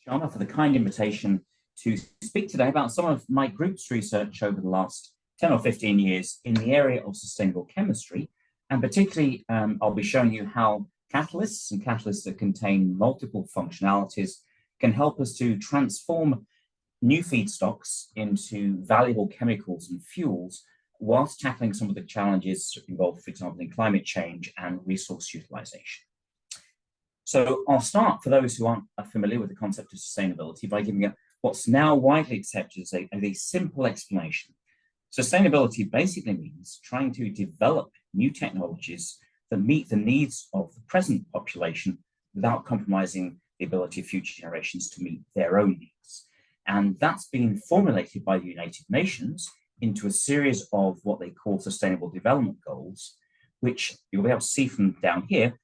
Sharma, for the kind invitation to speak today about some of my group's research over the last 10 or 15 years in the area of sustainable chemistry. And particularly, I'll be showing you how catalysts and catalysts that contain multiple functionalities can help us to transform new feedstocks into valuable chemicals and fuels whilst tackling some of the challenges involved, for example, in climate change and resource utilization. So I'll start, for those who aren't familiar with the concept of sustainability, by giving what's now widely accepted as a simple explanation. Sustainability basically means trying to develop new technologies that meet the needs of the present population without compromising the ability of future generations to meet their own needs. And that's been formulated by the United Nations into a series of what they call Sustainable Development Goals, which you'll be able to see from down here,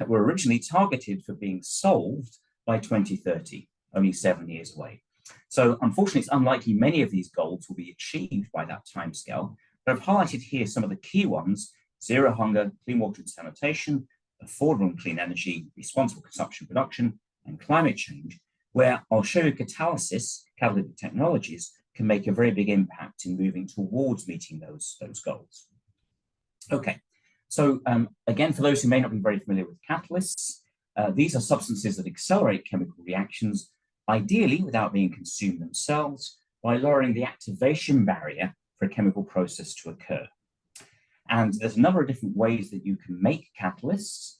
were originally targeted for being solved by 2030, only 7 years away. So unfortunately, it's unlikely many of these goals will be achieved by that timescale, but I've highlighted here some of the key ones: zero hunger, clean water and sanitation, affordable and clean energy, responsible consumption production, and climate change, where I'll show you catalysis, catalytic technologies, can make a very big impact in moving towards meeting those goals. Okay, so again, for those who may not be very familiar with catalysts, these are substances that accelerate chemical reactions, ideally without being consumed themselves, by lowering the activation barrier for a chemical process to occur. And there's a number of different ways that you can make catalysts.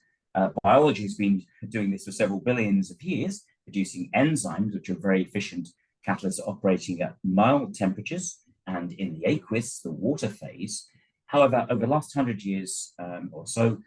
Biology has been doing this for several billions of years, producing enzymes, which are very efficient catalysts operating at mild temperatures and in the aqueous, the water phase. However, over the last 100 years or so,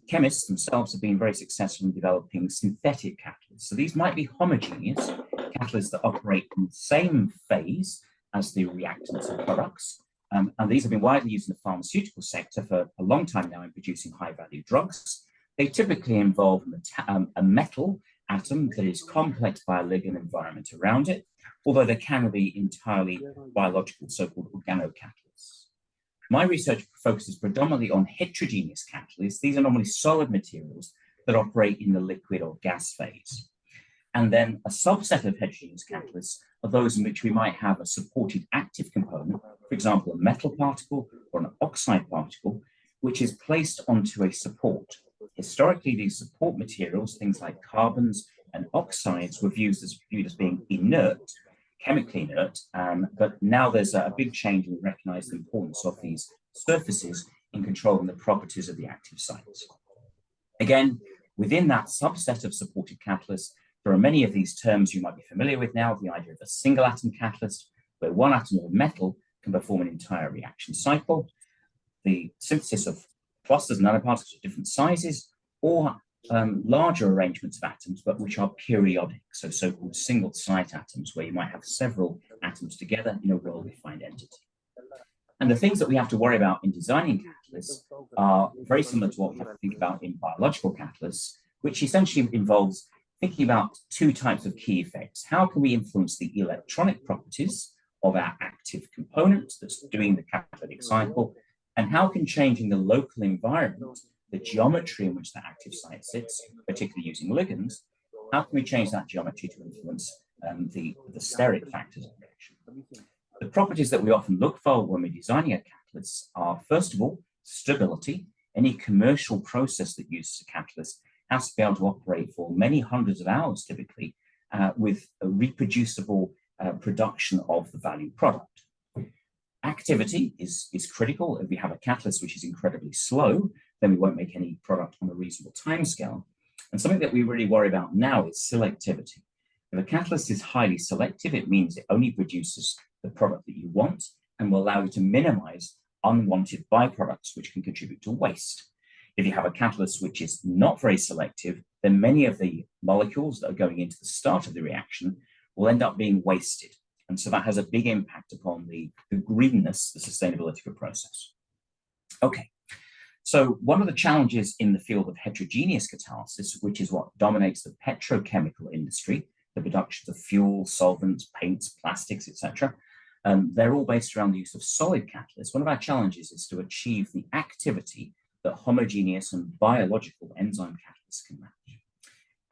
chemists themselves have been very successful in developing synthetic catalysts. So these might be homogeneous catalysts that operate in the same phase as the reactants and products. And these have been widely used in the pharmaceutical sector for a long time now in producing high-value drugs. They typically involve a metal atom that is complex by a ligand environment around it, although they can be entirely biological, so-called organocatalysts. My research focuses predominantly on heterogeneous catalysts. These are normally solid materials that operate in the liquid or gas phase. And then a subset of heterogeneous catalysts are those in which we might have a supported active component, for example, a metal particle or an oxide particle, which is placed onto a support. Historically, these support materials, things like carbons and oxides, were viewed as being inert, chemically inert, but now there's a big change, and we recognize the importance of these surfaces in controlling the properties of the active sites. Again, within that subset of supported catalysts, there are many of these terms you might be familiar with now: the idea of a single atom catalyst, where one atom of metal can perform an entire reaction cycle, the synthesis of clusters and nanoparticles of different sizes, or larger arrangements of atoms, but which are periodic, so so-called single site atoms, where you might have several atoms together in a well-defined entity. And the things that we have to worry about in designing catalysts are very similar to what we have to think about in biological catalysts, which essentially involves thinking about two types of key effects. How can we influence the electronic properties of our active component that's doing the catalytic cycle? And how can changing the local environment, the geometry in which the active site sits, particularly using ligands, how can we change that geometry to influence the steric factors of reaction? The properties that we often look for when we're designing a catalyst are, first of all, stability. Any commercial process that uses a catalyst has to be able to operate for many hundreds of hours, typically, with a reproducible production of the valued product. Activity is critical. If we have a catalyst which is incredibly slow, then we won't make any product on a reasonable timescale. And something that we really worry about now is selectivity. If a catalyst is highly selective, it means it only produces the product that you want and will allow you to minimize unwanted byproducts, which can contribute to waste. If you have a catalyst which is not very selective, then many of the molecules that are going into the start of the reaction will end up being wasted. And so that has a big impact upon the greenness, the sustainability of a process. Okay, so one of the challenges in the field of heterogeneous catalysis, which is what dominates the petrochemical industry, the production of fuel, solvents, paints, plastics, etc., they're all based around the use of solid catalysts. One of our challenges is to achieve the activity that homogeneous and biological enzyme catalysts can match.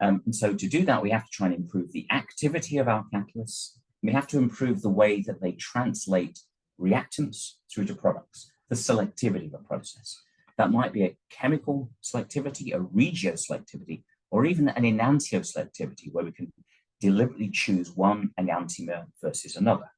And so to do that, we have to try and improve the activity of our catalysts. We have to improve the way that they translate reactants through to products, the selectivity of a process. That might be a chemical selectivity, a regioselectivity, or even an enantioselectivity, where we can deliberately choose one enantiomer versus another.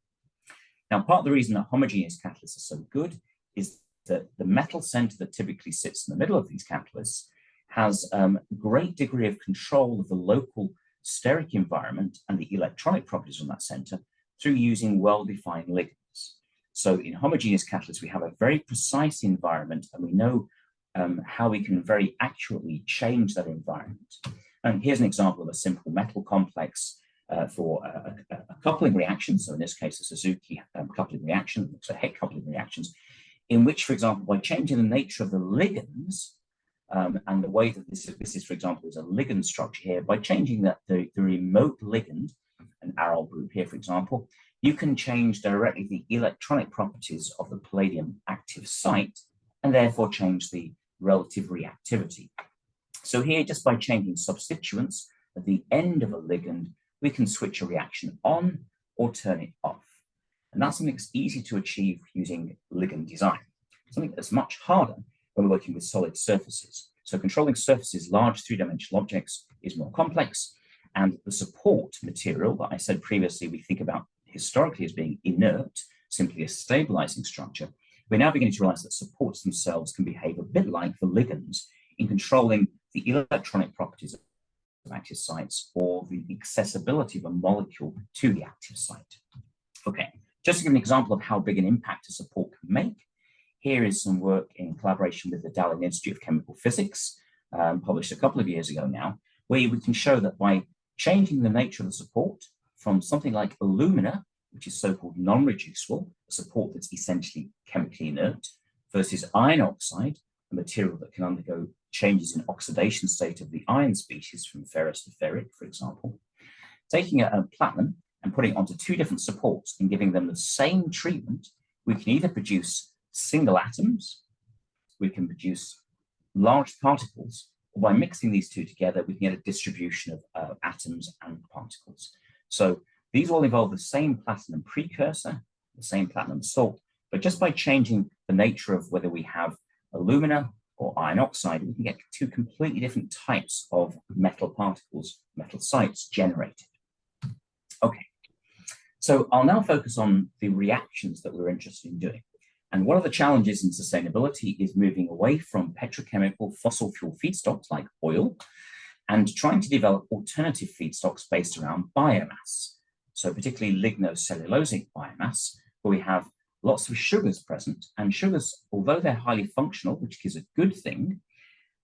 Now, part of the reason that homogeneous catalysts are so good is that the metal center that typically sits in the middle of these catalysts has a great degree of control of the local steric environment and the electronic properties on that center through using well-defined ligands. So in homogeneous catalysts, we have a very precise environment, and we know how we can very accurately change that environment. And here's an example of a simple metal complex for a coupling reaction. So in this case, a Suzuki coupling reaction, so Heck coupling reactions, in which, for example, by changing the nature of the ligands, and the way that this is, for example, is a ligand structure here, by changing the remote ligand, an aryl group here, for example, you can change directly the electronic properties of the palladium active site and therefore change the relative reactivity. So here, just by changing substituents at the end of a ligand, we can switch a reaction on or turn it off. And that's something that's easy to achieve using ligand design. Something that's much harder when we're working with solid surfaces. So controlling surfaces, large three-dimensional objects, is more complex. And the support material that I said previously, we think about historically as being inert, simply a stabilizing structure, we're now beginning to realize that supports themselves can behave a bit like the ligands in controlling the electronic properties of active sites or the accessibility of a molecule to the active site. Okay, just to give an example of how big an impact a support can make, here is some work in collaboration with the Dalian Institute of Chemical Physics, published a couple of years ago now, where we can show that by changing the nature of the support from something like alumina, which is so-called non-reducible, a support that's essentially chemically inert, versus iron oxide, a material that can undergo changes in oxidation state of the iron species from ferrous to ferric, for example, taking a platinum and putting it onto two different supports and giving them the same treatment, we can either produce single atoms, we can produce large particles, or by mixing these two together, we can get a distribution of atoms and particles. So these all involve the same platinum precursor, the same platinum salt, but just by changing the nature of whether we have alumina or iron oxide, we can get two completely different types of metal particles, metal sites generated. Okay, so I'll now focus on the reactions that we're interested in doing. And one of the challenges in sustainability is moving away from petrochemical fossil fuel feedstocks like oil and trying to develop alternative feedstocks based around biomass. So particularly lignocellulosic biomass, where we have lots of sugars present. And sugars, although they're highly functional, which is a good thing,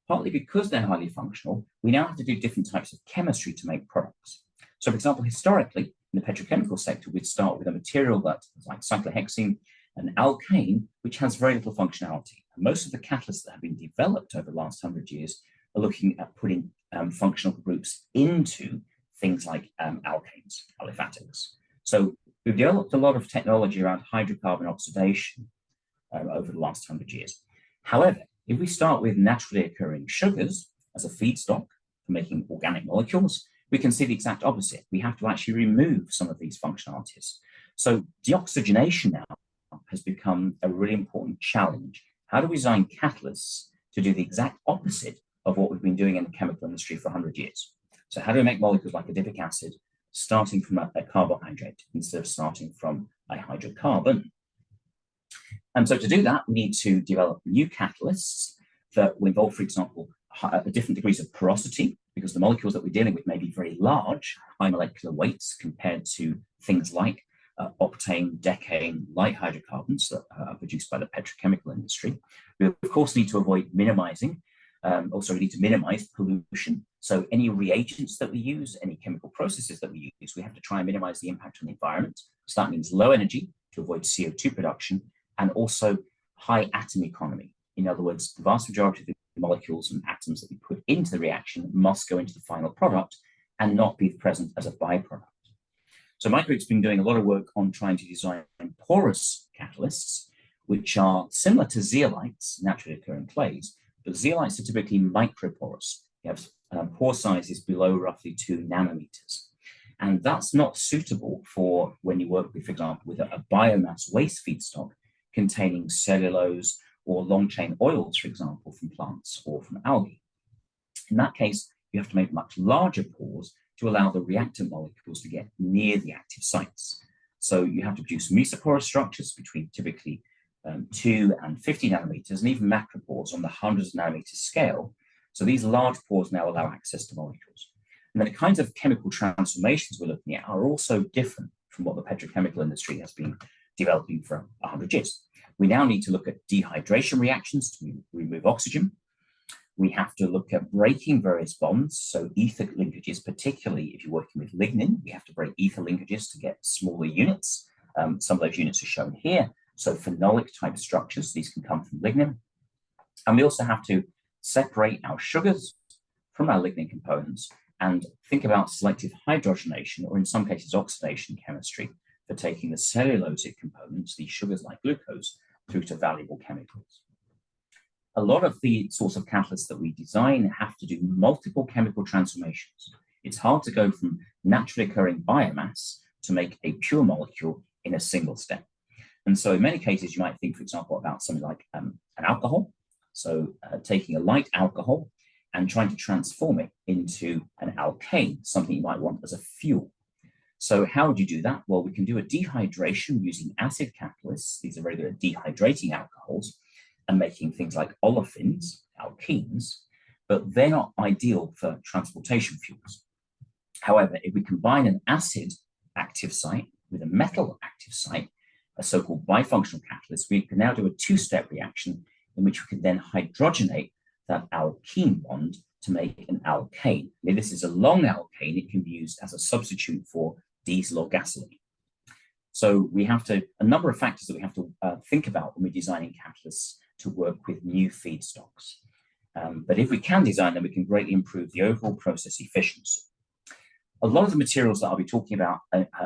partly because they're highly functional, we now have to do different types of chemistry to make products. So for example, historically, in the petrochemical sector, we'd start with a material that's like cyclohexene, an alkane, which has very little functionality. And most of the catalysts that have been developed over the last 100 years are looking at putting functional groups into things like alkanes, aliphatics. So we've developed a lot of technology around hydrocarbon oxidation over the last 100 years. However, if we start with naturally occurring sugars as a feedstock for making organic molecules, we can see the exact opposite. We have to actually remove some of these functionalities. So deoxygenation now has become a really important challenge. How do we design catalysts to do the exact opposite of what we've been doing in the chemical industry for 100 years? So how do we make molecules like adipic acid starting from a carbohydrate instead of starting from a hydrocarbon? And so to do that, we need to develop new catalysts that will involve, for example, different degrees of porosity, because the molecules that we're dealing with may be very large, high molecular weights compared to things like octane, decane, light hydrocarbons that are produced by the petrochemical industry. We, of course, need to avoid minimizing. Also, we need to minimize pollution. So any reagents that we use, any chemical processes that we use, we have to try and minimize the impact on the environment. So that means low energy to avoid CO2 production, and also high atom economy. In other words, the vast majority of the molecules and atoms that we put into the reaction must go into the final product and not be present as a byproduct. So my group's been doing a lot of work on trying to design porous catalysts, which are similar to zeolites, naturally occurring clays, but zeolites are typically microporous, You have pore sizes below roughly 2 nanometers. And that's not suitable for when you work with, for example, with a biomass waste feedstock containing cellulose or long chain oils, for example, from plants or from algae. In that case, you have to make much larger pores to allow the reactant molecules to get near the active sites. So you have to produce mesoporous structures between typically 2 and 50 nanometers, and even macropores on the hundreds of nanometer scale. So these large pores now allow access to molecules. And then the kinds of chemical transformations we're looking at are also different from what the petrochemical industry has been developing for 100 years. We now need to look at dehydration reactions to remove oxygen. We have to look at breaking various bonds, so ether linkages, particularly if you're working with lignin, we have to break ether linkages to get smaller units. Some of those units are shown here. So phenolic type structures, these can come from lignin. And we also have to separate our sugars from our lignin components and think about selective hydrogenation, or in some cases oxidation chemistry, for taking the cellulosic components, these sugars like glucose, through to valuable chemicals. A lot of the sorts of catalysts that we design have to do multiple chemical transformations. It's hard to go from naturally occurring biomass to make a pure molecule in a single step. And so in many cases, you might think, for example, about something like an alcohol. So taking a light alcohol and trying to transform it into an alkane, something you might want as a fuel. So how would you do that? Well, we can do a dehydration using acid catalysts. These are very good at dehydrating alcohols and making things like olefins, alkenes, but they're not ideal for transportation fuels. However, if we combine an acid active site with a metal active site, a so-called bifunctional catalyst, we can now do a two-step reaction in which we can then hydrogenate that alkene bond to make an alkane. Now, this is a long alkane. It can be used as a substitute for diesel or gasoline. So we have a number of factors that we have to think about when we're designing catalysts to work with new feedstocks. But if we can design them, we can greatly improve the overall process efficiency. A lot of the materials that I'll be talking about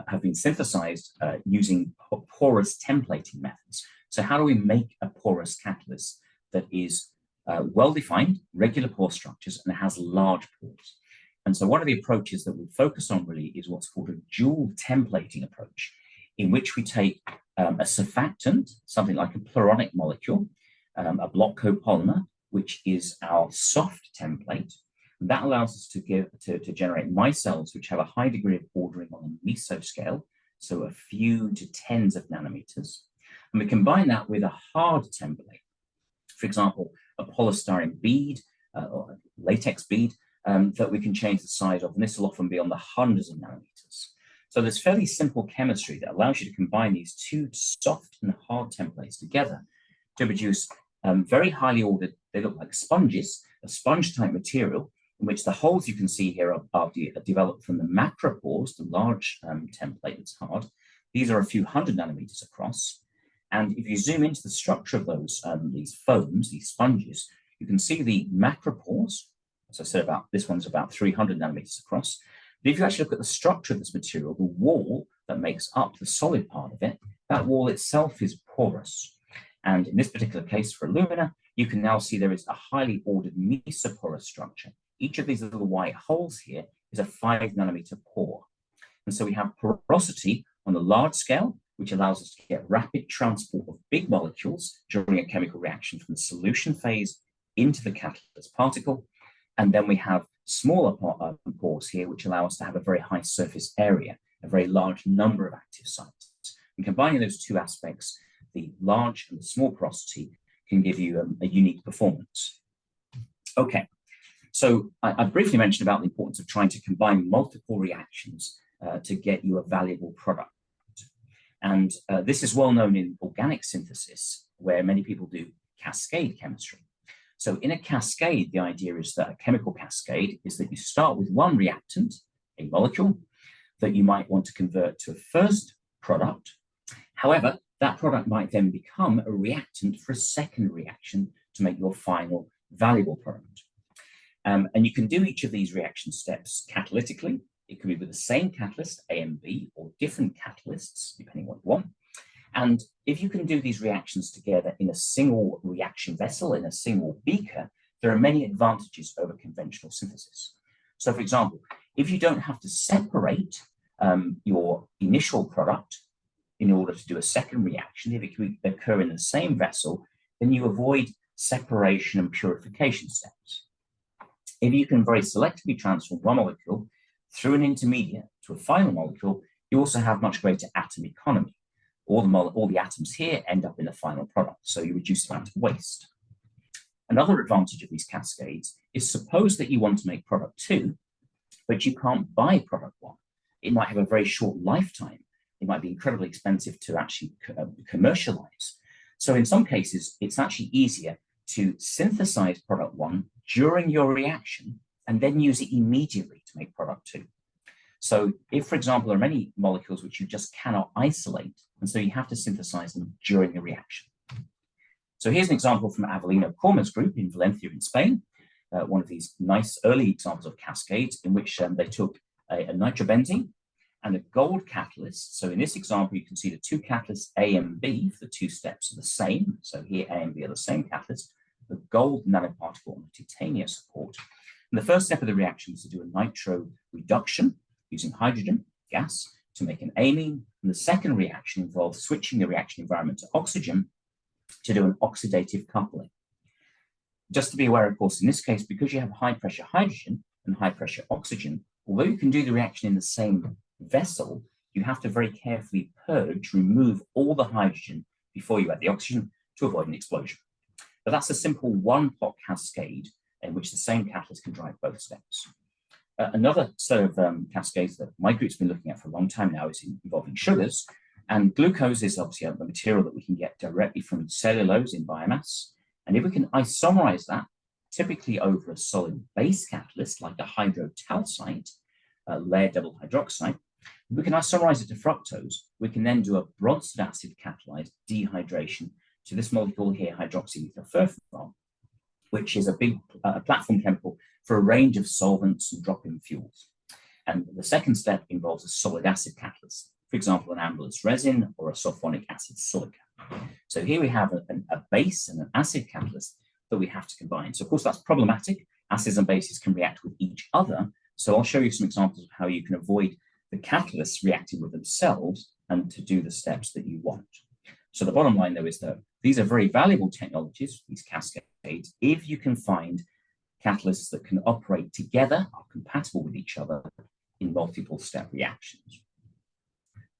have been synthesized using porous templating methods. So how do we make a porous catalyst that is well-defined, regular pore structures, and has large pores? And so one of the approaches that we focus on really is what's called a dual templating approach, in which we take a surfactant, something like a pluronic molecule, a block copolymer, which is our soft template. And that allows us to generate micelles which have a high degree of ordering on a mesoscale, so a few to tens of nanometers. And we combine that with a hard template, for example, a polystyrene bead or a latex bead that we can change the size of, and this will often be on the hundreds of nanometers. So there's fairly simple chemistry that allows you to combine these two soft and hard templates together to produce very highly ordered, they look like sponges, a sponge-type material, in which the holes you can see here are developed from the macropores, the large template that's hard. These are a few hundred nanometers across. And if you zoom into the structure of those, these foams, these sponges, you can see the macropores. As I said, this one's about 300 nanometers across. But if you actually look at the structure of this material, the wall that makes up the solid part of it, that wall itself is porous. And in this particular case for alumina, you can now see there is a highly ordered mesoporous structure. Each of these little white holes here is a 5 nanometer pore. And so we have porosity on the large scale, which allows us to get rapid transport of big molecules during a chemical reaction from the solution phase into the catalyst particle. And then we have smaller pores here, which allow us to have a very high surface area, a very large number of active sites. And combining those two aspects, the large and the small porosity, can give you a unique performance. Okay, so I briefly mentioned about the importance of trying to combine multiple reactions to get you a valuable product. And this is well known in organic synthesis, where many people do cascade chemistry. So in a cascade, the idea is that a chemical cascade is that you start with one reactant, a molecule, that you might want to convert to a first product. However, that product might then become a reactant for a second reaction to make your final valuable product. And you can do each of these reaction steps catalytically. It could be with the same catalyst, A and B, or different catalysts, depending on what you want. And if you can do these reactions together in a single reaction vessel, in a single beaker, there are many advantages over conventional two-dimensional synthesis. So for example, if you don't have to separate your initial product in order to do a second reaction, if it can occur in the same vessel, then you avoid separation and purification steps. If you can very selectively transform one molecule through an intermediate to a final molecule, you also have much greater atom economy. All the atoms here end up in the final product, so you reduce the amount of waste. Another advantage of these cascades is suppose that you want to make product 2, but you can't buy product 1. It might have a very short lifetime. It might be incredibly expensive to actually commercialize. So in some cases, it's actually easier to synthesize product 1 during your reaction and then use it immediately to make product 2. So if, for example, there are many molecules which you just cannot isolate, and so you have to synthesize them during the reaction. So here's an example from Avelino Corma's group in Valencia in Spain, one of these nice early examples of cascades in which they took a nitrobenzene and a gold catalyst. So in this example, you can see the two catalysts A and B for the 2 steps are the same. So here A and B are the same catalyst, the gold nanoparticle on the titania support. And the first step of the reaction is to do a nitro reduction using hydrogen gas to make an amine. And the second reaction involves switching the reaction environment to oxygen to do an oxidative coupling. Just to be aware, of course, in this case, because you have high pressure hydrogen and high pressure oxygen, although you can do the reaction in the same vessel, you have to very carefully remove all the hydrogen before you add the oxygen to avoid an explosion. But that's a simple one-pot cascade in which the same catalyst can drive both steps. Another set of cascades that my group's been looking at for a long time now is involving sugars. And glucose is obviously a material that we can get directly from cellulose in biomass. And if we can isomerize that, typically over a solid base catalyst like a hydrochalcite, layered double hydroxide, we can isomerize it to fructose. We can then do a Bronson acid catalyzed dehydration to this molecule here, hydroxyethylfurfural, which is a big platform chemical for a range of solvents and drop-in fuels. And the second step involves a solid acid catalyst, for example, an amylase resin or a sulfonic acid silica. So here we have a base and an acid catalyst that we have to combine. So of course that's problematic. Acids and bases can react with each other. So I'll show you some examples of how you can avoid the catalysts reacting with themselves and to do the steps that you want. So the bottom line though is that these are very valuable technologies, these cascades, if you can find catalysts that can operate together, are compatible with each other in multiple step reactions.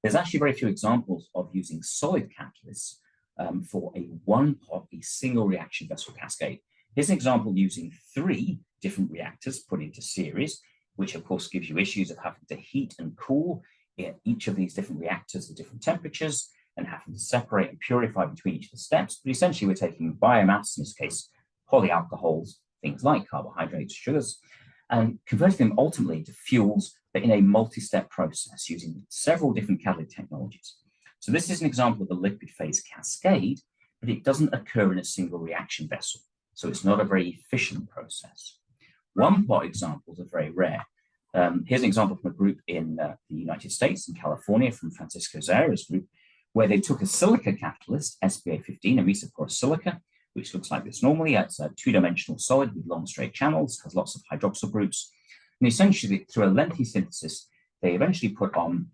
There's actually very few examples of using solid catalysts for a one-pot, a single reaction vessel cascade. Here's an example using 3 different reactors put into series, which of course gives you issues of having to heat and cool each of these different reactors at different temperatures and having to separate and purify between each of the steps. But essentially we're taking biomass, in this case, polyalcohols, things like carbohydrates, sugars, and converting them ultimately to fuels, but in a multi-step process using several different catalytic technologies. So this is an example of a liquid phase cascade, but it doesn't occur in a single reaction vessel. So it's not a very efficient process. One-pot examples are very rare. Here's an example from a group in the United States, in California, from Francisco Zara's group, where they took a silica catalyst, SPA15, a mesoporous silica, which looks like this normally. It's a 2-dimensional solid with long straight channels, has lots of hydroxyl groups. And essentially, through a lengthy synthesis, they eventually put on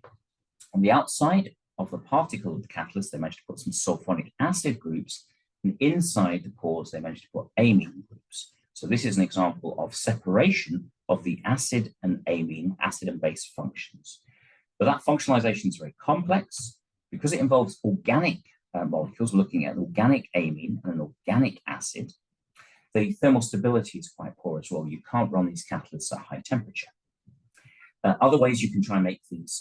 the outside of the particle of the catalyst, they managed to put some sulfonic acid groups, and inside the pores, they managed to put amine groups. So this is an example of separation of the acid and amine, acid and base functions. But that functionalization is very complex because it involves organic molecules. We're looking at an organic amine and an organic acid. The thermal stability is quite poor as well. You can't run these catalysts at high temperature. Other ways you can try and make these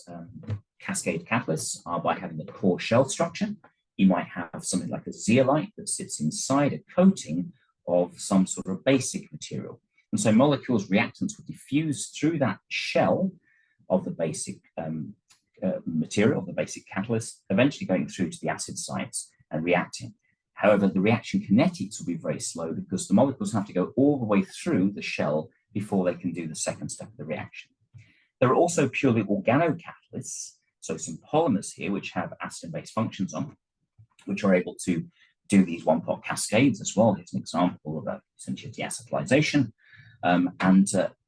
cascade catalysts are by having a core shell structure. You might have something like a zeolite that sits inside a coating of some sort of basic material. And so molecules, reactants will diffuse through that shell of the basic material, the basic catalyst, eventually going through to the acid sites and reacting. However, the reaction kinetics will be very slow because the molecules have to go all the way through the shell before they can do the second step of the reaction. There are also purely organocatalysts, so some polymers here which have acid and base functions on, which are able to do these one-pot cascades as well. Here's an example of essentially deacetylization.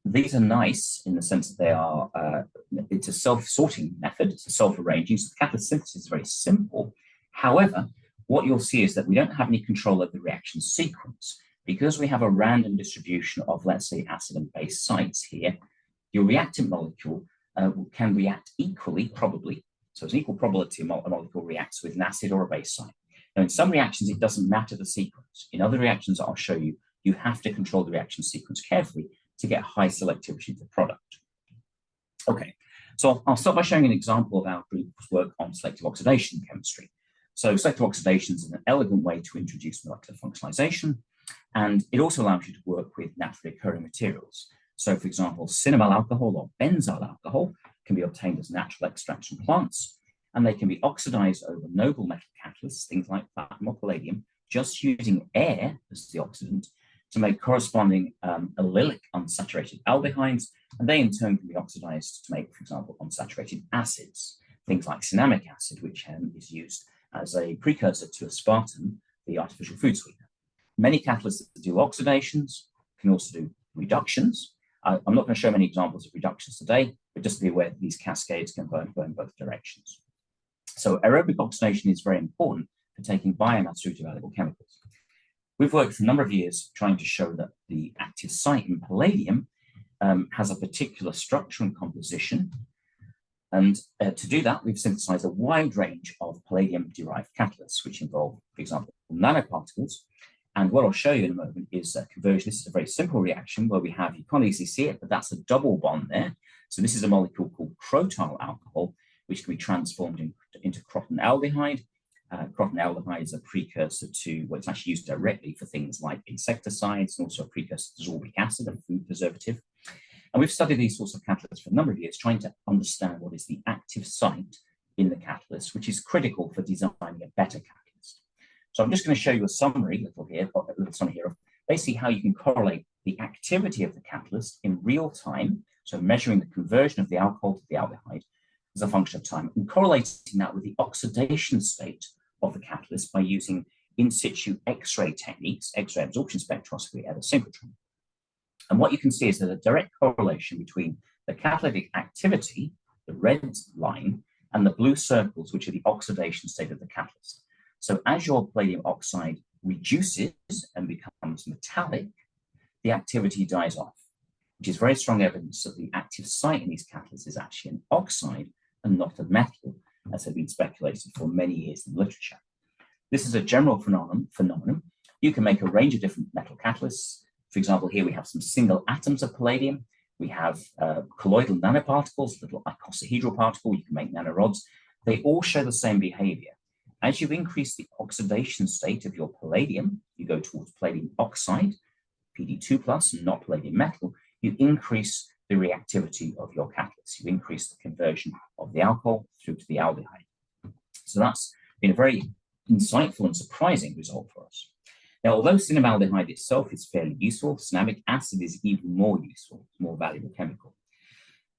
These are nice in the sense that they are, it's a self-sorting method, it's a self-arranging, so the catalyst synthesis is very simple. However, what you'll see is that we don't have any control of the reaction sequence. Because we have a random distribution of, let's say, acid and base sites here, your reactant molecule can react equally, probably. So it's an equal probability a molecule reacts with an acid or a base site. Now, in some reactions, it doesn't matter the sequence. In other reactions that I'll show you, you have to control the reaction sequence carefully to get high selectivity of the product. Okay, so I'll start by showing an example of our group's work on selective oxidation chemistry. So selective oxidation is an elegant way to introduce molecular functionalization, and it also allows you to work with naturally occurring materials. So, for example, cinnamal alcohol or benzyl alcohol can be obtained as natural extracts from plants, and they can be oxidized over noble metal catalysts, things like platinum or palladium, just using air as the oxidant to make corresponding allylic unsaturated aldehydes, and they in turn can be oxidized to make, for example, unsaturated acids, things like cinnamic acid, which is used as a precursor to aspartame, the artificial food sweetener. Many catalysts that do oxidations can also do reductions. I'm not going to show many examples of reductions today, but just to be aware that these cascades can go in both directions. So aerobic oxidation is very important for taking biomass through to valuable chemicals. We've worked for a number of years trying to show that the active site in palladium has a particular structure and composition. And to do that, we've synthesized a wide range of palladium-derived catalysts, which involve, for example, nanoparticles. And what I'll show you in a moment is a conversion. This is a very simple reaction where we have, you can't easily see it, but that's a double bond there. So this is a molecule called crotyl alcohol, which can be transformed into croton aldehyde. Croton aldehyde is a precursor to, well, it's actually used directly for things like insecticides, and also a precursor to ascorbic acid, a food preservative. And we've studied these sorts of catalysts for a number of years, trying to understand what is the active site in the catalyst, which is critical for designing a better catalyst. So I'm just going to show you a summary of basically how you can correlate the activity of the catalyst in real time, so measuring the conversion of the alcohol to the aldehyde as a function of time, and correlating that with the oxidation state of the catalyst by using in situ X-ray techniques, X-ray absorption spectroscopy at a synchrotron. And what you can see is that a direct correlation between the catalytic activity, the red line, and the blue circles, which are the oxidation state of the catalyst. So as your palladium oxide reduces and becomes metallic, the activity dies off, which is very strong evidence that the active site in these catalysts is actually an oxide and not a metal, as has been speculated for many years in literature. This is a general phenomenon. You can make a range of different metal catalysts. For example, here we have some single atoms of palladium. We have colloidal nanoparticles, little icosahedral particle. You can make nanorods. They all show the same behavior. As you increase the oxidation state of your palladium, you go towards palladium oxide, Pd2+, and not palladium metal, you increase the reactivity of your catalyst. You increase the conversion of the alcohol through to the aldehyde. So that's been a very insightful and surprising result for us. Now, although cinnamaldehyde itself is fairly useful, cinnamic acid is even more useful, more valuable chemical.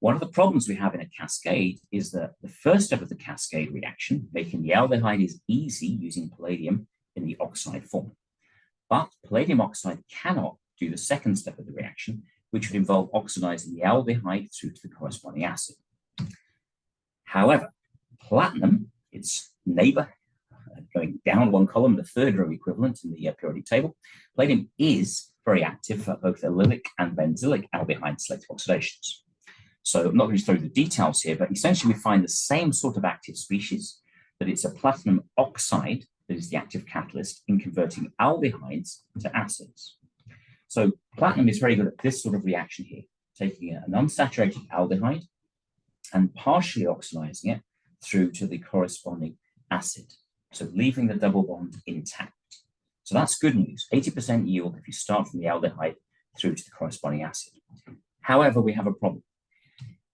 One of the problems we have in a cascade is that the first step of the cascade reaction, making the aldehyde, is easy using palladium in the oxide form. But palladium oxide cannot do the second step of the reaction, which would involve oxidizing the aldehyde through to the corresponding acid. However, platinum, its neighbor, going down one column, the third row equivalent in the periodic table, palladium is very active for both allylic and benzylic aldehyde selective oxidations. So I'm not going to throw the details here, but essentially we find the same sort of active species, that it's a platinum oxide that is the active catalyst in converting aldehydes to acids. So platinum is very good at this sort of reaction here, taking an unsaturated aldehyde and partially oxidizing it through to the corresponding acid. So leaving the double bond intact. So that's good news, 80% yield if you start from the aldehyde through to the corresponding acid. However, we have a problem.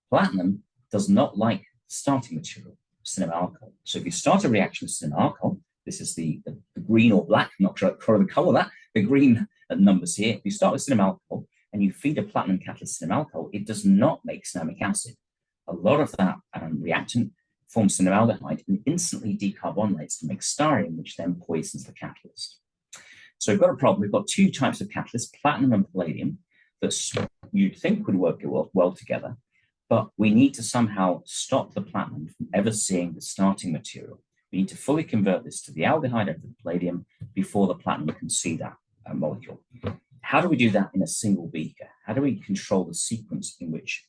Platinum does not like starting material, cinnamal alcohol. So if you start a reaction with cinnamal alcohol, this is the green or black, I'm not sure the color of that, the green numbers here. If you start with cinnamal alcohol and you feed a platinum catalyst cinnamal alcohol, it does not make cinnamic acid. A lot of that reactant forms cinnamaldehyde and instantly decarbonates to make styrene, which then poisons the catalyst. So we've got a problem. We've got two types of catalysts, platinum and palladium. that you'd think would work well together, but we need to somehow stop the platinum from ever seeing the starting material. We need to fully convert this to the aldehyde of the palladium before the platinum can see that molecule. How do we do that in a single beaker? How do we control the sequence in which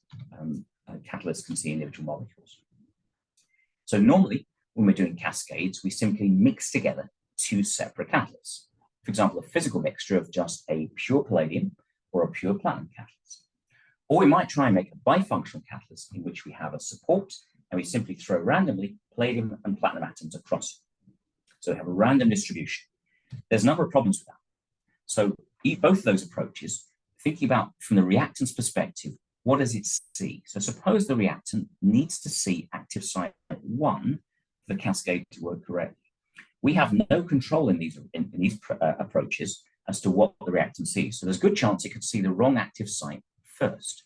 catalysts can see individual molecules? So normally, when we're doing cascades, we simply mix together two separate catalysts. For example, a physical mixture of just a pure palladium or a pure platinum catalyst. Or we might try and make a bifunctional catalyst in which we have a support and we simply throw randomly palladium and platinum atoms across it. So we have a random distribution. There's a number of problems with that. So both of those approaches, thinking about from the reactant's perspective, what does it see? So suppose the reactant needs to see active site 1 for the cascade to work correctly. We have no control in these approaches as to what the reactant sees. So there's a good chance it could see the wrong active site first.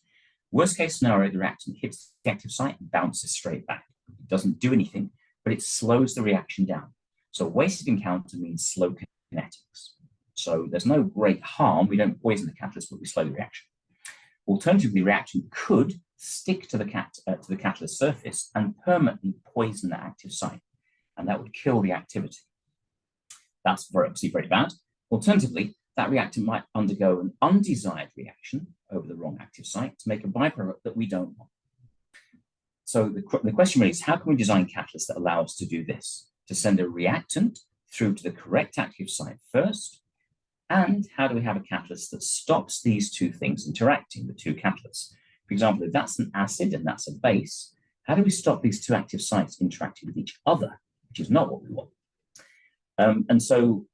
Worst case scenario, the reactant hits the active site and bounces straight back. It doesn't do anything, but it slows the reaction down. So wasted encounter means slow kinetics. So there's no great harm. We don't poison the catalyst, but we slow the reaction. Alternatively, the reactant could stick to the catalyst surface and permanently poison that active site, and that would kill the activity. That's obviously very bad. Alternatively, that reactant might undergo an undesired reaction over the wrong active site to make a byproduct that we don't want. So the question really is, how can we design catalysts that allow us to do this? To send a reactant through to the correct active site first, and how do we have a catalyst that stops these two things interacting, the two catalysts? For example, if that's an acid and that's a base, how do we stop these two active sites interacting with each other, which is not what we want? And so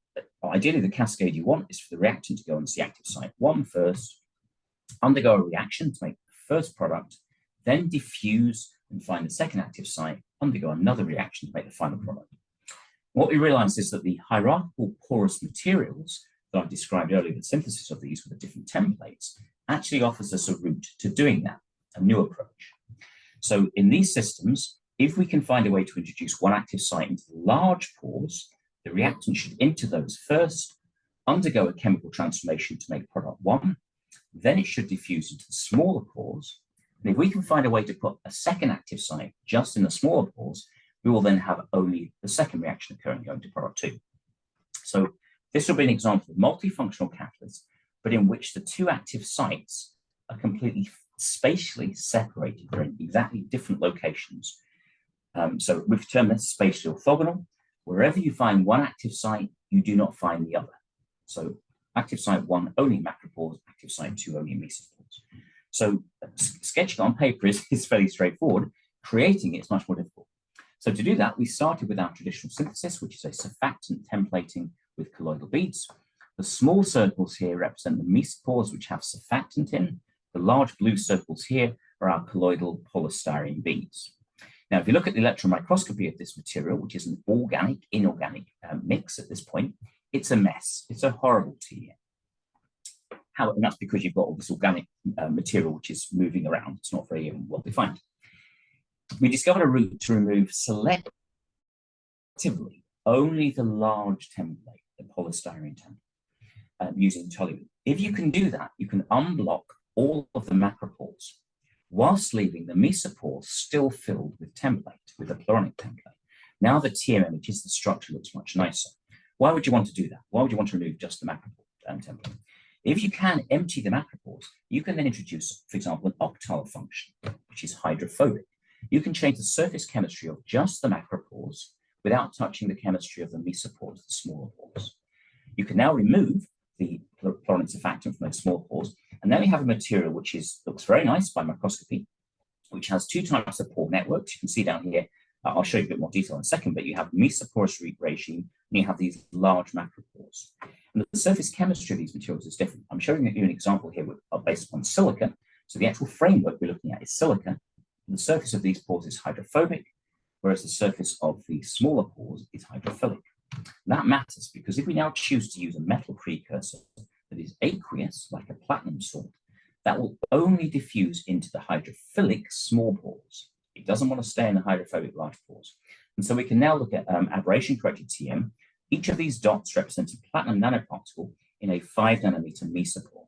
ideally, the cascade you want is for the reactant to go and see active site 1 first, undergo a reaction to make the first product, then diffuse and find the second active site, undergo another reaction to make the final product. What we realized is that the hierarchical porous materials that I described earlier, the synthesis of these with the different templates, actually offers us a route to doing that, a new approach. So in these systems, if we can find a way to introduce one active site into the large pores, the reactant should enter those first, undergo a chemical transformation to make product 1, then it should diffuse into the smaller pores. And if we can find a way to put a second active site just in the smaller pores, we will then have only the second reaction occurring going to product 2. So this will be an example of multifunctional catalysts, but in which the two active sites are completely spatially separated. They're in exactly different locations. So we've termed this spatially orthogonal. Wherever you find one active site, you do not find the other. So active site 1 only in macropores, active site 2 only in mesopores. So sketching on paper is fairly straightforward. Creating it is much more difficult. So to do that, we started with our traditional synthesis, which is a surfactant templating with colloidal beads. The small circles here represent the mesopores, which have surfactant in. The large blue circles here are our colloidal polystyrene beads. Now, if you look at the electron microscopy of this material, which is an organic, inorganic mix at this point, it's a mess. It's a horrible TEM. And that's because you've got all this organic material which is moving around. It's not very well defined. We discovered a route to remove selectively only the large template, the polystyrene template, using toluene. If you can do that, you can unblock all of the macropores, whilst leaving the mesopores still filled with template, with a pluronic template. Now the TM images, the structure looks much nicer. Why would you want to do that? Why would you want to remove just the macropore template? If you can empty the macropores, you can then introduce, for example, an octyl function, which is hydrophobic. You can change the surface chemistry of just the macropores without touching the chemistry of the mesopores, the smaller pores. You can now remove the pluronic surfactant from those small pores, and then we have a material which looks very nice by microscopy, which has two types of pore networks. You can see down here, I'll show you a bit more detail in a second, but you have mesoporous regime, and you have these large macropores. And the surface chemistry of these materials is different. I'm showing you an example here based upon silica. So the actual framework we're looking at is silica. And the surface of these pores is hydrophobic, whereas the surface of the smaller pores is hydrophilic. That matters because if we now choose to use a metal precursor that is aqueous, like a platinum salt, that will only diffuse into the hydrophilic small pores. It doesn't want to stay in the hydrophobic large pores. And so we can now look at aberration-corrected TM. Each of these dots represents a platinum nanoparticle in a 5 nanometer mesopore.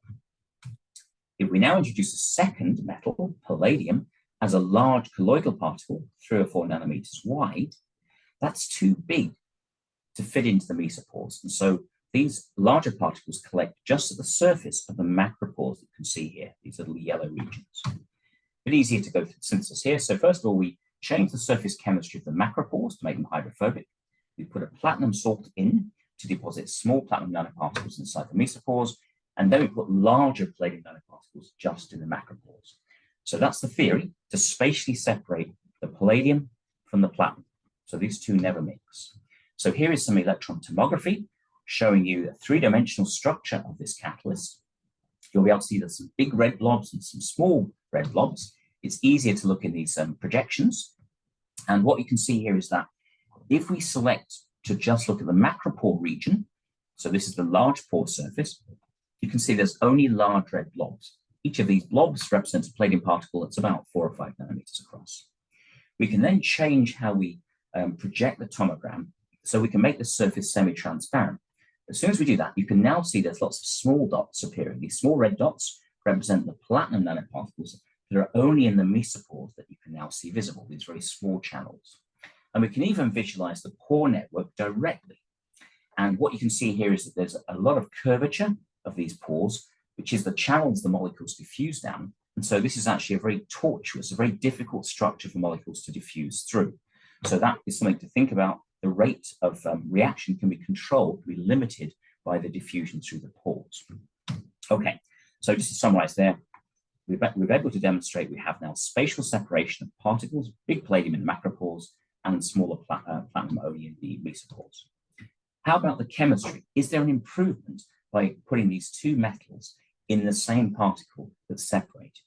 If we now introduce a second metal, palladium, as a large colloidal particle, 3 or 4 nanometers wide, that's too big to fit into the mesopores. And so these larger particles collect just at the surface of the macropores that you can see here, these little yellow regions. A bit easier to go through the synthesis here. So first of all, we change the surface chemistry of the macropores to make them hydrophobic. We put a platinum salt in to deposit small platinum nanoparticles inside the mesopores, and then we put larger palladium nanoparticles just in the macropores. So that's the theory, to spatially separate the palladium from the platinum. So these two never mix. So here is some electron tomography showing you the 3-dimensional structure of this catalyst. You'll be able to see there's some big red blobs and some small red blobs. It's easier to look in these projections. And what you can see here is that if we select to just look at the macropore region, so this is the large pore surface, you can see there's only large red blobs. Each of these blobs represents a palladium particle that's about 4 or 5 nanometers across. We can then change how we project the tomogram so we can make the surface semi-transparent. As soon as we do that, you can now see there's lots of small dots appearing. These small red dots represent the platinum nanoparticles that are only in the mesopores that you can now see visible, these very small channels. And we can even visualize the pore network directly. And what you can see here is that there's a lot of curvature of these pores, which is the channels the molecules diffuse down. And so this is actually a very tortuous, a very difficult structure for molecules to diffuse through. So that is something to think about. The rate of reaction can be controlled, can be limited by the diffusion through the pores. Okay, so just to summarize there, we've been able to demonstrate we have now spatial separation of particles, big palladium in the macropores, and smaller platinum only in the mesopores. How about the chemistry? Is there an improvement by putting these two metals in the same particle that's separated?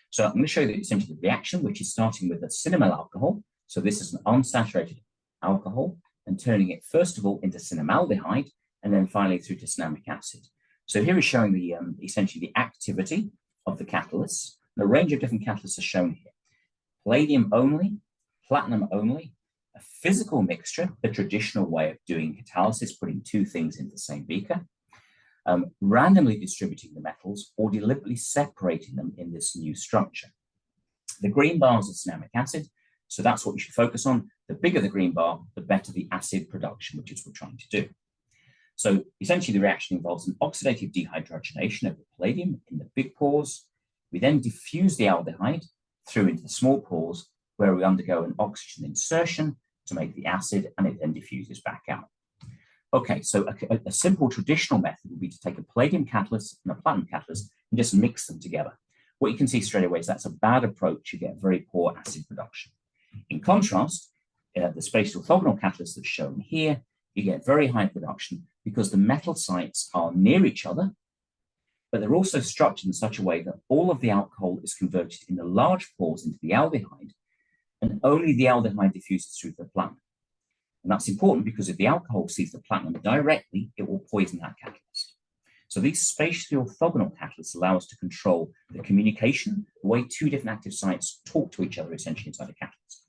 So I'm going to show you essentially the reaction, which is starting with a cinnamyl alcohol. So this is an unsaturated alcohol, and turning it first of all into cinnamaldehyde, and then finally through to cinnamic acid. So here is showing the essentially the activity of the catalysts. And a range of different catalysts are shown here. Palladium only, platinum only, a physical mixture, the traditional way of doing catalysis, putting two things into the same beaker, randomly distributing the metals or deliberately separating them in this new structure. The green bars are cinnamic acid, so that's what you should focus on. The bigger the green bar, the better the acid production, which is what we're trying to do. So essentially the reaction involves an oxidative dehydrogenation of the palladium in the big pores. We then diffuse the aldehyde through into the small pores, where we undergo an oxygen insertion to make the acid, and it then diffuses back out. Okay, so a simple traditional method would be to take a palladium catalyst and a platinum catalyst and just mix them together. What you can see straight away is that's a bad approach. You get very poor acid production. In contrast, the spatial orthogonal catalyst that's shown here, you get very high production because the metal sites are near each other, but they're also structured in such a way that all of the alcohol is converted in the large pores into the aldehyde, and only the aldehyde diffuses through the platinum. And that's important because if the alcohol sees the platinum directly, it will poison that catalyst. So these spatially orthogonal catalysts allow us to control the communication, the way two different active sites talk to each other essentially inside a catalyst.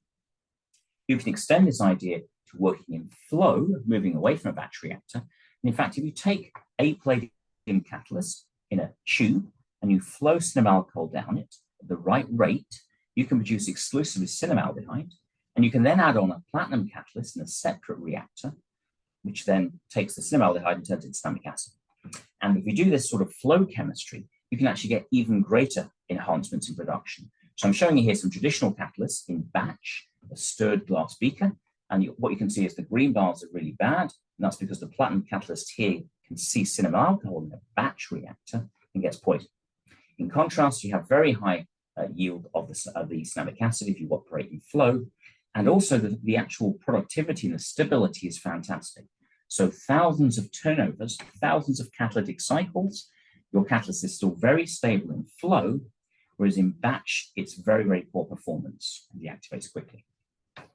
You can extend this idea to working in flow, moving away from a batch reactor. And in fact, if you take a palladium catalyst in a tube and you flow cinnamaldehyde alcohol down it at the right rate, you can produce exclusively cinnamaldehyde, and you can then add on a platinum catalyst in a separate reactor, which then takes the cinnamaldehyde and turns it into cinnamic acid. And if you do this sort of flow chemistry, you can actually get even greater enhancements in production. So I'm showing you here some traditional catalysts in batch, a stirred glass beaker, and what you can see is the green bars are really bad, and that's because the platinum catalyst here can see cinnamon alcohol in a batch reactor and gets poisoned. In contrast, you have very high yield of the cinnamic acid if you operate in flow, and also the actual productivity and the stability is fantastic. So thousands of turnovers, thousands of catalytic cycles, your catalyst is still very stable in flow, whereas in batch, it's very, very poor performance and deactivates quickly.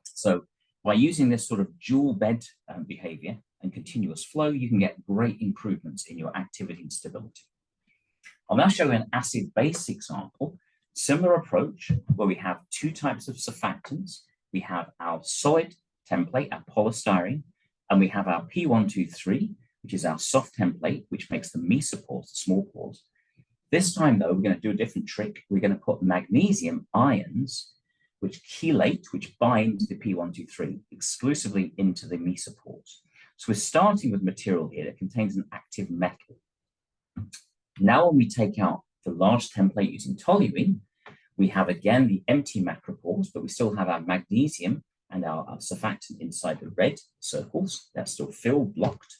So by using this sort of dual bed behavior and continuous flow, you can get great improvements in your activity and stability. I'll now show you an acid-base example, similar approach where we have two types of surfactants. We have our solid template, our polystyrene, and we have our P123, which is our soft template, which makes the mesopores, the small pores. This time, though, we're going to do a different trick. We're going to put magnesium ions, which chelate, which bind the P123 exclusively into the mesopores. So we're starting with material here that contains an active metal. Now, when we take out the large template using toluene, we have again the empty macropores, but we still have our magnesium and our surfactant inside the red circles. That's still filled, blocked.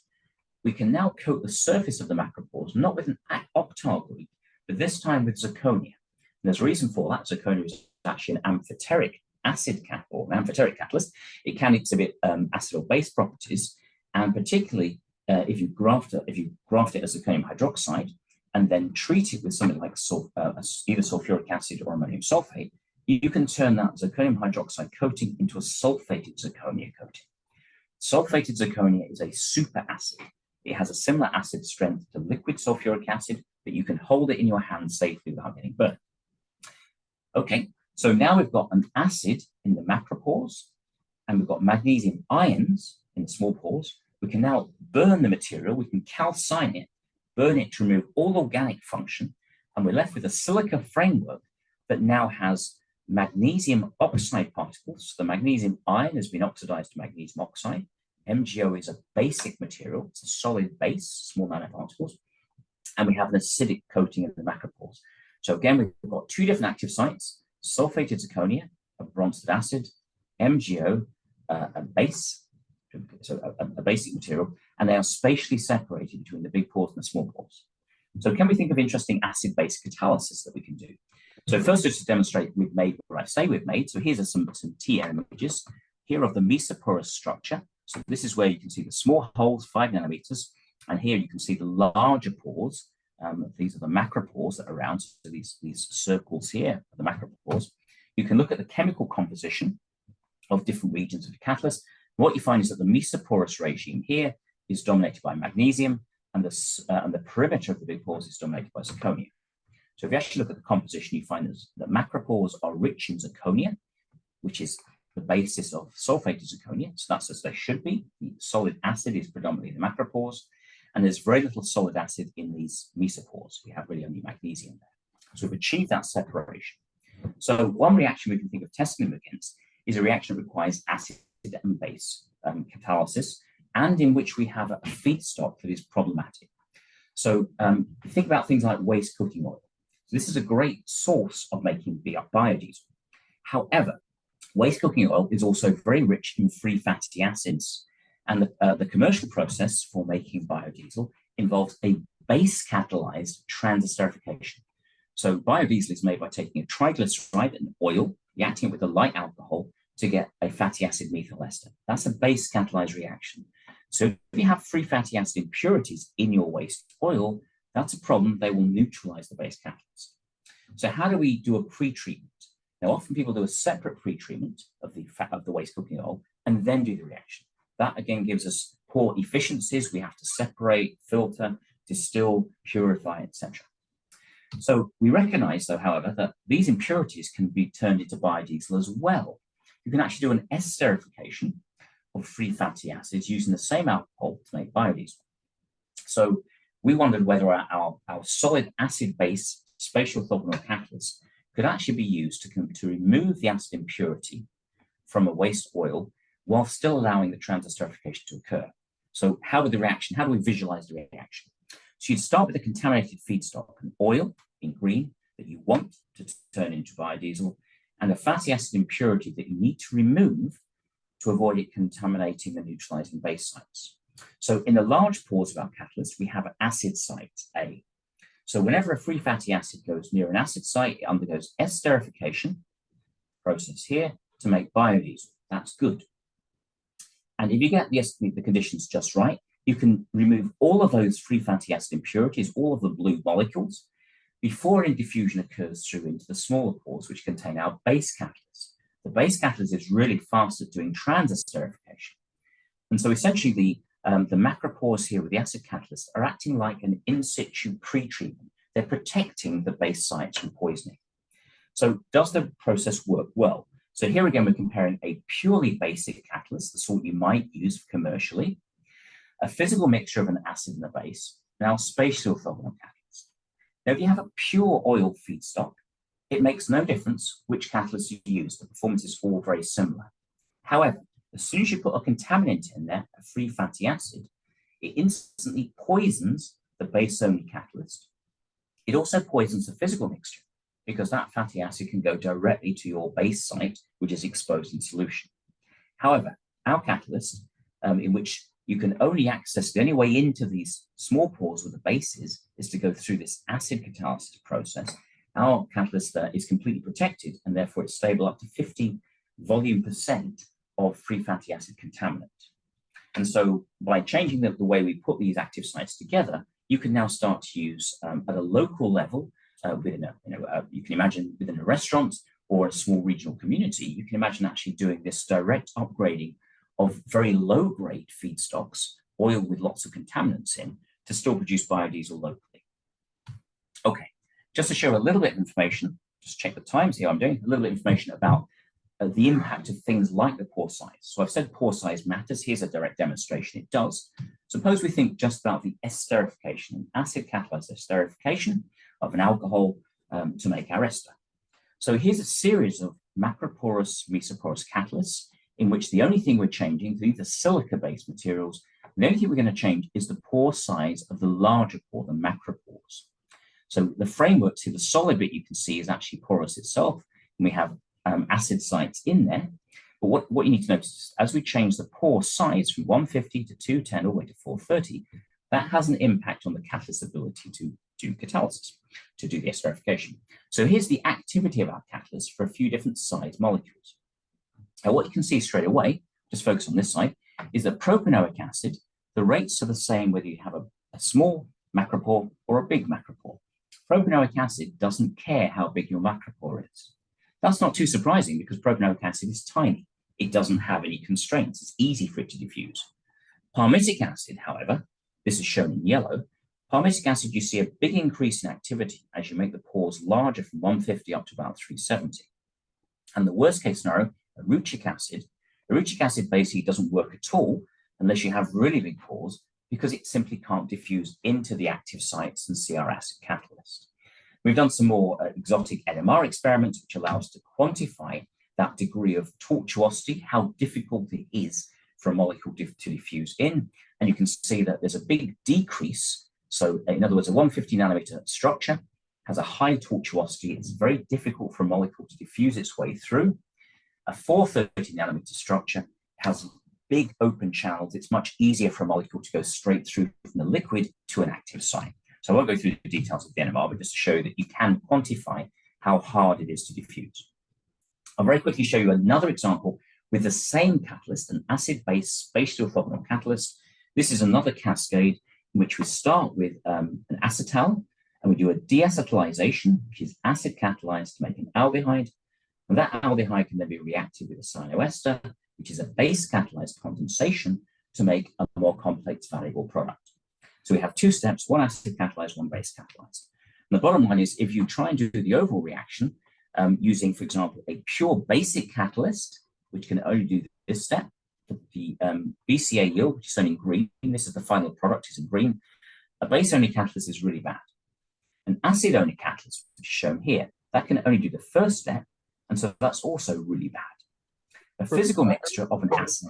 We can now coat the surface of the macropores, not with an octyl group, but this time with zirconia. And there's a reason for that. Zirconia is actually an amphoteric acid or an amphoteric catalyst. It can exhibit acid or base properties, and particularly if you graft it as zirconium hydroxide and then treat it with something like either sulfuric acid or ammonium sulfate, you can turn that zirconium hydroxide coating into a sulfated zirconia coating. Sulfated zirconia is a superacid. It has a similar acid strength to liquid sulfuric acid, but you can hold it in your hand safely without getting burned. Okay, so now we've got an acid in the macropores, and we've got magnesium ions in the small pores. We can now burn the material. We can calcine it, burn it to remove all organic function, and we're left with a silica framework that now has magnesium oxide particles. The magnesium ion has been oxidized to magnesium oxide. MgO is a basic material. It's a solid base, small nanoparticles. And we have an acidic coating in the macropores. So again, we've got two different active sites: sulfated zirconia, a bronzed acid, MgO, a base, so a basic material, and they are spatially separated between the big pores and the small pores. So can we think of interesting acid-base catalysis that we can do? So first, just to demonstrate we've made what I say we've made. So here's some TM images here of the mesoporous structure. So this is where you can see the small holes, 5 nanometers, and here you can see the larger pores. These are the macropores that are around, so these circles here are the macropores. You can look at the chemical composition of different regions of the catalyst. What you find is that the mesoporous regime here is dominated by magnesium, and the perimeter of the big pores is dominated by zirconia. So if you actually look at the composition, you find that macropores are rich in zirconia, which is the basis of sulfated zirconia. So that's as they should be. The solid acid is predominantly in the macropores, and there's very little solid acid in these mesopores. We have really only magnesium there. So we've achieved that separation. So one reaction we can think of testing them against is a reaction that requires acid and base catalysis, and in which we have a feedstock that is problematic. So think about things like waste cooking oil. So this is a great source of making biodiesel. However, waste cooking oil is also very rich in free fatty acids, and the commercial process for making biodiesel involves a base catalyzed transesterification. So biodiesel is made by taking a triglyceride, an oil, reacting it with a light alcohol to get a fatty acid methyl ester. That's a base catalyzed reaction. So if you have free fatty acid impurities in your waste oil, that's a problem. They will neutralize the base catalyst. So how do we do a pre-treatment? Now, often people do a separate pre-treatment of the waste cooking oil and then do the reaction. That again gives us poor efficiencies. We have to separate, filter, distill, purify, etc. So we recognize, though, however, that these impurities can be turned into biodiesel as well. You can actually do an esterification of free fatty acids using the same alcohol to make biodiesel. So we wondered whether our solid acid base spatial orthogonal catalyst could actually be used to remove the acid impurity from a waste oil while still allowing the transesterification to occur. So how do we visualize the reaction? So you'd start with a contaminated feedstock, an oil in green that you want to turn into biodiesel, and a fatty acid impurity that you need to remove to avoid it contaminating the neutralizing base sites. So in the large pores of our catalyst, we have an acid site A. So whenever a free fatty acid goes near an acid site, it undergoes esterification process here to make biodiesel. That's good. And if you get the conditions just right, you can remove all of those free fatty acid impurities, all of the blue molecules, before any diffusion occurs through into the smaller pores, which contain our base catalyst. The base catalyst is really fast at doing transesterification. And so essentially the macropores here with the acid catalyst are acting like an in situ pre-treatment. They're protecting the base sites from poisoning. So does the process work well? So here again, we're comparing a purely basic catalyst, the sort you might use commercially, a physical mixture of an acid and a base, and our spatial orthogonal catalyst. Now, if you have a pure oil feedstock, it makes no difference which catalyst you use. The performance is all very similar. However, as soon as you put a contaminant in there, a free fatty acid, it instantly poisons the base-only catalyst. It also poisons the physical mixture because that fatty acid can go directly to your base site, which is exposed in solution. However, our catalyst, in which you can only access the only way into these small pores with the bases is to go through this acid catalysis process. Our catalyst is completely protected, and therefore it's stable up to 50 volume% of free fatty acid contaminant. And so by changing the way we put these active sites together, you can now start to use at a local level, within a, you can imagine within a restaurant or a small regional community, you can imagine actually doing this direct upgrading of very low grade feedstocks, oil with lots of contaminants in, to still produce biodiesel locally. Okay, just to show a little bit of information, just check the times here, I'm doing a little bit of information about the impact of things like the pore size. So I've said pore size matters. Here's a direct demonstration. It does. Suppose we think just about the esterification, acid catalyzed esterification of an alcohol to make our ester. So here's a series of macroporous, mesoporous catalysts in which the only thing we're changing, these are silica-based materials, the only thing we're going to change is the pore size of the larger pore, the macropores. So the framework to the solid bit you can see is actually porous itself, and we have acid sites in there. But what you need to notice is as we change the pore size from 150 to 210 all the way to 430, that has an impact on the catalyst's ability to do catalysis, to do the esterification. So here's the activity of our catalyst for a few different size molecules. Now what you can see straight away, just focus on this side, is that propanoic acid, the rates are the same whether you have a small macropore or a big macropore. Propanoic acid doesn't care how big your macropore is. That's not too surprising because propanoic acid is tiny. It doesn't have any constraints. It's easy for it to diffuse. Palmitic acid, however, this is shown in yellow. Palmitic acid, you see a big increase in activity as you make the pores larger from 150 up to about 370. And the worst case scenario, erucic acid basically doesn't work at all unless you have really big pores because it simply can't diffuse into the active sites and see our acid catalyst. We've done some more exotic NMR experiments, which allow us to quantify that degree of tortuosity, how difficult it is for a molecule to diffuse in. And you can see that there's a big decrease. So in other words, a 150 nanometer structure has a high tortuosity. It's very difficult for a molecule to diffuse its way through. A 430 nanometer structure has big open channels. It's much easier for a molecule to go straight through from the liquid to an active site. So I won't go through the details of the NMR, but just to show you that you can quantify how hard it is to diffuse. I'll very quickly show you another example with the same catalyst, an acid-base spatial orthogonal catalyst. This is another cascade in which we start with an acetal, and we do a deacetylization, which is acid catalyzed to make an aldehyde. And that aldehyde can then be reacted with a cyanoester, which is a base catalyzed condensation to make a more complex valuable product. So we have two steps, one acid catalyzed, one base catalyzed. And the bottom line is if you try and do the overall reaction using, for example, a pure basic catalyst, which can only do this step, the BCA yield, which is shown in green, this is the final product, is in green. A base-only catalyst is really bad. An acid-only catalyst, which is shown here, that can only do the first step, and so that's also really bad. A physical mixture of an acid.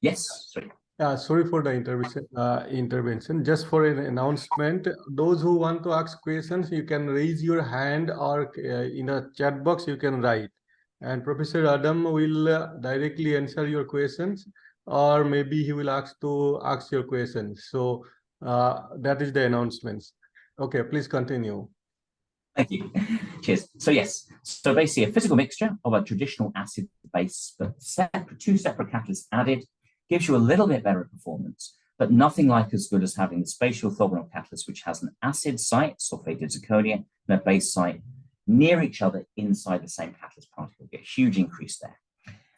Yes, sorry. Sorry for the intervention. Just for an announcement, those who want to ask questions, you can raise your hand or in a chat box you can write. And Professor Adam will directly answer your questions, or maybe he will ask your questions. So that is the announcements. Okay, please continue. Thank you. Cheers. So yes, so basically a physical mixture of a traditional acid base, but two separate catalysts added gives you a little bit better performance, but nothing like as good as having the spatial orthogonal catalyst, which has an acid site, sulfated zirconia, and a base site near each other inside the same catalyst particle. You get a huge increase there.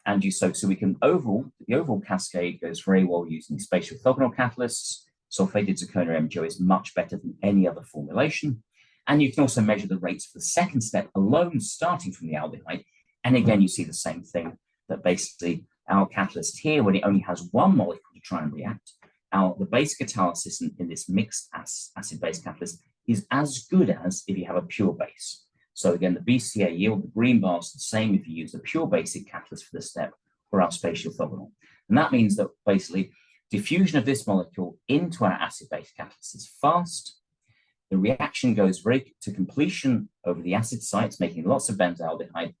And so we can the overall cascade goes very well using spatial orthogonal catalysts. Sulfated zirconia MgO is much better than any other formulation. And you can also measure the rates for the second step alone, starting from the aldehyde. And again, you see the same thing, that basically our catalyst here, when it only has one molecule to try and react, the base catalysis in this mixed acid-base catalyst is as good as if you have a pure base. So again, the BCA yield, the green bar is the same if you use a pure basic catalyst for this step or our spatial orthogonal. And that means that basically diffusion of this molecule into our acid-base catalyst is fast. The reaction goes very to completion over the acid sites, making lots of benzaldehyde.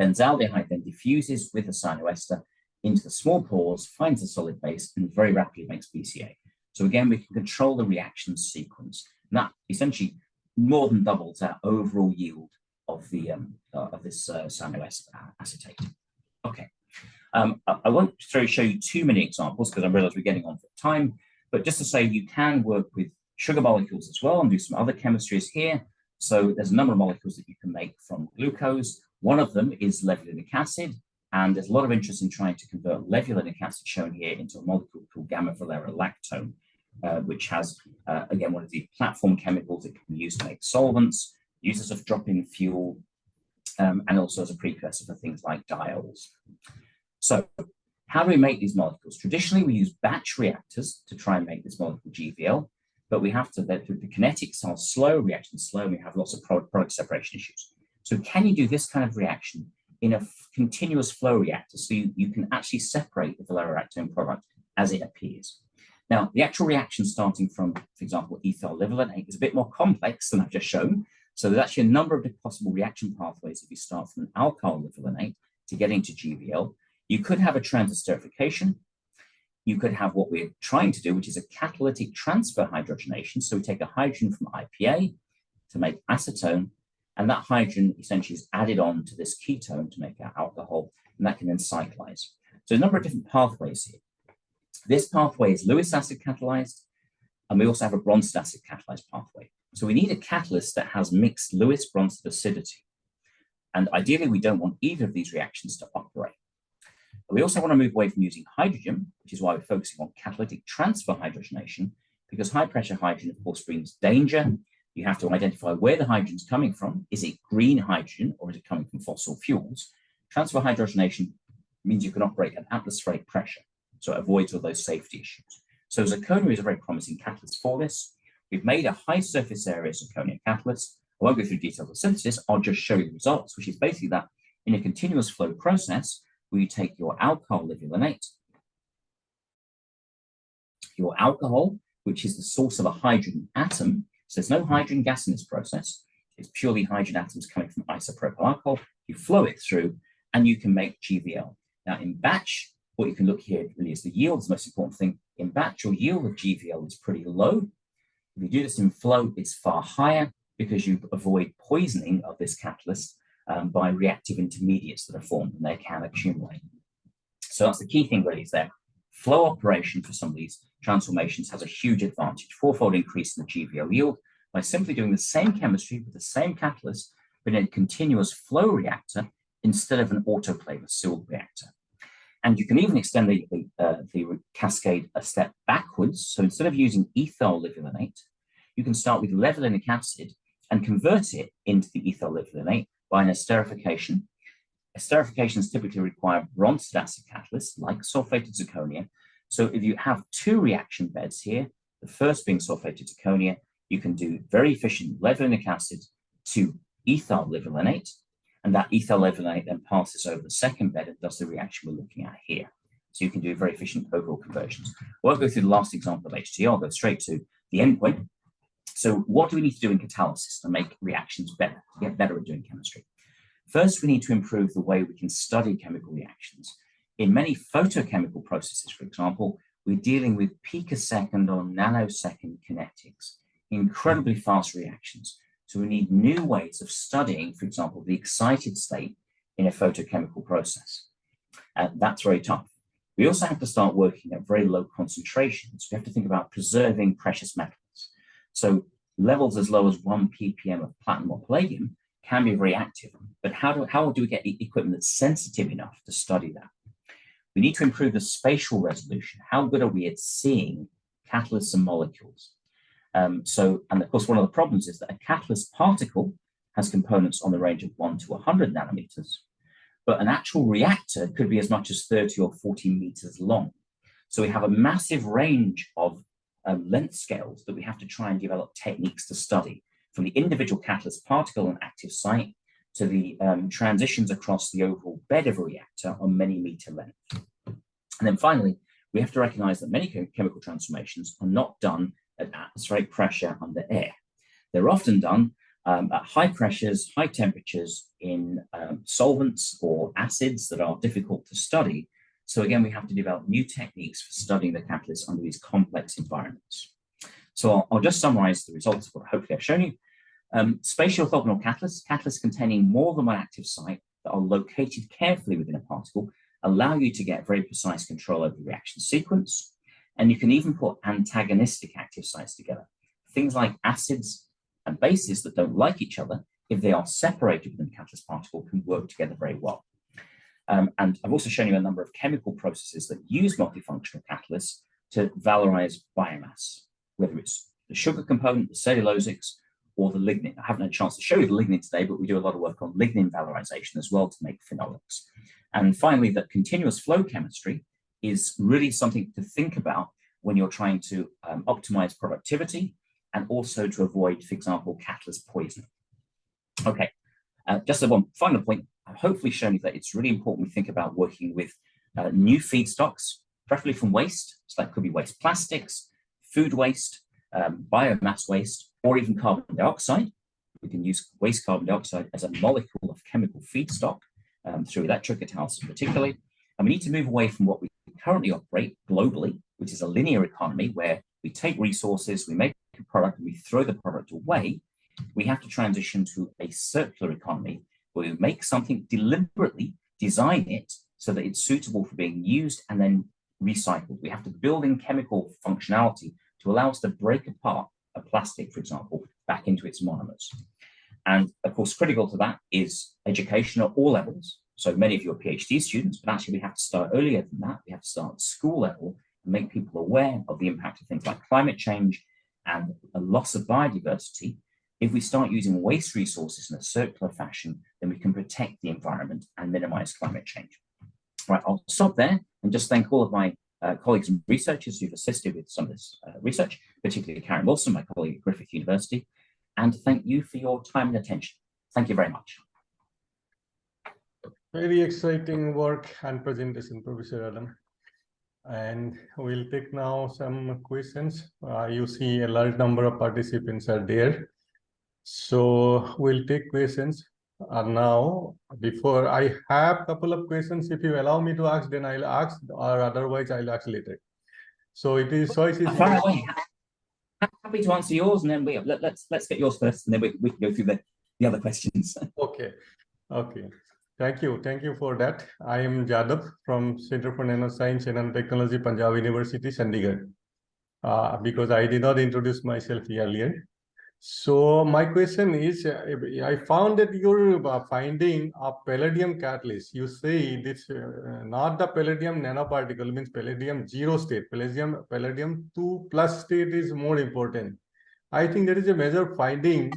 Benzaldehyde then diffuses with the cyanoester into the small pores, finds a solid base, and very rapidly makes BCA. So again, we can control the reaction sequence. And that essentially more than doubles our overall yield of the this cyanoester acetate. Okay. I won't show you too many examples because I realize we're getting on for time, but just to say you can work with sugar molecules as well and do some other chemistries here. So there's a number of molecules that you can make from glucose. One of them is levulinic acid, and there's a lot of interest in trying to convert levulinic acid, shown here, into a molecule called gamma-valerolactone, which has, again, one of the platform chemicals that can be used to make solvents, used as a drop-in fuel, and also as a precursor for things like diols. So how do we make these molecules? Traditionally, we use batch reactors to try and make this molecule GVL, but we have to, the kinetics are slow, reactions slow, and we have lots of product separation issues. So can you do this kind of reaction in a continuous flow reactor so you can actually separate the valerolactone product as it appears? Now, the actual reaction starting from, for example, ethyl livolynate is a bit more complex than I've just shown. So there's actually a number of possible reaction pathways if you start from an alkyl livolynate to get into GVL. You could have a transesterification. You could have what we're trying to do, which is a catalytic transfer hydrogenation. So we take a hydrogen from IPA to make acetone, and that hydrogen essentially is added on to this ketone to make our alcohol, and that can then cyclize. So a number of different pathways here. This pathway is Lewis acid catalyzed, and we also have a Bronsted acid catalyzed pathway. So we need a catalyst that has mixed Lewis-Bronsted acidity. And ideally, we don't want either of these reactions to operate. We also want to move away from using hydrogen, which is why we're focusing on catalytic transfer hydrogenation, because high pressure hydrogen, of course, brings danger. You have to identify where the hydrogen is coming from. Is it green hydrogen or is it coming from fossil fuels? Transfer hydrogenation means you can operate at atmospheric pressure, so it avoids all those safety issues. So zirconia is a very promising catalyst for this. We've made a high surface area zirconia catalyst. I won't go through details of synthesis. I'll just show you the results, which is basically that in a continuous flow process, where you take your alkyl livolynate, your alcohol, which is the source of a hydrogen atom. So there's no hydrogen gas in this process. It's purely hydrogen atoms coming from isopropyl alcohol. You flow it through and you can make GVL. Now in batch, what you can look here really is the yield is the most important thing. In batch, your yield of GVL is pretty low. If you do this in flow, it's far higher because you avoid poisoning of this catalyst by reactive intermediates that are formed, and they can accumulate. So that's the key thing really is there. Flow operation for some of these transformations has a huge advantage, fourfold increase in the GVL yield by simply doing the same chemistry with the same catalyst, but in a continuous flow reactor instead of an autoclave, a sealed reactor. And you can even extend the cascade a step backwards. So instead of using ethyl livolynate, you can start with levulinic acid and convert it into the ethyl livolynate by an esterification. Esterifications typically require Bronsted acid catalysts like sulfated zirconia. So if you have two reaction beds here, the first being sulfated zirconia, you can do very efficient levulinic acid to ethyl livolynate, and that ethyl livolynate then passes over the second bed and does the reaction we're looking at here. So you can do very efficient overall conversions. I won't go through the last example of HT, I'll go straight to the endpoint. So what do we need to do in catalysis to make reactions better, to get better at doing chemistry? First, we need to improve the way we can study chemical reactions. In many photochemical processes, for example, we're dealing with picosecond or nanosecond kinetics, incredibly fast reactions. So we need new ways of studying, for example, the excited state in a photochemical process. And that's very tough. We also have to start working at very low concentrations. We have to think about preserving precious metals. So levels as low as 1 ppm of platinum or palladium can be very active, but how do we get equipment that's sensitive enough to study that? We need to improve the spatial resolution. How good are we at seeing catalysts and molecules? And of course, one of the problems is that a catalyst particle has components on the range of 1 to 100 nanometers, but an actual reactor could be as much as 30 or 40 meters long. So we have a massive range of length scales that we have to try and develop techniques to study, from the individual catalyst particle and active site to the transitions across the overall bed of a reactor on many meter length. And then finally, we have to recognize that many chemical transformations are not done at atmospheric pressure under air. They're often done at high pressures, high temperatures in solvents or acids that are difficult to study. So again, we have to develop new techniques for studying the catalysts under these complex environments. So I'll just summarize the results of what hopefully I've shown you. Spatial orthogonal catalysts containing more than one active site that are located carefully within a particle, allow you to get very precise control over the reaction sequence. And you can even put antagonistic active sites together. Things like acids and bases that don't like each other, if they are separated within the catalyst particle, can work together very well. And I've also shown you a number of chemical processes that use multifunctional catalysts to valorize biomass, whether it's the sugar component, the cellulosics, or the lignin. I haven't had a chance to show you the lignin today, but we do a lot of work on lignin valorization as well to make phenolics. And finally, that continuous flow chemistry is really something to think about when you're trying to optimize productivity and also to avoid, for example, catalyst poisoning. Okay, just one final point. I've hopefully shown you that it's really important we think about working with new feedstocks, preferably from waste. So that could be waste plastics, food waste, biomass waste, or even carbon dioxide. We can use waste carbon dioxide as a molecule of chemical feedstock through electrocatalysis particularly. And we need to move away from what we currently operate globally, which is a linear economy where we take resources, we make a product, and we throw the product away. We have to transition to a circular economy where we make something deliberately, design it so that it's suitable for being used and then recycled. We have to build in chemical functionality to allow us to break apart a plastic, for example, back into its monomers. And of course, critical to that is education at all levels. So many of you are PhD students, but actually we have to start earlier than that. We have to start at school level and make people aware of the impact of things like climate change and a loss of biodiversity. If we start using waste resources in a circular fashion, then we can protect the environment and minimize climate change. Right, I'll stop there and just thank all of my colleagues and researchers who've assisted with some of this research, particularly Karen Wilson, my colleague at Griffith University, and thank you for your time and attention. Thank you very much. Very exciting work and presentation, Professor Adam. And we'll take now some questions. You see a large number of participants are there. So we'll take questions now. Before I have a couple of questions, if you allow me to ask, then I'll ask, or otherwise I'll ask later. So it is choice is happy to answer yours, and then let's get yours first, and then we can go through the other questions. Okay. Thank you for that. I am Jadab from Center for Nanoscience and Nanotechnology, Punjab University, Chandigarh. Because I did not introduce myself earlier. So my question is, I found that your finding of palladium catalyst, you say this not the palladium nanoparticle, means palladium 0 state, palladium 2+ state is more important. I think that is a major finding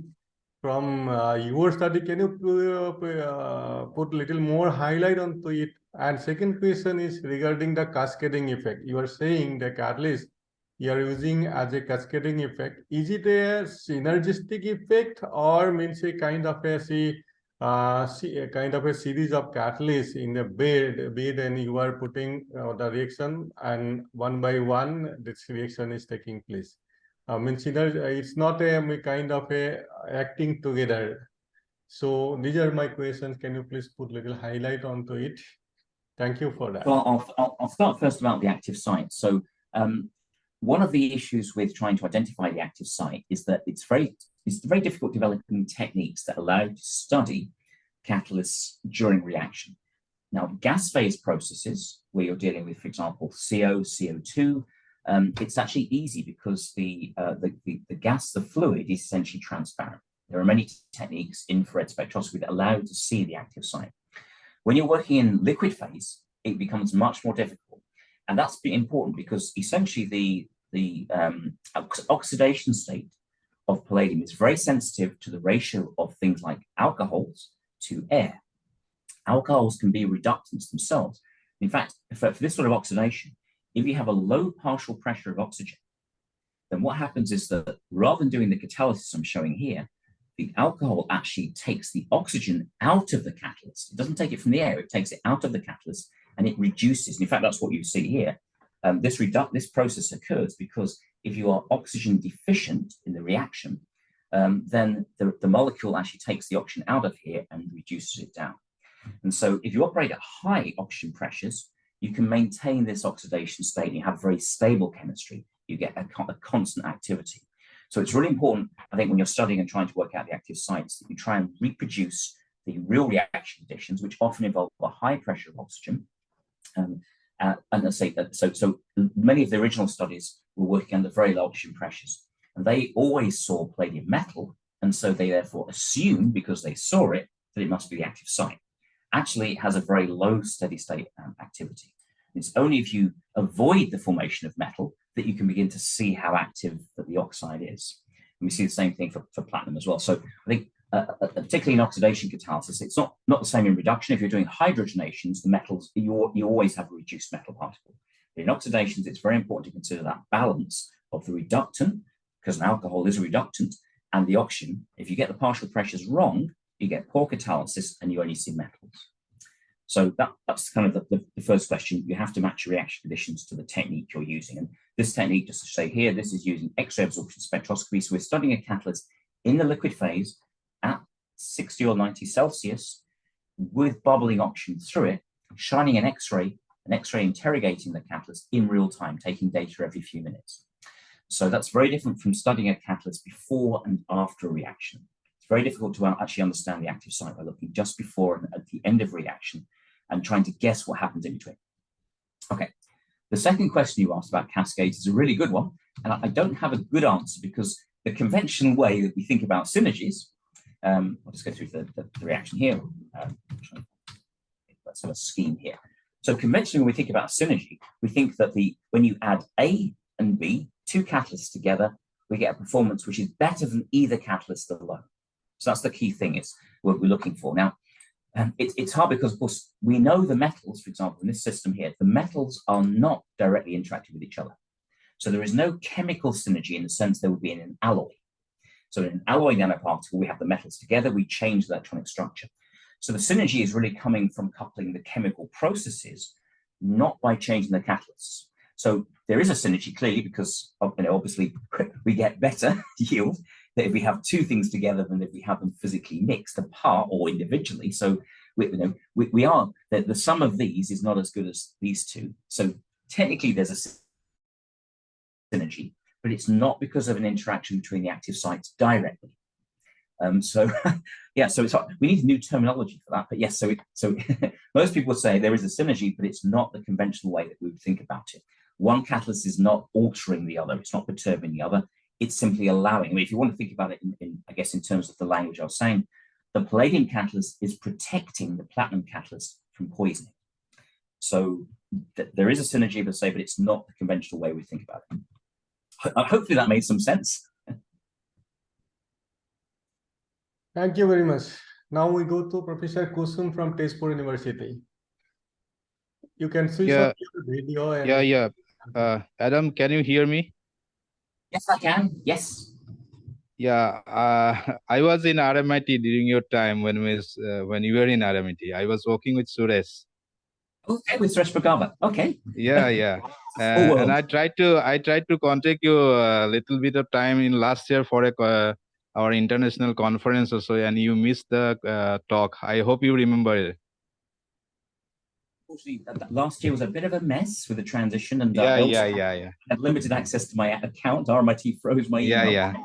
from your study. Can you put a little more highlight onto it? And second question is regarding the cascading effect. You are saying the catalyst you are using as a cascading effect. Is it a synergistic effect, or means a kind of a series of catalysts in the bed, and you are putting the reaction, and one by one this reaction is taking place? Means it's not a kind of a acting together. So these are my questions. Can you please put a little highlight onto it? Thank you for that. Well, I'll start first about the active site. So one of the issues with trying to identify the active site is that it's very difficult developing techniques that allow you to study catalysts during reaction. Now, gas phase processes, where you're dealing with, for example, CO2, it's actually easy because the gas, the fluid, is essentially transparent. There are many techniques, infrared spectroscopy, that allow you to see the active site. When you're working in liquid phase, it becomes much more difficult. And that's important because essentially the oxidation state of palladium is very sensitive to the ratio of things like alcohols to air. Alcohols can be reductants themselves. In fact, for this sort of oxidation, if you have a low partial pressure of oxygen, then what happens is that rather than doing the catalysis I'm showing here, the alcohol actually takes the oxygen out of the catalyst. It doesn't take it from the air, it takes it out of the catalyst, and it reduces. In fact, that's what you see here. This process occurs because if you are oxygen deficient in the reaction, then the molecule actually takes the oxygen out of here and reduces it down. And so if you operate at high oxygen pressures, you can maintain this oxidation state and you have very stable chemistry. You get a constant activity. So it's really important, I think, when you're studying and trying to work out the active sites, that you try and reproduce the real reaction conditions, which often involve a high pressure of oxygen. And let's say that, so many of the original studies were working under very low oxygen pressures, and they always saw palladium metal, and so they therefore assumed, because they saw it, that it must be the active site. Actually, it has a very low steady state activity. It's only if you avoid the formation of metal that you can begin to see how active that the oxide is. And we see the same thing for platinum as well. So I think, particularly in oxidation catalysis, it's not the same in reduction. If you're doing hydrogenations, the metals, you always have a reduced metal particle. But in oxidations, it's very important to consider that balance of the reductant, because an alcohol is a reductant, and the oxygen. If you get the partial pressures wrong, you get poor catalysis and you only see metals. So that's kind of the first question. You have to match your reaction conditions to the technique you're using. And this technique, just to say here, this is using X-ray absorption spectroscopy. So we're studying a catalyst in the liquid phase at 60 or 90 Celsius with bubbling oxygen through it, shining an X-ray interrogating the catalyst in real time, taking data every few minutes. So that's very different from studying a catalyst before and after a reaction. It's very difficult to actually understand the active site by looking just before and at the end of reaction and trying to guess what happens in between. Okay, the second question you asked about cascades is a really good one, and I don't have a good answer because the conventional way that we think about synergies, I'll just go through the reaction here. Let's have a scheme here. So conventionally, when we think about synergy, we think that when you add A and B, two catalysts together, we get a performance which is better than either catalyst alone. So that's the key thing, is what we're looking for. Now, it's hard because, of course, we know the metals, for example, in this system here, the metals are not directly interacting with each other. So there is no chemical synergy in the sense there would be in an alloy. So in an alloy nanoparticle, we have the metals together, we change the electronic structure. So the synergy is really coming from coupling the chemical processes, not by changing the catalysts. So there is a synergy clearly because, obviously we get better yield that if we have two things together than if we have them physically mixed apart or individually. So we are, the sum of these is not as good as these two. So technically there's a synergy, but it's not because of an interaction between the active sites directly. Yeah, so we need a new terminology for that. But yes, so most people say there is a synergy, but it's not the conventional way that we would think about it. One catalyst is not altering the other, it's not perturbing the other, it's simply allowing. I mean, if you want to think about it I guess in terms of the language I was saying, the palladium catalyst is protecting the platinum catalyst from poisoning. So there is a synergy, but it's not the conventional way we think about it. Hopefully that made some sense. Thank you very much. Now we go to Professor Kusum from Tezpur University. You can switch on your video. And Adam, can you hear me? Yes, I can. Yes. Yeah, I was in RMIT during your time when you were in RMIT. I was working with Suresh. Okay, with Suresh Bhagava. Okay. Yeah. And I tried to contact you a little bit of time in last year for our international conference or so, and you missed the talk. I hope you remember it. Unfortunately, last year was a bit of a mess with the transition, and I had limited access to my account. RMIT froze my email.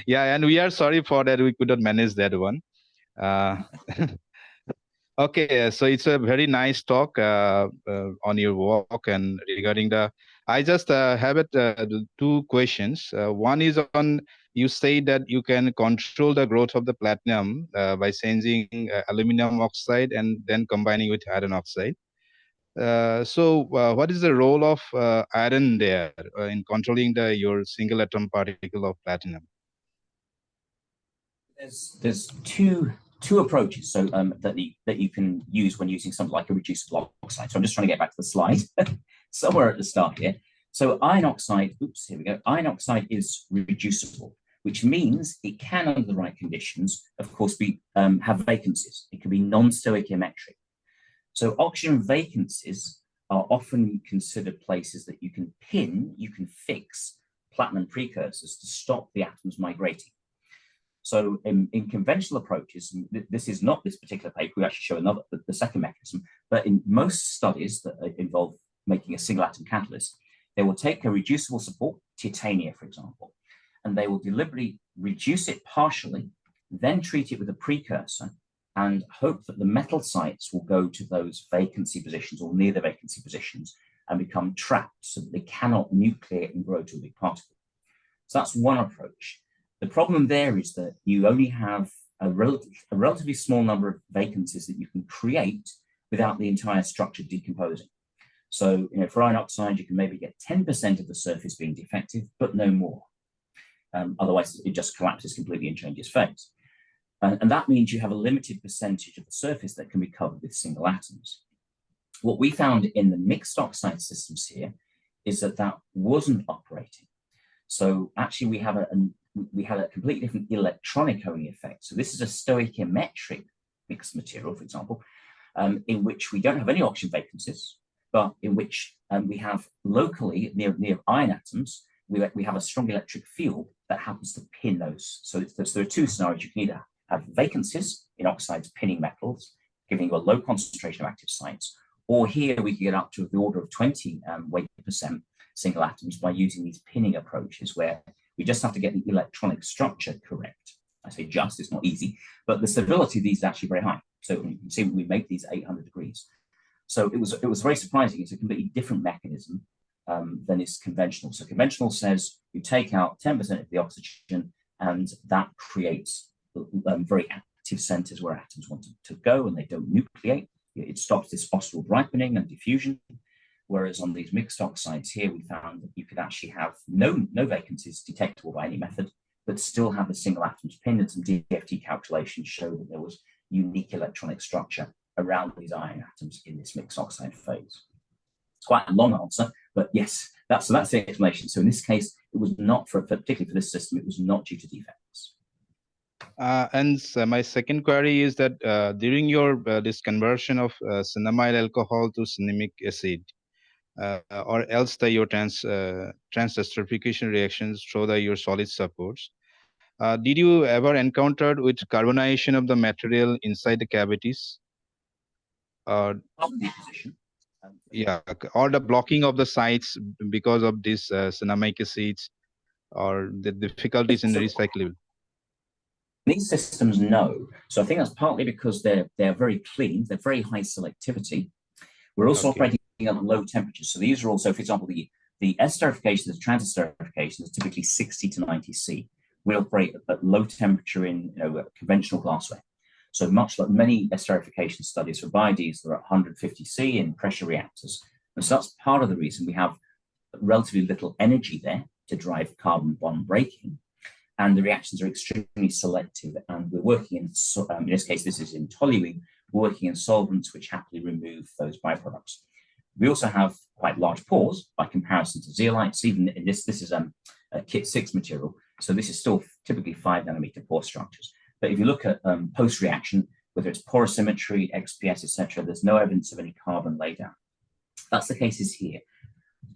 Yeah, and we are sorry for that. We could not manage that one. Okay, so it's a very nice talk on your work and regarding I just have two questions. One is on, you say that you can control the growth of the platinum by changing aluminum oxide and then combining with iron oxide. So what is the role of iron there in controlling your single atom particle of platinum? There's two approaches that you can use when using something like a reducible oxide. So I'm just trying to get back to the slide somewhere at the start here. So iron oxide, oops, here we go. Iron oxide is reducible, which means it can, under the right conditions, of course, have vacancies. It can be non-stoichiometric. So oxygen vacancies are often considered places that you can fix platinum precursors to stop the atoms migrating. So in conventional approaches, this is not this particular paper, we actually show the second mechanism, but in most studies that involve making a single atom catalyst, they will take a reducible support, titania, for example, and they will deliberately reduce it partially, then treat it with a precursor, and hope that the metal sites will go to those vacancy positions or near the vacancy positions and become trapped so that they cannot nucleate and grow to a big particle. So that's one approach. The problem there is that you only have a relatively small number of vacancies that you can create without the entire structure decomposing. So, for iron oxide, you can maybe get 10% of the surface being defective, but no more. Otherwise, it just collapses completely and changes phase. And that means you have a limited percentage of the surface that can be covered with single atoms. What we found in the mixed oxide systems here is that wasn't operating. So actually, we had a completely different electronic only effect. So this is a stoichiometric mixed material, for example, in which we don't have any oxygen vacancies, but in which we have locally near iron atoms, we have a strong electric field that happens to pin those. So there are two scenarios. You can either have vacancies in oxides pinning metals, giving you a low concentration of active sites, or here we can get up to the order of 20% single atoms by using these pinning approaches where we just have to get the electronic structure correct. I say just, it's not easy, but the stability of these is actually very high. So you can see we make these 800 degrees. So it was very surprising. It's a completely different mechanism than is conventional. So conventional says you take out 10% of the oxygen and that creates very active centers where atoms want to go and they don't nucleate. It stops this phosphoryl ripening and diffusion. Whereas on these mixed oxides here, we found that you could actually have no vacancies detectable by any method, but still have the single atoms pinned, and some DFT calculations show that there was unique electronic structure around these iron atoms in this mixed oxide phase. It's quite a long answer, but yes, that's the explanation. So in this case, it was not particularly for this system, it was not due to defects. My second query is that during your this conversion of cinnamyl alcohol to cinnamic acid, or else your trans-esterification reactions show that your solid supports. Did you ever encountered with carbonization of the material inside the cavities? Yeah, or the blocking of the sites because of this cinnamic acids, or the difficulties in recycling? These systems, no. So I think that's partly because they're very clean, they're very high selectivity. We're also operating at low temperatures. So these are also, for example, the esterification, the trans-esterification is typically 60 to 90 C. We operate at low temperature in conventional glassware. So much like many esterification studies for biodiesel are at 150 C in pressure reactors. And so that's part of the reason we have relatively little energy there to drive carbon bond breaking. And the reactions are extremely selective. And we're working in this case, this is in toluene, we're working in solvents which happily remove those byproducts. We also have quite large pores by comparison to zeolites. Even in this is a kit 6 material. So this is still typically 5 nanometer pore structures. But if you look at post-reaction, whether it's porosymmetry, XPS, etc., there's no evidence of any carbon laydown. That's the cases here.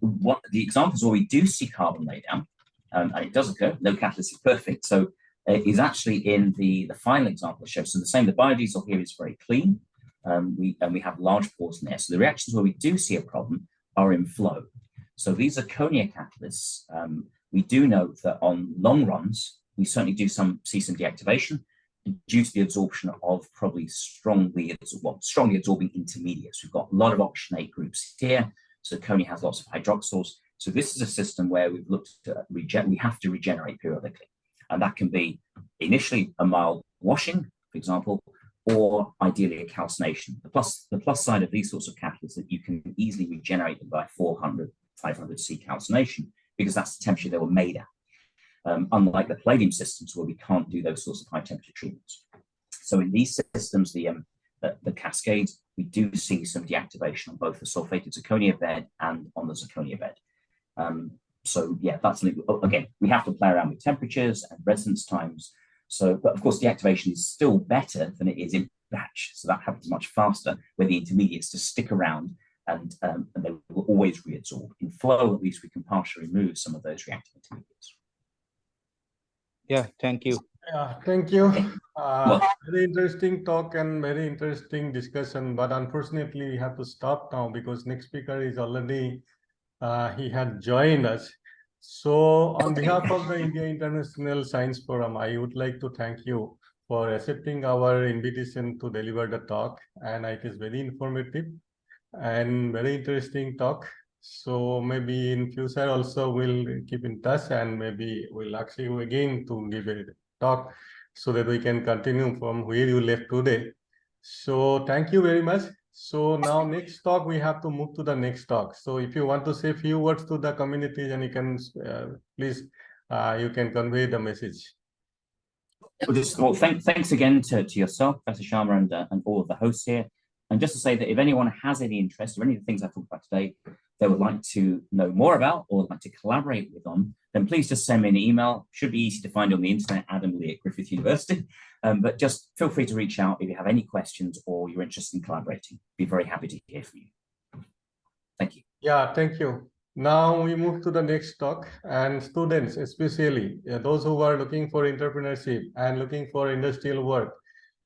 The examples where we do see carbon laydown, and it does occur, no catalyst is perfect. So is actually in the final example show. So the biodiesel here is very clean. We have large pores in there. So the reactions where we do see a problem are in flow. So these are zirconia catalysts. We do note that on long runs, we certainly do see some deactivation due to the absorption of probably strongly absorbing intermediates. We've got a lot of oxygenate groups here. So zirconia has lots of hydroxyls. So this is a system where we've looked to we have to regenerate periodically. And that can be initially a mild washing, for example, or ideally a calcination. The plus side of these sorts of catalysts is that you can easily regenerate them by 400, 500 C calcination, because that's the temperature they were made at. Unlike the palladium systems where we can't do those sorts of high temperature treatments. So in these systems, the cascades, we do see some deactivation on both the sulfated zirconia bed and on the zirconia bed. So yeah, that's again, we have to play around with temperatures and residence times. So, but of course, deactivation is still better than it is in batch. So that happens much faster, where the intermediates just stick around and they will always reabsorb. In flow, at least we can partially remove some of those reactive intermediates. Yeah, thank you. Yeah, thank you. Well, Very interesting talk and very interesting discussion, but unfortunately we have to stop now because next speaker is already, he had joined us. So on behalf of the India International Science Forum, I would like to thank you for accepting our invitation to deliver the talk, and it is very informative and very interesting talk. So maybe in future also we'll keep in touch and maybe we'll ask you again to give a talk so that we can continue from where you left today. So thank you very much. So now next talk, we have to move to the next talk. So if you want to say a few words to the community, then you can please, you can convey the message. Well, thanks again to yourself, Professor Sharma, and all of the hosts here. And just to say that if anyone has any interest or any of the things I talked about today, they would like to know more about or would like to collaborate with on, then please just send me an email. Should be easy to find on the internet, Adam Lee at Griffith University. But just feel free to reach out if you have any questions or you're interested in collaborating. Be very happy to hear from you. Thank you. Yeah, thank you. Now we move to the next talk, and students, especially those who are looking for entrepreneurship and looking for industrial work.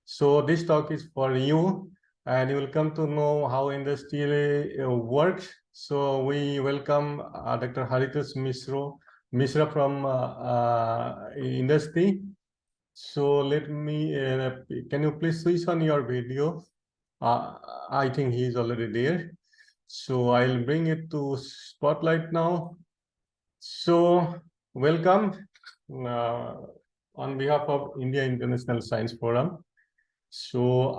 So this talk is for you, and you will come to know how industry works. So we welcome Dr. Haritos Mishra from industry. So let me, can you please switch on your video? I think he is already there. So I'll bring it to spotlight now. So welcome on behalf of India International Science Forum. So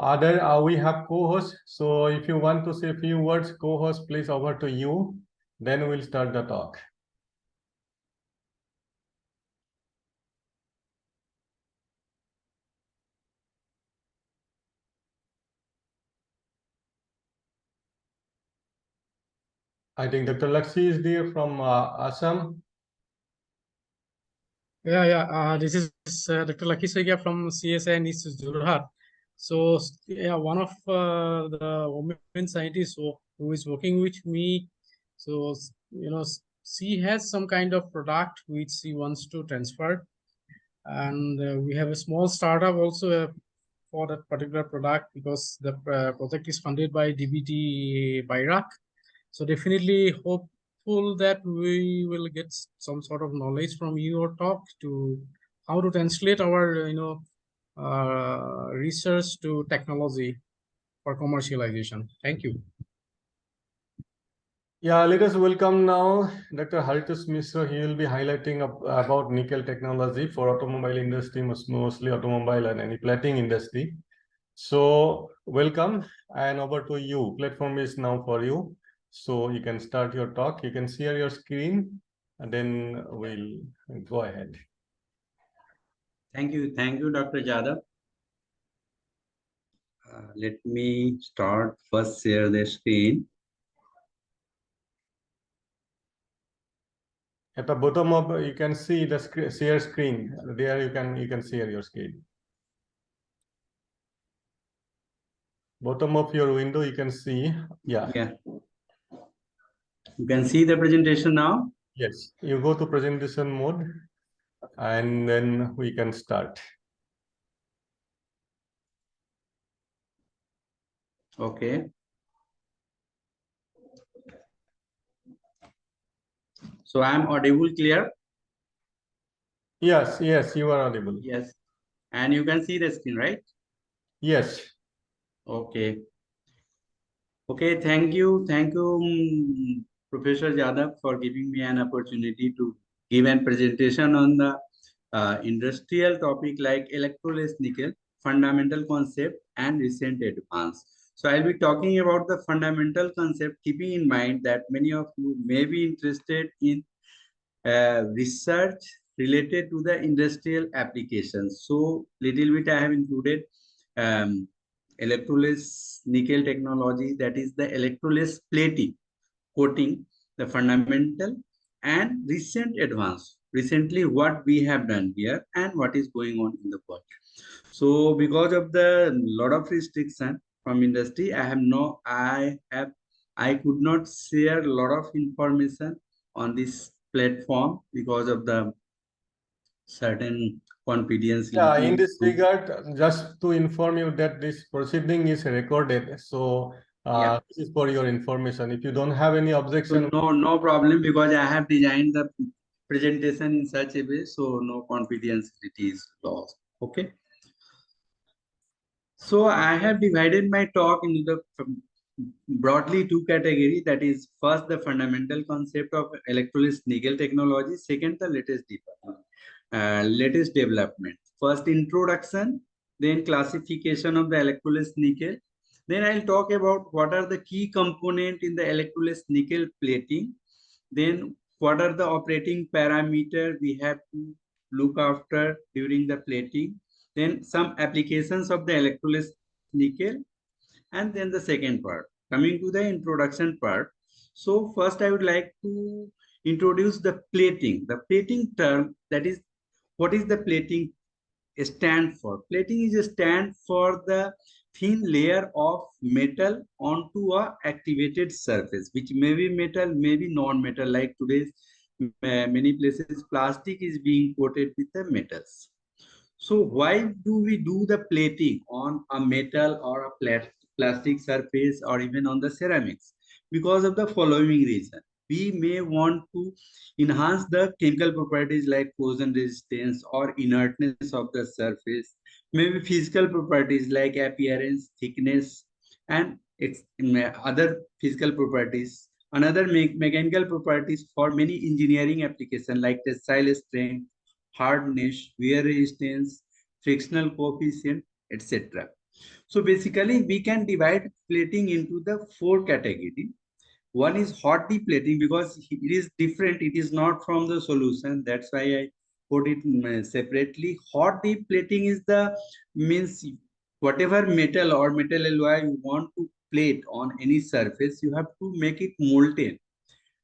we have co-hosts. So if you want to say a few words, co-host, please over to you. Then we'll start the talk. I think Dr. Lakshi is there from Assam. This is Dr. Lucky Soikia from CSI and East Jorhat. So, yeah, one of the women scientists who is working with me. So, she has some kind of product which she wants to transfer. And we have a small startup also for that particular product because the project is funded by DBT Bayrak. So definitely hopeful that we will get some sort of knowledge from your talk to how to translate our research to technology for commercialization. Thank you. Yeah, let us welcome now Dr. Haritos Mishra. He will be highlighting about nickel technology for automobile industry, mostly automobile and any plating industry. So welcome, and over to you. Platform is now for you. So you can start your talk. You can share your screen, and then we'll go ahead. Thank you, Dr. Jadhav. Let me start first share the screen. At the bottom of you can see the share screen. There you can share your screen. Bottom of your window you can see. Yeah. You can see the presentation now. Yes. You go to presentation mode, and then we can start. Okay. So I'm audible, clear? Yes, you are audible. Yes. And you can see the screen, right? Yes. Okay. Okay, thank you, Professor Jadhav, for giving me an opportunity to give a presentation on the industrial topic like electroless nickel, fundamental concept and recent advance. So I'll be talking about the fundamental concept, keeping in mind that many of you may be interested in research related to the industrial applications. So little bit I have included electroless nickel technology, that is the electroless plating, coating, the fundamental and recent advance. Recently, what we have done here and what is going on in the world. So because of the lot of restriction from industry, I could not share a lot of information on this platform because of the certain confidentiality. Yeah, in this regard, just to inform you that this proceeding is recorded. So Yeah. this is for your information. If you don't have any objection, So no problem, because I have designed the presentation in such a way, so no confidentiality is lost. Okay. So I have divided my talk into the broadly two categories. That is, first the fundamental concept of electrolysis nickel technology. Second, the latest development. First, introduction, then classification of the electrolysis nickel. Then I'll talk about what are the key components in the electrolysis nickel plating. Then what are the operating parameters we have to look after during the plating. Then some applications of the electrolysis nickel. And then the second part, coming to the introduction part. So first I would like to introduce the plating. The plating term, that is, what is the plating stand for? Plating is a stand for the thin layer of metal onto a activated surface, which may be metal, may be non-metal. Like today's many places, plastic is being coated with the metals. So why do we do the plating on a metal or a plastic surface or even on the ceramics? Because of the following reason. We may want to enhance the chemical properties like corrosion resistance or inertness of the surface, maybe physical properties like appearance, thickness, and other physical properties. Another mechanical properties for many engineering applications like tensile strength, hardness, wear resistance, frictional coefficient, etc. So basically, we can divide plating into the four categories. One is hot dip plating, because it is different. It is not from the solution. That's why I put it separately. Hot dip plating is the means whatever metal or metal alloy you want to plate on any surface, you have to make it molten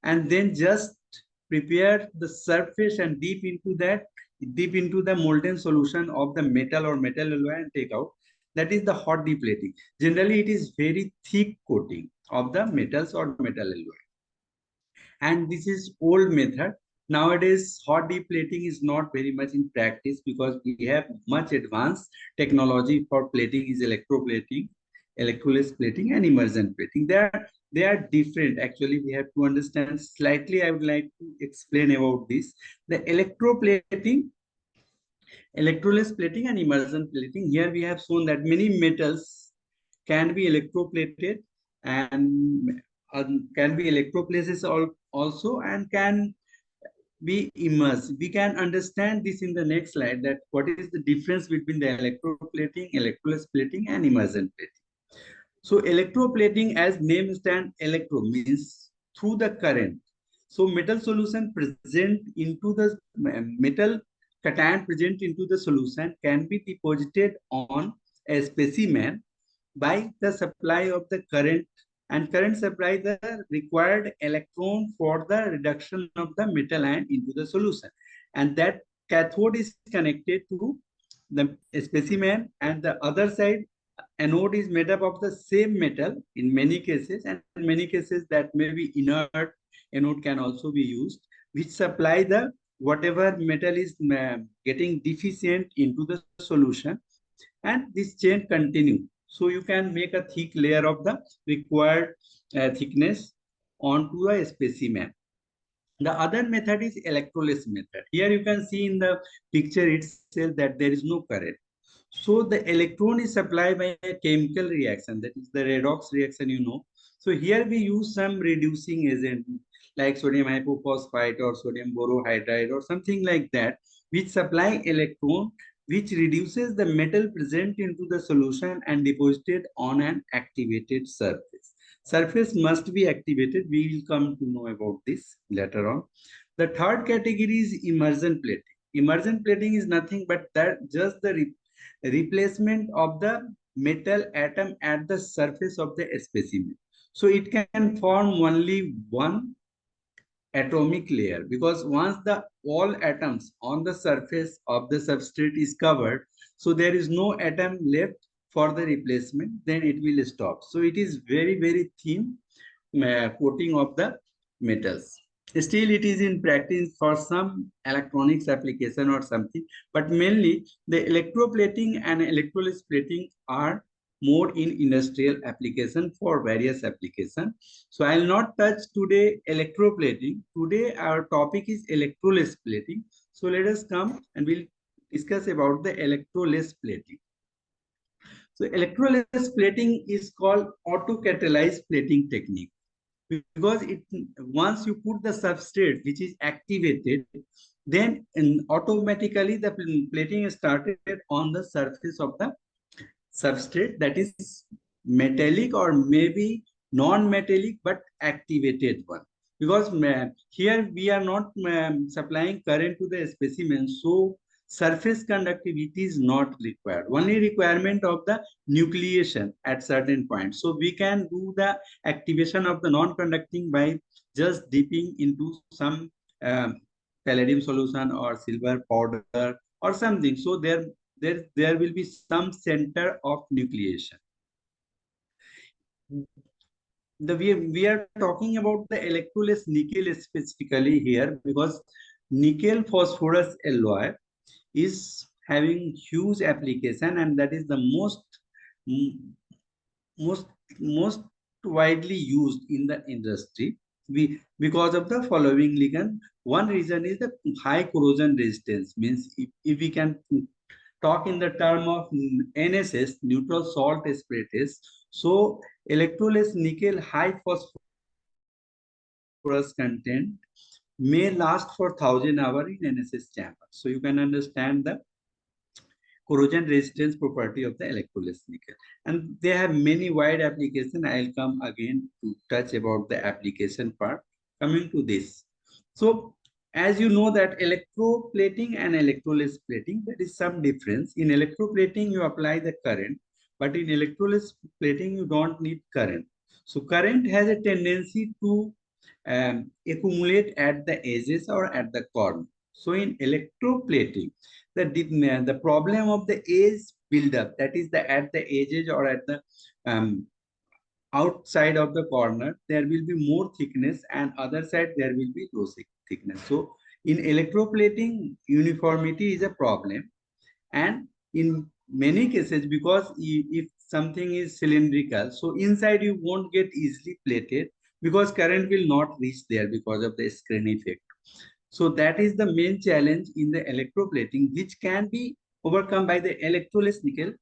and then just prepare the surface and dip into the molten solution of the metal or metal alloy and take out. That is the hot dip plating. Generally, it is very thick coating of the metals or metal alloy. And this is old method. Nowadays, hot dip plating is not very much in practice because we have much advanced technology for plating is electroplating, electrolysis plating, and immersion plating. They are different. Actually, we have to understand slightly. I would like to explain about this. The electroplating, electrolysis plating, and immersion plating. Here we have shown that many metals can be electroplated and can be electroplaces also and can be immersed. We can understand this in the next slide, that what is the difference between the electroplating, electrolysis plating, and immersion plating. So electroplating, as name stand, electro means through the current. So metal solution present into the metal cation present into the solution can be deposited on a specimen by the supply of the current, and current supply the required electron for the reduction of the metal ion into the solution. And that cathode is connected to the specimen, and the other side anode is made up of the same metal in many cases, and in many cases that may be inert anode can also be used, which supply the whatever metal is getting deficient into the solution, and this chain continue. So you can make a thick layer of the required thickness onto a specimen. The other method is electrolysis method. Here you can see in the picture itself that there is no current. So the electron is supplied by a chemical reaction, that is the redox reaction, you know. So here we use some reducing agent like sodium hypophosphite or sodium borohydride or something like that, which supply electron, which reduces the metal present into the solution and deposited on an activated surface. Surface must be activated. We will come to know about this later on. The third category is immersion plating. Immersion plating is nothing but that just the replacement of the metal atom at the surface of the specimen. So it can form only one atomic layer, because once the all atoms on the surface of the substrate is covered, so there is no atom left for the replacement, then it will stop. So it is very, very thin coating of the metals. Still, it is in practice for some electronics application or something, but mainly the electroplating and electrolysis plating are more in industrial application for various application. So I will not touch today electroplating. Today our topic is electrolysis plating. So let us come and we'll discuss about the electrolysis plating. So electrolysis plating is called autocatalyzed plating technique, because it once you put the substrate which is activated, then automatically the plating is started on the surface of the substrate that is metallic or maybe non-metallic but activated one, because here we are not supplying current to the specimen, so surface conductivity is not required, only requirement of the nucleation at certain point. So we can do the activation of the non-conducting by just dipping into some palladium solution or silver powder or something, so there will be some center of nucleation. We are talking about the electrolysis nickel specifically here, because nickel phosphorus alloy is having huge application, and that is the most widely used in the industry. Because of the following reason. One reason is the high corrosion resistance, means if we can talk in the term of NSS, neutral salt separators. So electrolysis nickel high phosphorus content may last for 1,000 hours in NSS chamber. So you can understand the corrosion resistance property of the electrolysis nickel. And they have many wide applications. I'll come again to touch about the application part. Coming to this. So as you know that electroplating and electrolysis plating, there is some difference. In electroplating, you apply the current, but in electrolysis plating, you don't need current. So current has a tendency to accumulate at the edges or at the corner. So in electroplating, the problem of the edge buildup, that is at the edges or at the outside of the corner, there will be more thickness, and other side there will be low thickness. So in electroplating, uniformity is a problem, and in many cases, because if something is cylindrical, so inside you won't get easily plated, because current will not reach there because of the screen effect. So that is the main challenge in the electroplating, which can be overcome by the electrolysis nickel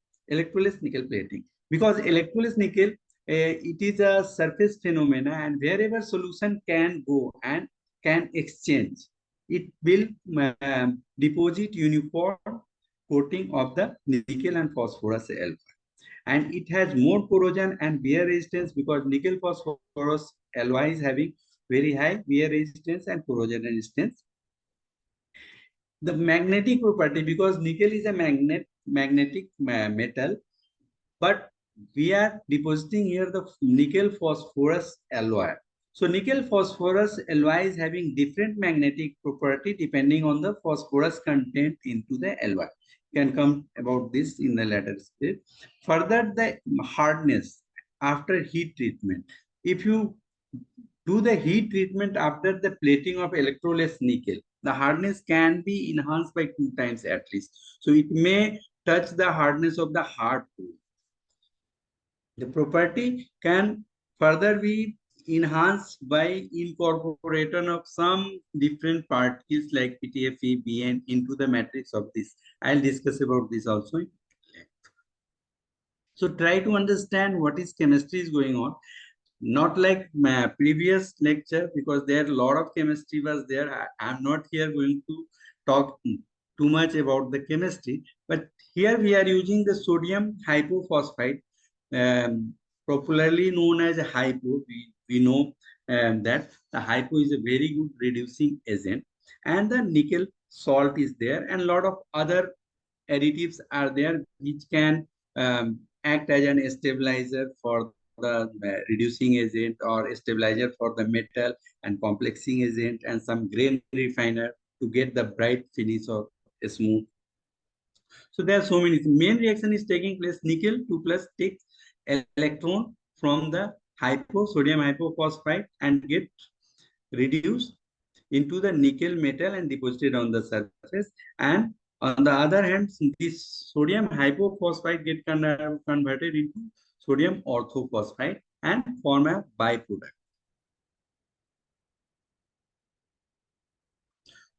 plating, because electrolysis nickel it is a surface phenomena, and wherever solution can go and can exchange, it will deposit uniform coating of the nickel and phosphorus alloy. And it has more corrosion and wear resistance, because nickel phosphorus alloy is having very high wear resistance and corrosion resistance. The magnetic property, because nickel is a magnetic metal, but we are depositing here the nickel phosphorus alloy. So nickel phosphorus alloy is having different magnetic property depending on the phosphorus content into the alloy. Can come about this in the later stage. Further, the hardness after heat treatment. If you do the heat treatment after the plating of electrolysis nickel, the hardness can be enhanced by 2 times at least. So it may touch the hardness of the hard core. The property can further be enhanced by incorporation of some different particles like PTFE, BN into the matrix of this. I'll discuss about this also. So try to understand what is chemistry is going on. Not like my previous lecture, because there a lot of chemistry was there. I'm not here going to talk too much about the chemistry, but here we are using the sodium hypophosphite, popularly known as a hypo. We know that the hypo is a very good reducing agent, and the nickel salt is there, and a lot of other additives are there which can act as an stabilizer for the reducing agent, or stabilizer for the metal, and complexing agent, and some grain refiner to get the bright finish or smooth. So there are so many. Main reaction is taking place. Nickel 2 plus takes electron from the sodium hypophosphite and get reduced into the nickel metal and deposited on the surface. And on the other hand, this sodium hypophosphite get converted into sodium orthophosphite and form a byproduct.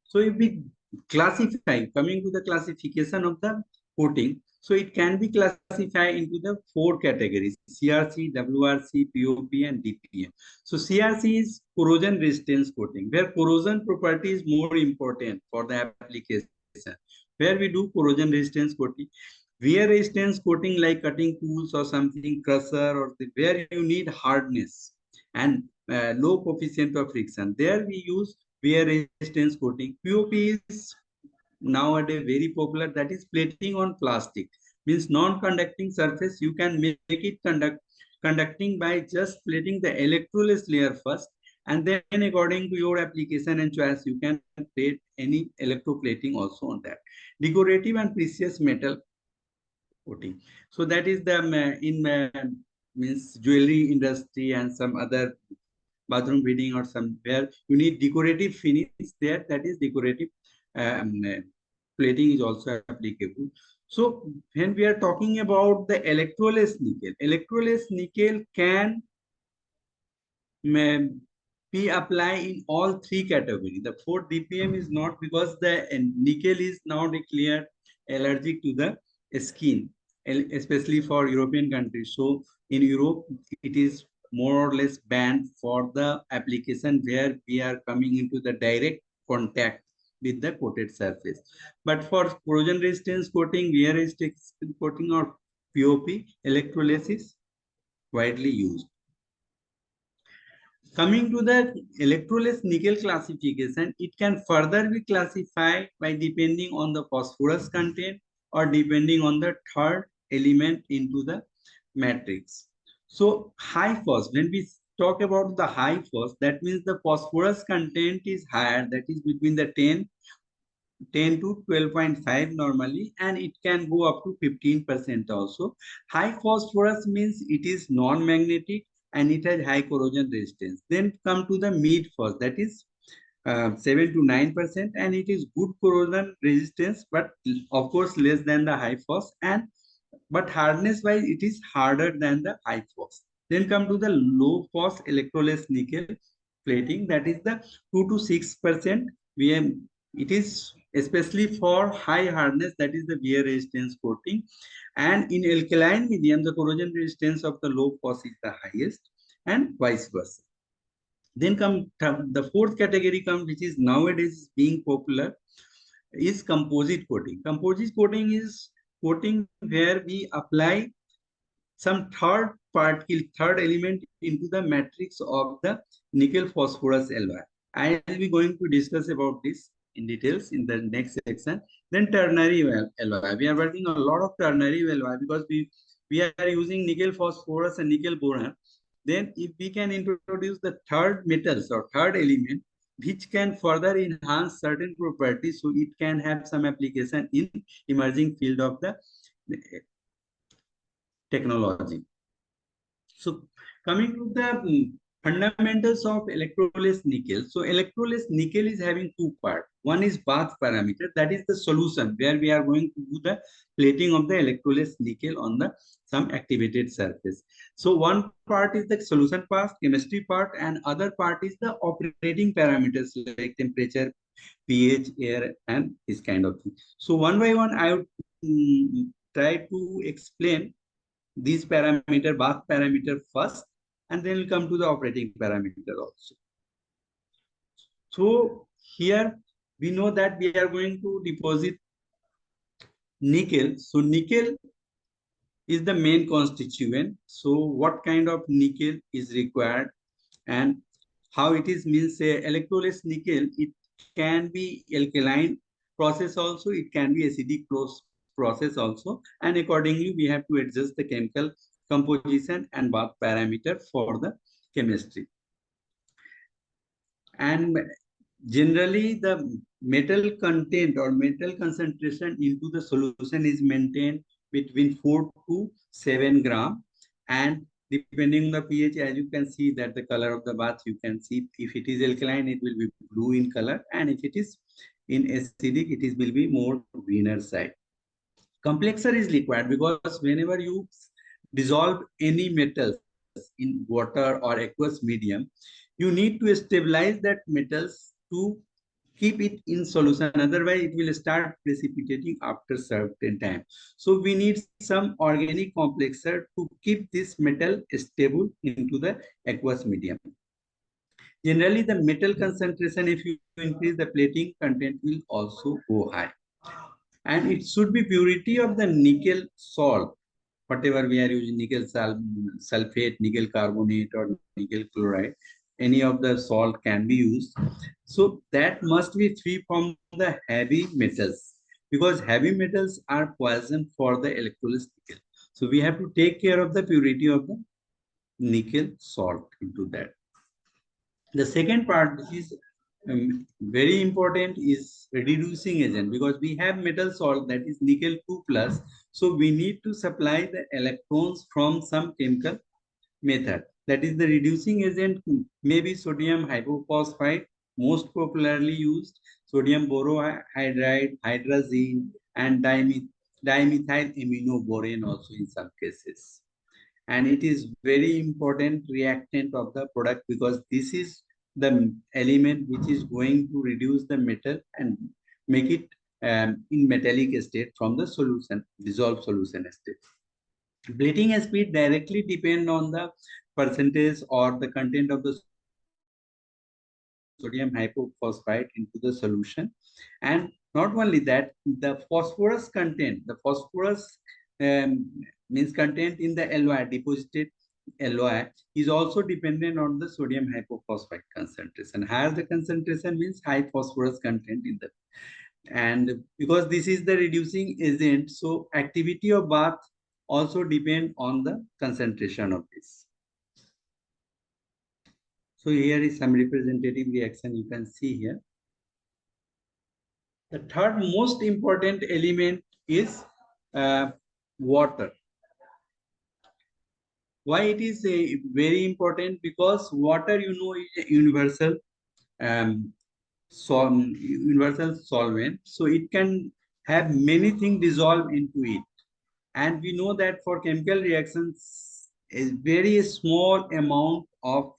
So if we classify, coming to the classification of the coating, so it can be classified into the 4 categories: CRC, WRC, POP, and DPM. So CRC is corrosion resistance coating, where corrosion property is more important for the application. Where we do corrosion resistance coating, wear resistance coating like cutting tools or something, crusher, or where you need hardness and low coefficient of friction. There we use wear resistance coating. POP is nowadays very popular, that is plating on plastic, means non-conducting surface. You can make it conducting by just plating the electroless layer first, and then according to your application and choice, you can plate any electroplating also on that. Decorative and precious metal coating. So that is the means jewelry industry and some other bathroom beading or somewhere you need decorative finish there, that is decorative plating is also applicable. So when we are talking about the electroless nickel can be applied in all 3 categories. The 4 DPM is not, because the nickel is now declared allergic to the skin, especially for European countries. So in Europe, it is more or less banned for the application where we are coming into the direct contact with the coated surface. But for corrosion resistance coating, wear resistance coating, or POP, electroless is widely used. Coming to the electroless nickel classification, it can further be classified by depending on the phosphorus content or depending on the third element into the matrix. So high phos, when we talk about the high phos, that means the phosphorus content is higher, that is between the 10 to 12.5 normally, and it can go up to 15% also. High phosphorus means it is non-magnetic and it has high corrosion resistance. Then come to the mid phos, that is 7 to 9%, and it is good corrosion resistance, but of course less than the high phos, and but hardness wise it is harder than the high phos. Then come to the low phos electroless nickel plating, that is the 2 to 6%. It is especially for high hardness, that is the wear resistance coating. And in alkaline medium, the corrosion resistance of the low phos is the highest, and vice versa. Then come the 4th category comes, which is nowadays being popular, is composite coating. Composite coating is coating where we apply some third element into the matrix of the nickel phosphorus alloy. I will be going to discuss about this in details in the next section. Then ternary alloy. We are working on a lot of ternary alloy because we are using nickel phosphorus and nickel boron. Then if we can introduce the third metals or third element, which can further enhance certain properties, so it can have some application in emerging field of the technology. So coming to the fundamentals of electroless nickel. So electroless nickel is having 2 parts. One is bath parameter, that is the solution where we are going to do the plating of the electroless nickel on the some activated surface. So one part is the solution part, chemistry part, and other part is the operating parameters like temperature, pH, air, and this kind of thing. So one by one, I would try to explain these parameter, bath parameter first, and then we'll come to the operating parameter also. So here we know that we are going to deposit nickel. So nickel is the main constituent. So what kind of nickel is required and how it is, means electroless nickel, it can be alkaline process also, it can be acidic process also, and accordingly we have to adjust the chemical composition and bath parameter for the chemistry. And generally, the metal content or metal concentration into the solution is maintained between 4 to 7 gram. And depending on the pH, as you can see that the color of the bath, you can see if it is alkaline, it will be blue in color. And if it is in acidic, it will be more greener side. Complexer is required because whenever you dissolve any metals in water or aqueous medium, you need to stabilize that metals to keep it in solution. Otherwise, it will start precipitating after certain time. So we need some organic complexer to keep this metal stable into the aqueous medium. Generally, the metal concentration, if you increase the plating content, will also go high. And it should be purity of the nickel salt, whatever we are using, nickel sulfate, nickel carbonate, or nickel chloride, any of the salt can be used. So that must be free from the heavy metals, because heavy metals are poison for the electrolysis nickel. So we have to take care of the purity of the nickel salt into that. The second part, which is very important, is reducing agent, because we have metal salt that is nickel 2+. So we need to supply the electrons from some chemical method. That is the reducing agent, maybe sodium hypophosphite, most popularly used, sodium borohydride, hydrazine, and dimethyl aminoborane also in some cases. And it is very important reactant of the product, because this is the element which is going to reduce the metal and make it in metallic state from the solution, dissolved solution state. Bleaching speed directly depend on the percentage or the content of the sodium hypophosphite into the solution. And not only that, the phosphorus content, means content in the LOI, deposited LOI, is also dependent on the sodium hypophosphite concentration. Higher the concentration means high phosphorus content in the, and because this is the reducing agent, so activity of bath also depend on the concentration of this. So here is some representative reaction you can see here. The third most important element is water. Why it is very important? Because water, you know, is a universal universal solvent. So it can have many things dissolved into it. And we know that for chemical reactions, a very small amount of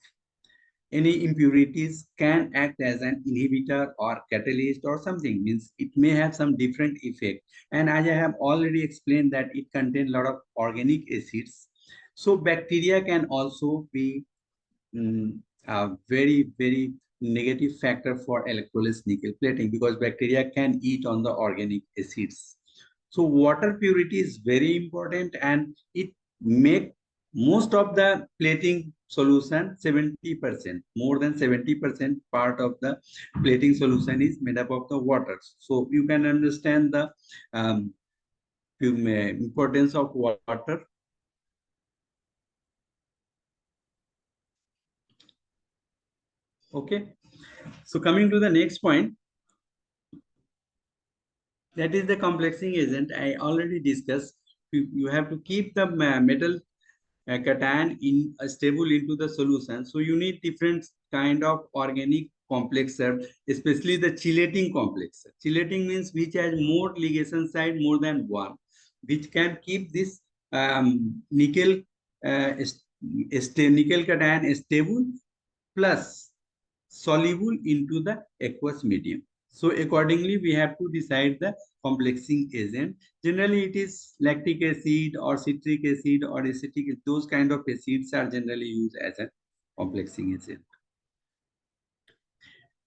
any impurities can act as an inhibitor or catalyst or something, means it may have some different effect. And as I have already explained that it contains a lot of organic acids. So bacteria can also be a very, very negative factor for electrolysis nickel plating, because bacteria can eat on the organic acids. So water purity is very important, and it make most of the plating solution 70%, more than 70% part of the plating solution is made up of the water. So you can understand the importance of water. Okay, so coming to the next point, that is the complexing agent. I already discussed. You have to keep the metal cation in stable into the solution. So you need different kind of organic complexer, especially the chelating complexer. Chelating means which has more ligation site, more than one, which can keep this nickel cation stable plus soluble into the aqueous medium. So accordingly, we have to decide the complexing agent. Generally, it is lactic acid or citric acid or acetic acid. Those kind of acids are generally used as a complexing agent.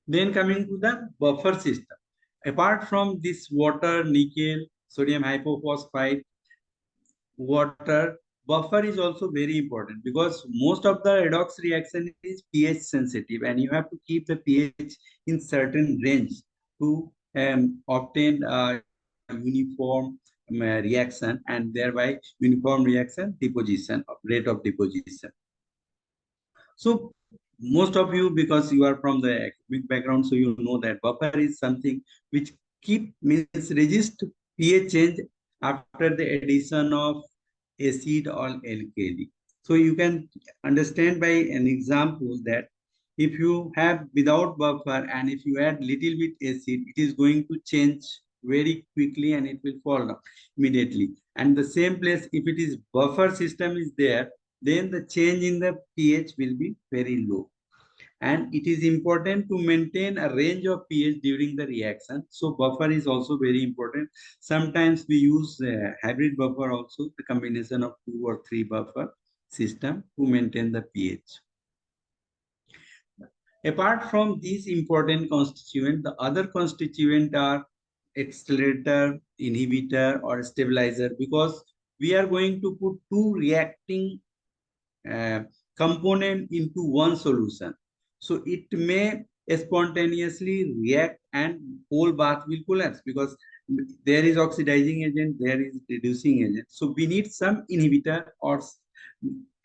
Then coming to the buffer system. Apart from this water, nickel, sodium hypophosphite, water, buffer is also very important, because most of the redox reaction is pH sensitive, and you have to keep the pH in certain range to obtain a uniform reaction, and thereby uniform reaction deposition, rate of deposition. So most of you, because you are from the academic background, so you know that buffer is something which means resist pH change after the addition of acid or alkali. So you can understand by an example that if you have without buffer and if you add little bit acid, it is going to change very quickly and it will fall down immediately. And the same place, if it is buffer system is there, then the change in the pH will be very low. And it is important to maintain a range of pH during the reaction. So buffer is also very important. Sometimes we use hybrid buffer also, the combination of 2 or 3 buffer system to maintain the pH. Apart from these important constituents, the other constituent are accelerator, inhibitor, or stabilizer, because we are going to put 2 reacting component into one solution. So it may spontaneously react and whole bath will collapse, because there is oxidizing agent, there is reducing agent. So we need some inhibitor, or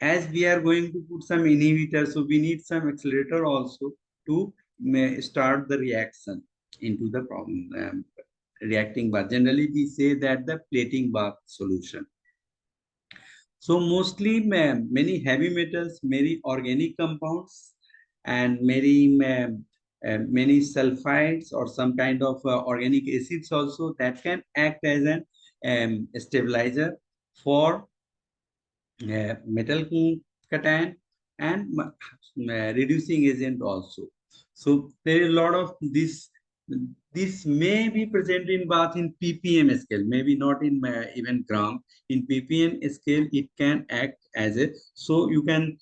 as we are going to put some inhibitor, so we need some accelerator also to start the reaction into the problem, reacting bath. Generally, we say that the plating bath solution. So mostly many heavy metals, many organic compounds, and many sulfides or some kind of organic acids also that can act as an stabilizer for metal cation and reducing agent also. So there is a lot of this. This may be present in bath in ppm scale, maybe not in even gram. In ppm scale, it can act as a, so you can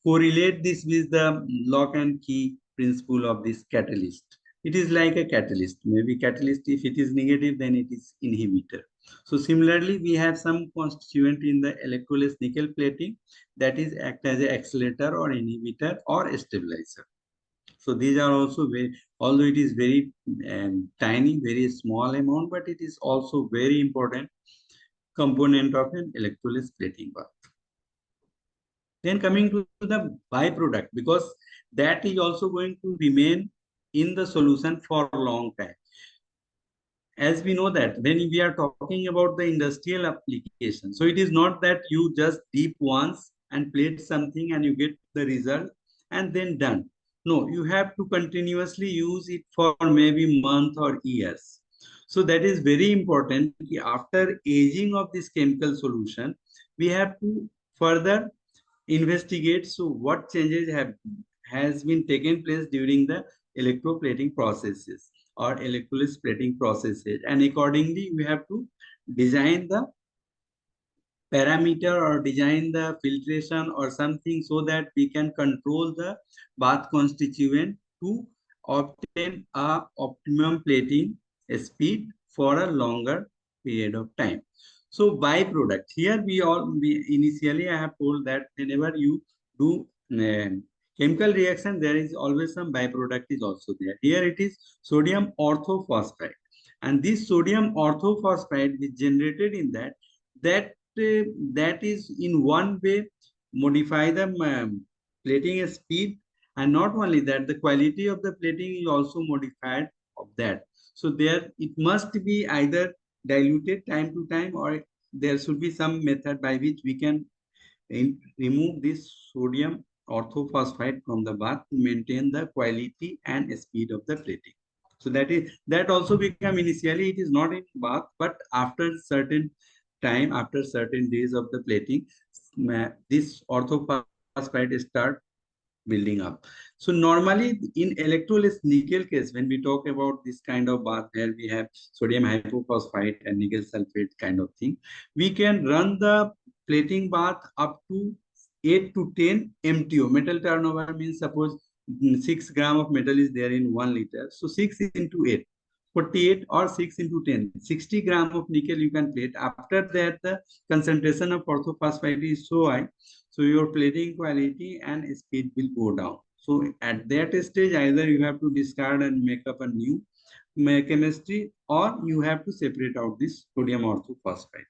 correlate this with the lock and key principle of this catalyst. It is like a catalyst. Maybe catalyst, if it is negative, then it is inhibitor. So similarly, we have some constituent in the electroless nickel plating that is act as an accelerator or inhibitor or stabilizer. So these are also very, although it is very tiny, very small amount, but it is also very important component of an electroless plating bath. Then coming to the byproduct, because that is also going to remain in the solution for a long time. As we know that when we are talking about the industrial application, so it is not that you just dip once and plate something and you get the result and then done. No, you have to continuously use it for maybe months or years. So that is very important. After aging of this chemical solution, we have to further investigate. So what changes has been taken place during the electroplating processes or electroless plating processes, and accordingly we have to design the parameter or design the filtration or something so that we can control the bath constituent to obtain a optimum plating speed for a longer period of time. So byproduct, here we initially I have told that whenever you do chemical reaction, there is always some byproduct is also there. Here it is sodium orthophosphide, and this sodium orthophosphide is generated in that is in one way modify the plating speed, and not only that, the quality of the plating is also modified of that. So there it must be either diluted time to time, or there should be some method by which we can remove this sodium orthophosphide from the bath to maintain the quality and speed of the plating. So that also become initially it is not in bath, but after certain time, after certain days of the plating, this orthophosphide start building up. So normally in electroless nickel case, when we talk about this kind of bath where we have sodium hypophosphite and nickel sulfate kind of thing, we can run the plating bath up to 8 to 10 MTO. Metal turnover means suppose 6 gram of metal is there in 1 liter. So 6 into 8. 48 or 6 into 10, 60 gram of nickel you can plate. After that, the concentration of orthophosphide is so high, so your plating quality and speed will go down. So at that stage, either you have to discard and make up a new, chemistry, or you have to separate out this sodium orthophosphate.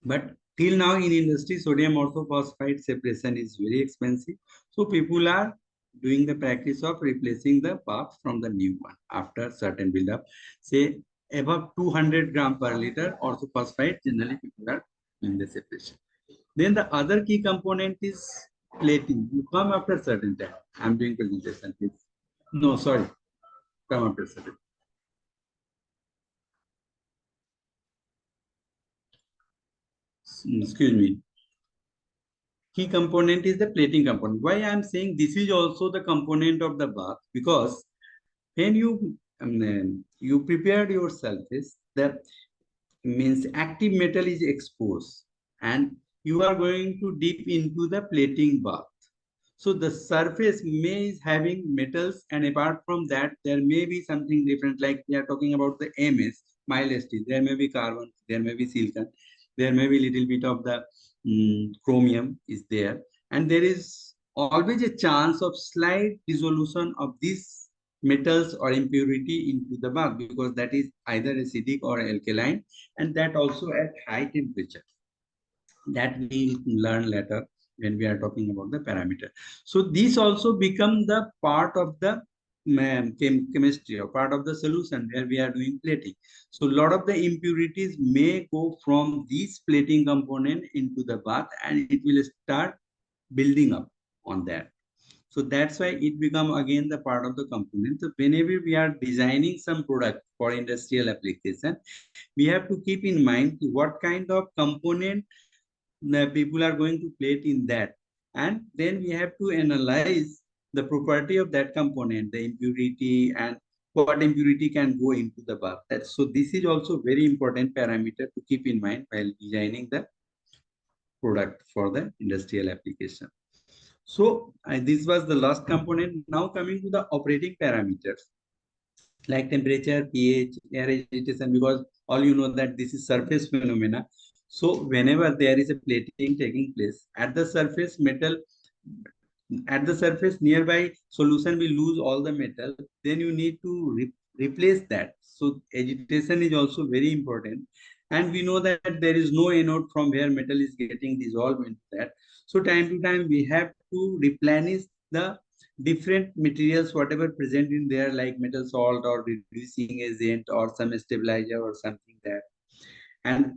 But till now in industry, sodium orthophosphate separation is very expensive. So people are doing the practice of replacing the bath from the new one after certain buildup. Say above 200 gram per liter orthophosphate, generally people are doing the separation. Then the other key component is plating. You come after certain time. I'm doing presentation, please. No, sorry. Come after certain. Excuse me. Key component is the plating component. Why I'm saying this is also the component of the bath? Because when you prepared your surface, the means active metal is exposed, and you are going to dip into the plating bath. So the surface may is having metals, and apart from that, there may be something different. Like we are talking about the MS, mild steel. There may be carbon, there may be silicon, there may be little bit of the chromium is there, and there is always a chance of slight dissolution of these metals or impurity into the bath, because that is either acidic or alkaline, and that also at high temperature. That we'll learn later when we are talking about the parameter. So these also become the part of the chemistry or part of the solution where we are doing plating. So a lot of the impurities may go from this plating component into the bath, and it will start building up on that. So that's why it become again the part of the component. So whenever we are designing some product for industrial application, we have to keep in mind what kind of component people are going to plate in that, and then we have to analyze the property of that component, the impurity, and what impurity can go into the bath. So this is also very important parameter to keep in mind while designing the product for the industrial application. So this was the last component. Now coming to the operating parameters like temperature, pH, air agitation, because all you know that this is surface phenomena. So whenever there is a plating taking place at the surface, nearby solution will lose all the metal. Then you need to replace that. So agitation is also very important. And we know that there is no anode from where metal is getting dissolved into that. So time to time we have to replenish the different materials, whatever present in there, like metal salt or reducing agent or some stabilizer or something there. And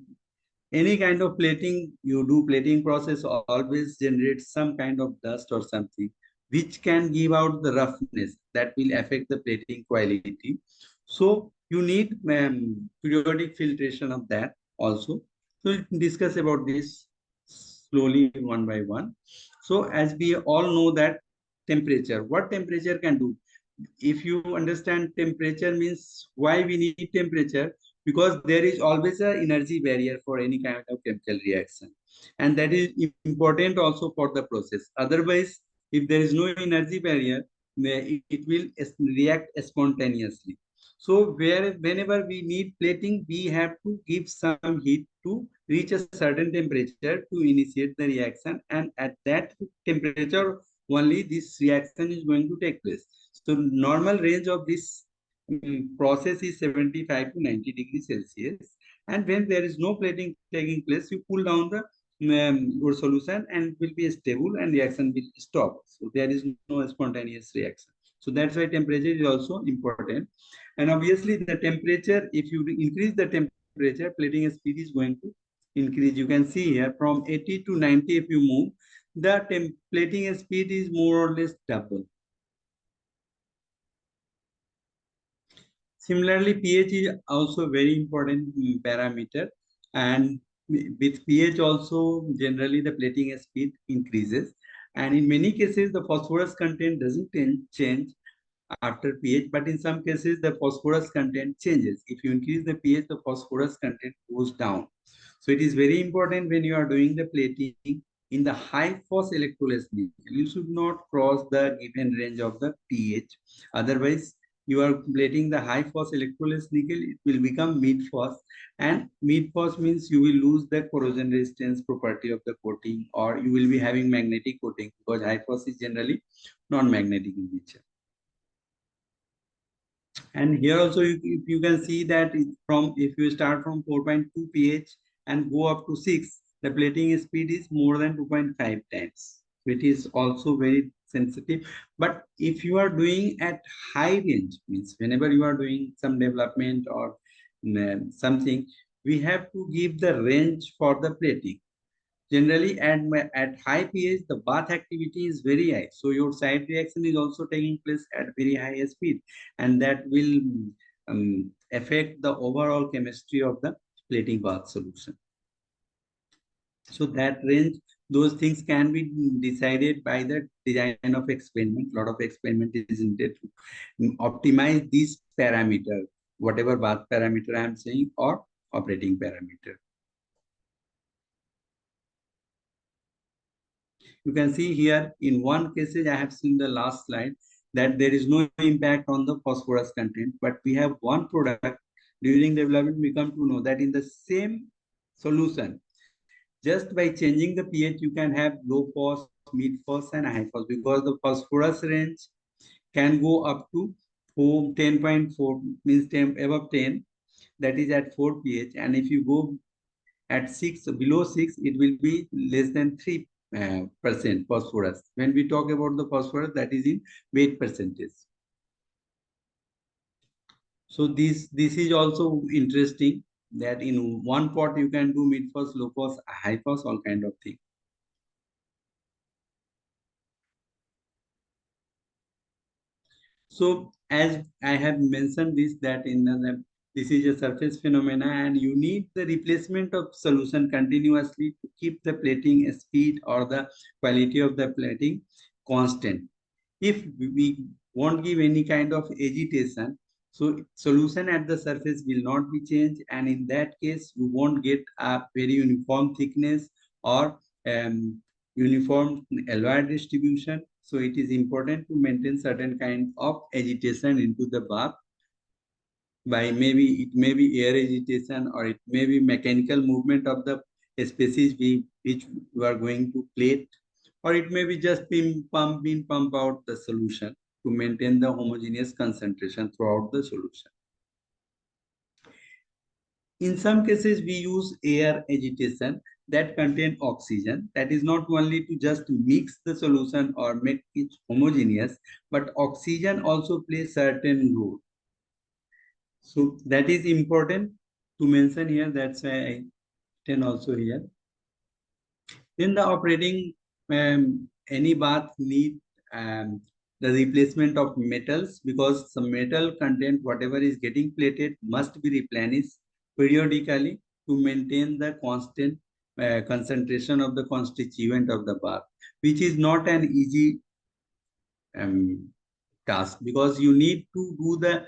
any kind of plating you do, plating process always generates some kind of dust or something, which can give out the roughness that will affect the plating quality. So you need periodic filtration of that also. So we'll discuss about this slowly one by one. So as we all know that temperature, what temperature can do? If you understand temperature means why we need temperature, because there is always an energy barrier for any kind of chemical reaction, and that is important also for the process. Otherwise, if there is no energy barrier, it will react spontaneously. So whenever we need plating, we have to give some heat to reach a certain temperature to initiate the reaction, and at that temperature only this reaction is going to take place. So normal range of this process is 75 to 90 degrees Celsius. And when there is no plating taking place, you cool down the your solution and it will be stable and reaction will stop. So there is no spontaneous reaction. So that's why temperature is also important. And obviously the temperature, if you increase the temperature, plating speed is going to increase. You can see here from 80 to 90, if you move, the plating speed is more or less double. Similarly, pH is also very important parameter, and with pH also generally the plating speed increases, and in many cases the phosphorus content doesn't change after pH, but in some cases the phosphorus content changes. If you increase the pH, the phosphorus content goes down. So it is very important when you are doing the plating in the high phos electrolysis nickel, you should not cross the given range of the pH. Otherwise, you are plating the high phos electrolysis nickel, it will become mid phos, and mid phos means you will lose the corrosion resistance property of the coating, or you will be having magnetic coating, because high phos is generally non-magnetic in nature. And here also you can see that if you start from 4.2 pH and go up to 6, the plating speed is more than 2.5 times. It is also very sensitive. But if you are doing at high range, means whenever you are doing some development or something, we have to give the range for the plating. Generally, at high pH, the bath activity is very high. So your side reaction is also taking place at very high speed, and that will affect the overall chemistry of the plating bath solution. So that range, those things can be decided by the design of experiment. A lot of experiment is needed to optimize these parameters, whatever bath parameter I am saying or operating parameter. You can see here in one cases, I have seen the last slide that there is no impact on the phosphorus content, but we have one product during development, we come to know that in the same solution, just by changing the pH, you can have low phos, mid phos and high phos, because the phosphorus range can go up to 10.4, means 10, above 10, that is at 4 pH. And if you go at 6, below 6, it will be less than 3% phosphorus. When we talk about the phosphorus, that is in weight percentage. So this is also interesting that in one pot you can do mid phos, low phos, high phos, all kind of thing. So as I have mentioned this, that in this is a surface phenomena, and you need the replacement of solution continuously to keep the plating speed or the quality of the plating constant. If we won't give any kind of agitation, so solution at the surface will not be changed, and in that case you won't get a very uniform thickness or uniform alveolar distribution. So it is important to maintain certain kind of agitation into the bath. By it may be air agitation, or it may be mechanical movement of the species which we are going to plate, or it may be just pump out the solution to maintain the homogeneous concentration throughout the solution. In some cases, we use air agitation that contain oxygen. That is not only to just mix the solution or make it homogeneous, but oxygen also plays certain role. So that is important to mention here. That's why I can also here. In the operating, any bath need the replacement of metals, because some metal content, whatever is getting plated, must be replenished periodically to maintain the constant concentration of the constituent of the bath, which is not an easy task, because you need to do the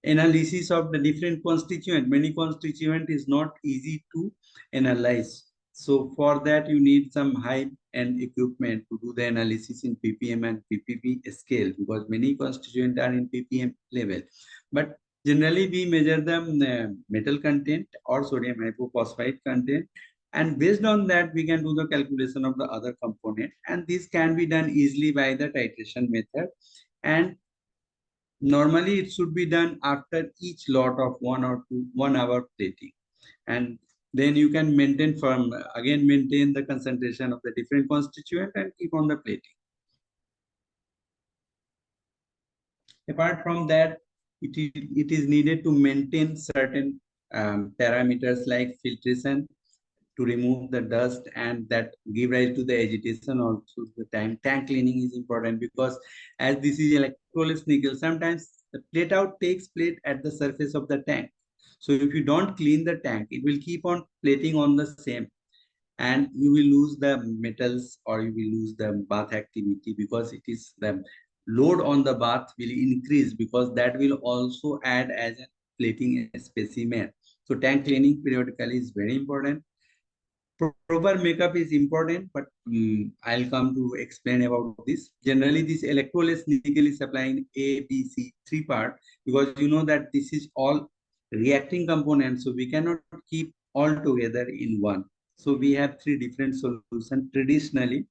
analysis of the different constituent. Many constituent is not easy to analyze. So for that, you need some high-end equipment to do the analysis in ppm and ppb scale, because many constituents are in ppm level. But generally, we measure the metal content or sodium hypophosphite content, and based on that, we can do the calculation of the other component. And this can be done easily by the titration method. And normally, it should be done after each lot of 1 hour plating. And then you can maintain the concentration of the different constituent and keep on the plating. Apart from that, it is needed to maintain certain parameters like filtration to remove the dust, and that give rise to the agitation. Also, the tank cleaning is important, because as this is electrolysis nickel, sometimes the plate out takes place at the surface of the tank. So if you don't clean the tank, it will keep on plating on the same, and you will lose the metals or you will lose the bath activity, because it is the load on the bath will increase, because that will also add as a plating specimen. So tank cleaning periodically is very important. Proper makeup is important, but I'll come to explain about this. Generally, this electrolysis nickel is supplying A, B, C, 3 part, because you know that this is all reacting components, so we cannot keep all together in one. So we have 3 different solutions traditionally,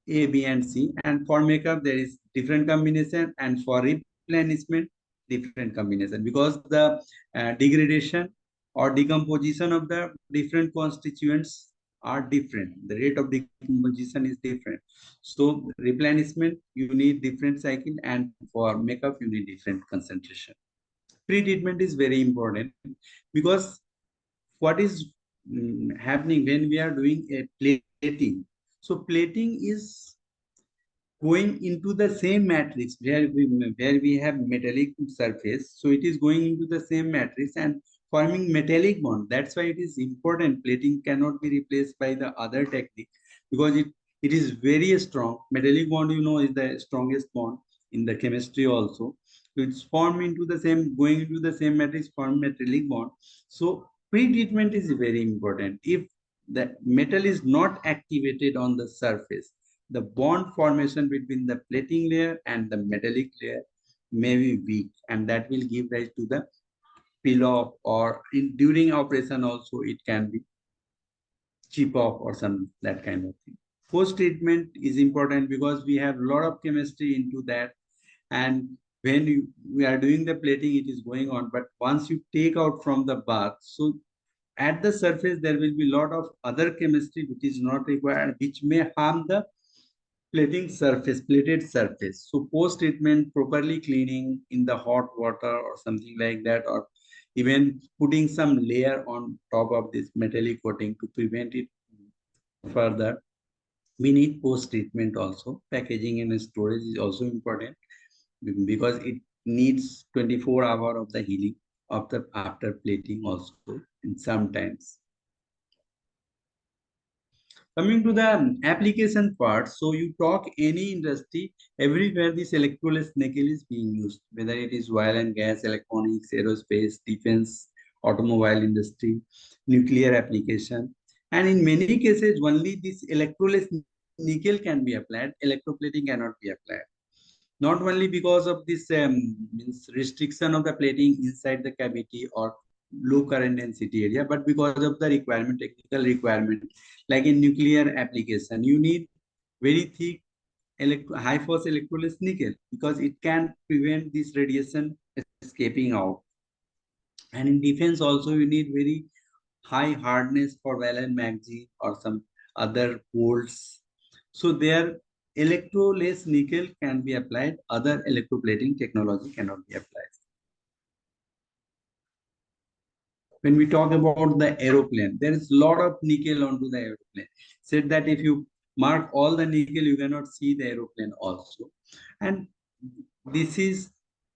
A, B, and C. And for makeup, there is different combination, and for replenishment, different combination, because the degradation or decomposition of the different constituents are different. The rate of decomposition is different. So replenishment, you need different cycle, and for makeup, you need different concentration. Pre-treatment is very important, because what is happening when we are doing a plating? So plating is going into the same matrix where we have metallic surface. So it is going into the same matrix and forming metallic bond. That's why it is important. Plating cannot be replaced by the other technique, because it is very strong. Metallic bond, you know, is the strongest bond in the chemistry also. So it's formed into the same, going into the same matrix, form metallic bond. So pre-treatment is very important. If the metal is not activated on the surface, the bond formation between the plating layer and the metallic layer may be weak, and that will give rise to the peel off, or during operation also it can be chip off or some that kind of thing. Post treatment is important because we have a lot of chemistry into that, and when we are doing the plating, it is going on, but once you take out from the bath, so at the surface there will be a lot of other chemistry which is not required, which may harm the plated surface. So post treatment, properly cleaning in the hot water or something like that, or even putting some layer on top of this metallic coating to prevent it further. We need post treatment also. Packaging and storage is also important, because it needs 24 hours of the healing of the after plating also in sometimes. Coming to the application part, so you talk any industry, everywhere this electroless nickel is being used, whether it is oil and gas, electronics, aerospace, defense, automobile industry, nuclear application. And in many cases, only this electroless nickel can be applied, electroplating cannot be applied. Not only because of this restriction of the plating inside the cavity or low current density area, but because of the requirement, technical requirement. Like in nuclear application, you need very thick high force electroless nickel, because it can prevent this radiation escaping out. And in defense also, you need very high hardness for Valence magazine or some other bolts. So there, electroless nickel can be applied, other electroplating technology cannot be applied. When we talk about the aeroplane, there is a lot of nickel onto the aeroplane. Said that if you mark all the nickel, you cannot see the aeroplane also. And this is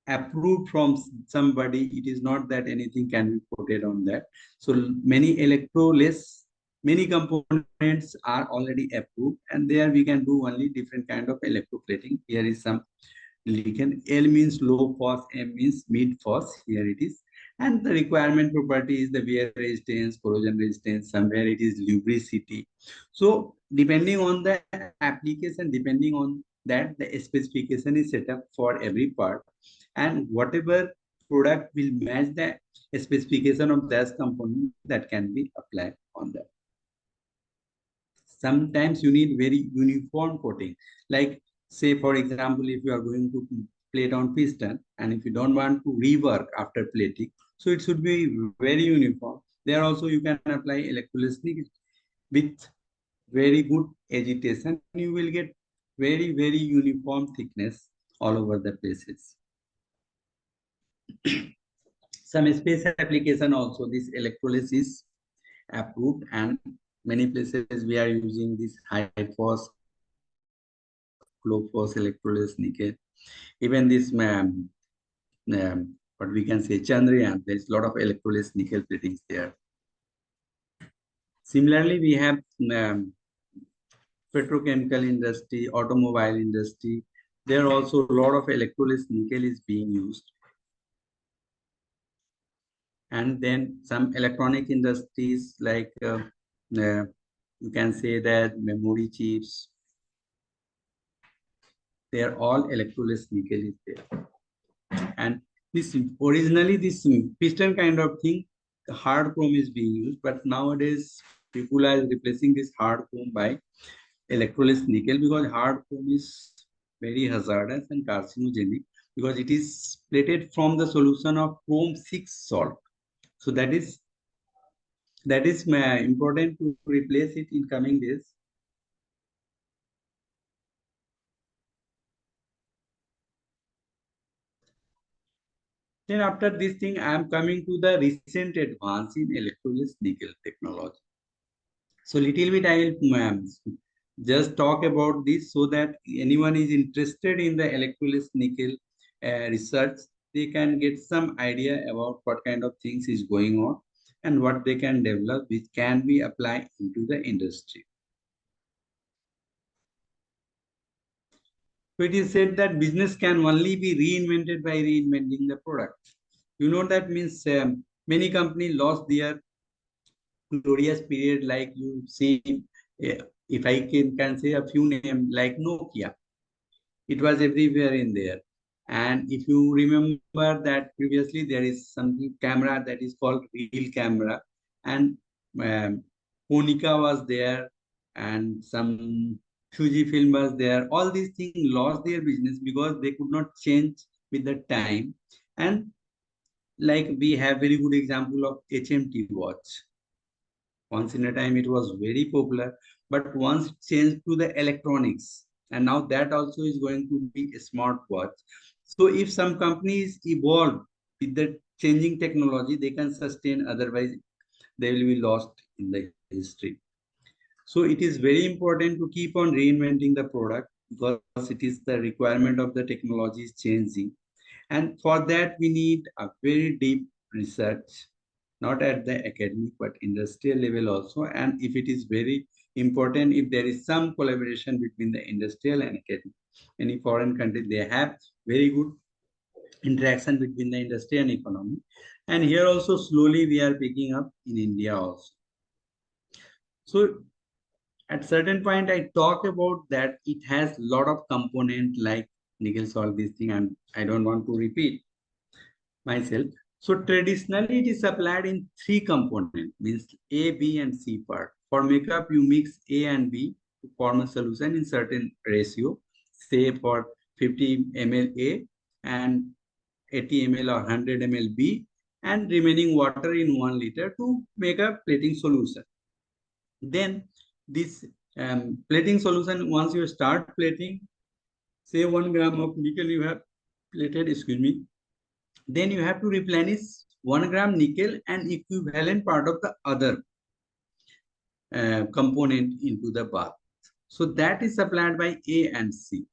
approved from somebody. It is not that anything can be put on that. So many electroless, many components are already approved, and there we can do only different kind of electroplating. Here is some lichen. L means low phos, M means mid phos. Here it is. And the requirement property is the wear resistance, corrosion resistance, somewhere it is lubricity. So depending on the application, depending on that, the specification is set up for every part. And whatever product will match the specification of that component, that can be applied on that. Sometimes you need very uniform coating. Like say, for example, if you are going to plate on piston, and if you don't want to rework after plating, so it should be very uniform. There also you can apply electroless nickel with very good agitation. You will get very, very uniform thickness all over the places. Some space application also, this electroless is approved, and many places we are using this high phos, low phos electroless nickel. Even this what we can say Chandrayaan, there's a lot of electroless nickel platings there. Similarly, we have petrochemical industry, automobile industry. There are also a lot of electroless nickel is being used. And then some electronic industries like you can say that memory chips, they are all electroless nickel is there. And this originally this piston kind of thing, hard chrome is being used, but nowadays people are replacing this hard chrome by electroless nickel, because hard chrome is very hazardous and carcinogenic because it is plated from the solution of chrome 6 salt. So that is important to replace it in coming days. Then after this thing, I am coming to the recent advance in electroless nickel technology. So little bit I will just talk about this so that anyone is interested in the electroless nickel research, they can get some idea about what kind of things is going on and what they can develop which can be applied into the industry. So it is said that business can only be reinvented by reinventing the product. You know that means many companies lost their glorious period, like you see, if I can say a few names like Nokia. It was everywhere in there. And if you remember that previously there is something camera that is called real camera, and Konica was there, and some Fujifilm was there. All these things lost their business because they could not change with the time. And like we have very good example of HMT watch. Once in a time it was very popular, but once it changed to the electronics, and now that also is going to be a smartwatch. So if some companies evolve with the changing technology, they can sustain, otherwise they will be lost in the history. So it is very important to keep on reinventing the product because it is the requirement of the technology is changing. And for that, we need a very deep research, not at the academic, but industrial level also. And if it is very important, if there is some collaboration between the industrial and academic, any foreign country, they have very good interaction between the industry and economy. And here also slowly we are picking up in India also. So at certain point, I talk about that it has a lot of component like nickel salt, this thing, and I don't want to repeat myself. So traditionally it is supplied in 3 components, means A, B and C part. For makeup, you mix A and B to form a solution in certain ratio, say for 50 ml A and 80 ml or 100 ml B, and remaining water in 1 liter to make a plating solution. Then this plating solution, once you start plating, say 1 gram of nickel you have plated, excuse me, then you have to replenish 1 gram nickel and equivalent part of the other component into the bath. So that is supplied by A and C.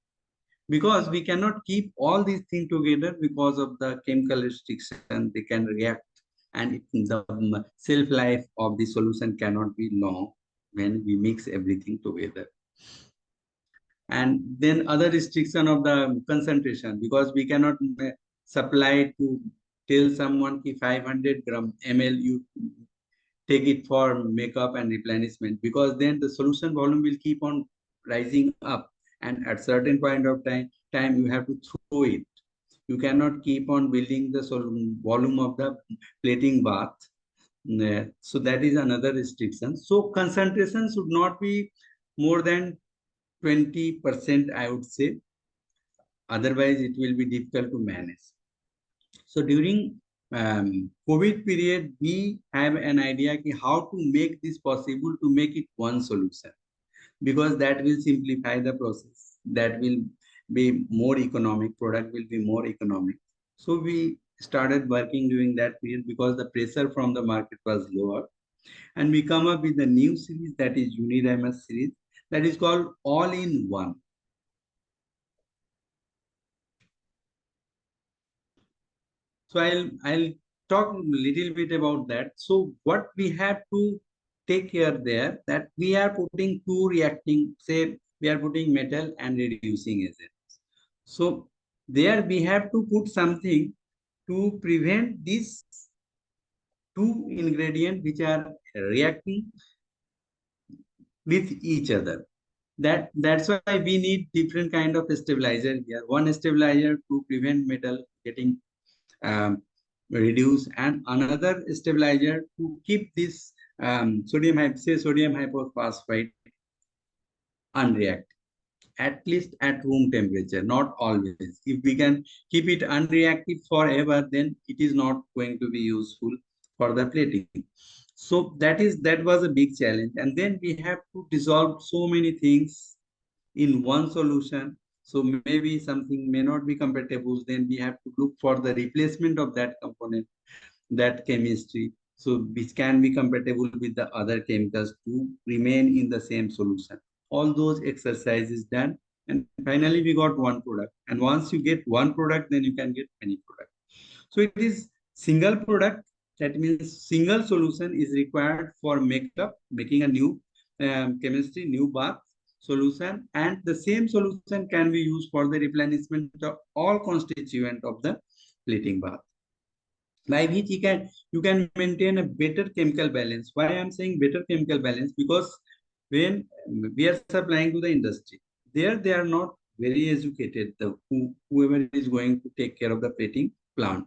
Because we cannot keep all these things together because of the chemical restriction, they can react, and the shelf life of the solution cannot be long when we mix everything together. And then other restriction of the concentration, because we cannot supply to tell someone ki 500 ml you take it for makeup and replenishment, because then the solution volume will keep on rising up, and at certain point of time you have to throw it. You cannot keep on building the volume of the plating bath. So that is another restriction. So concentration should not be more than 20%, I would say. Otherwise, it will be difficult to manage. So during COVID period, we have an idea how to make this possible, to make it one solution, because that will simplify the process. That will be more economic, product will be more economic. So we started working during that period because the pressure from the market was lower. And we come up with a new series, that is Unidimer series, that is called all-in-one. So I'll talk a little bit about that. So what we have to take care there, that we are putting 2 reacting, say we are putting metal and reducing agents. So there we have to put something to prevent these 2 ingredients which are reacting with each other. That's why we need different kind of stabilizer here. One stabilizer to prevent metal getting reduced, and another stabilizer to keep this sodium hypophosphite unreacted. at least at room temperature, not always. If we can keep it unreactive forever, then it is not going to be useful for the plating. So that was a big challenge. And then we have to dissolve so many things in one solution. So maybe something may not be compatible. Then we have to look for the replacement of that component, that chemistry, so which can be compatible with the other chemicals to remain in the same solution. All those exercises done, and finally we got one product. And once you get one product, then you can get many products. So it is single product. That means single solution is required for making a new chemistry, new bath solution, and the same solution can be used for the replenishment of all constituent of the plating bath, by which you can maintain a better chemical balance. Why I'm saying better chemical balance? Because when we are supplying to the industry, there they are not very educated, whoever is going to take care of the plating plant.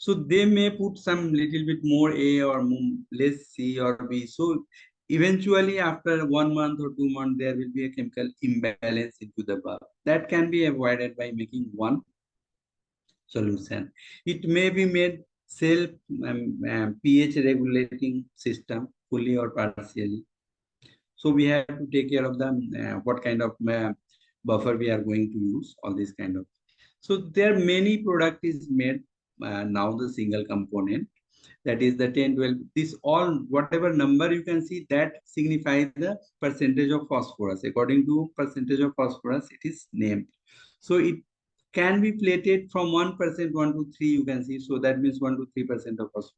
So they may put some little bit more A or less C or B. So eventually after 1 month or 2 months, there will be a chemical imbalance into the bulb. That can be avoided by making one solution. It may be made self pH regulating system fully or partially. So we have to take care of the what kind of buffer we are going to use, all this kind of. So there are many product is made now, the single component, that is the 10, 12, this all whatever number you can see, that signifies the percentage of phosphorus. According to percentage of phosphorus, it is named. So it can be plated from 1%, 1 to 3, you can see. So that means 1 to 3% of phosphorus.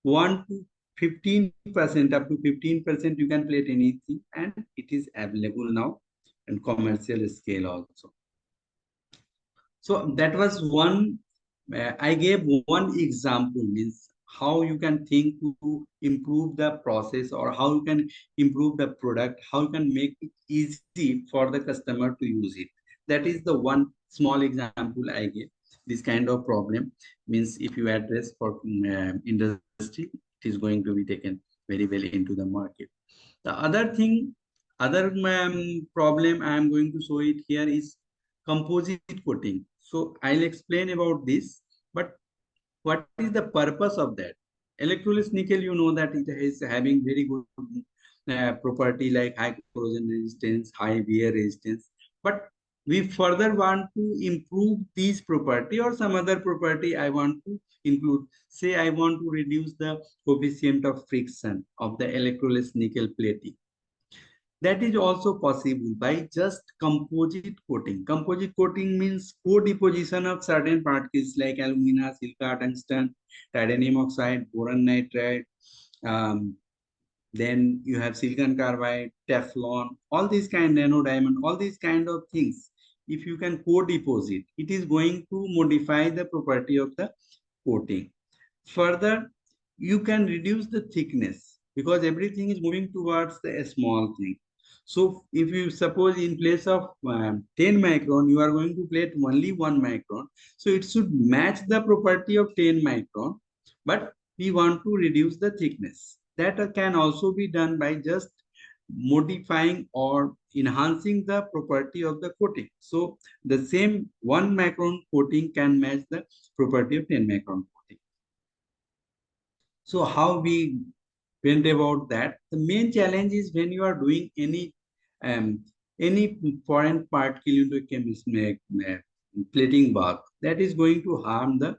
1 to 15%, up to 15%, you can plate anything, and it is available now in commercial scale also. So that was one. I gave one example, means how you can think to improve the process, or how you can improve the product, how you can make it easy for the customer to use it. That is the one small example I gave. This kind of problem means if you address for industry, it is going to be taken very well into the market. The other thing, other problem I am going to show it here is composite coating. So I'll explain about this, but what is the purpose of that? Electrolysis nickel, you know that it is having very good property like high corrosion resistance, high wear resistance, but we further want to improve these property or some other property I want to include. Say I want to reduce the coefficient of friction of the electrolysis nickel plating. That is also possible by just composite coating. Composite coating means co-deposition of certain particles like alumina, silica, tungsten, titanium oxide, boron nitride, then you have silicon carbide, Teflon, all these kind, nano diamond, all these kind of things. If you can co-deposit, it is going to modify the property of the coating. Further, you can reduce the thickness because everything is moving towards the small thing. So if you suppose in place of 10 micron, you are going to plate only 1 micron. So it should match the property of 10 micron, but we want to reduce the thickness. That can also be done by just modifying or enhancing the property of the coating. So the same 1 micron coating can match the property of 10 micron coating. So how we went about that? The main challenge is when you are doing any foreign particle into a plating bath, that is going to harm the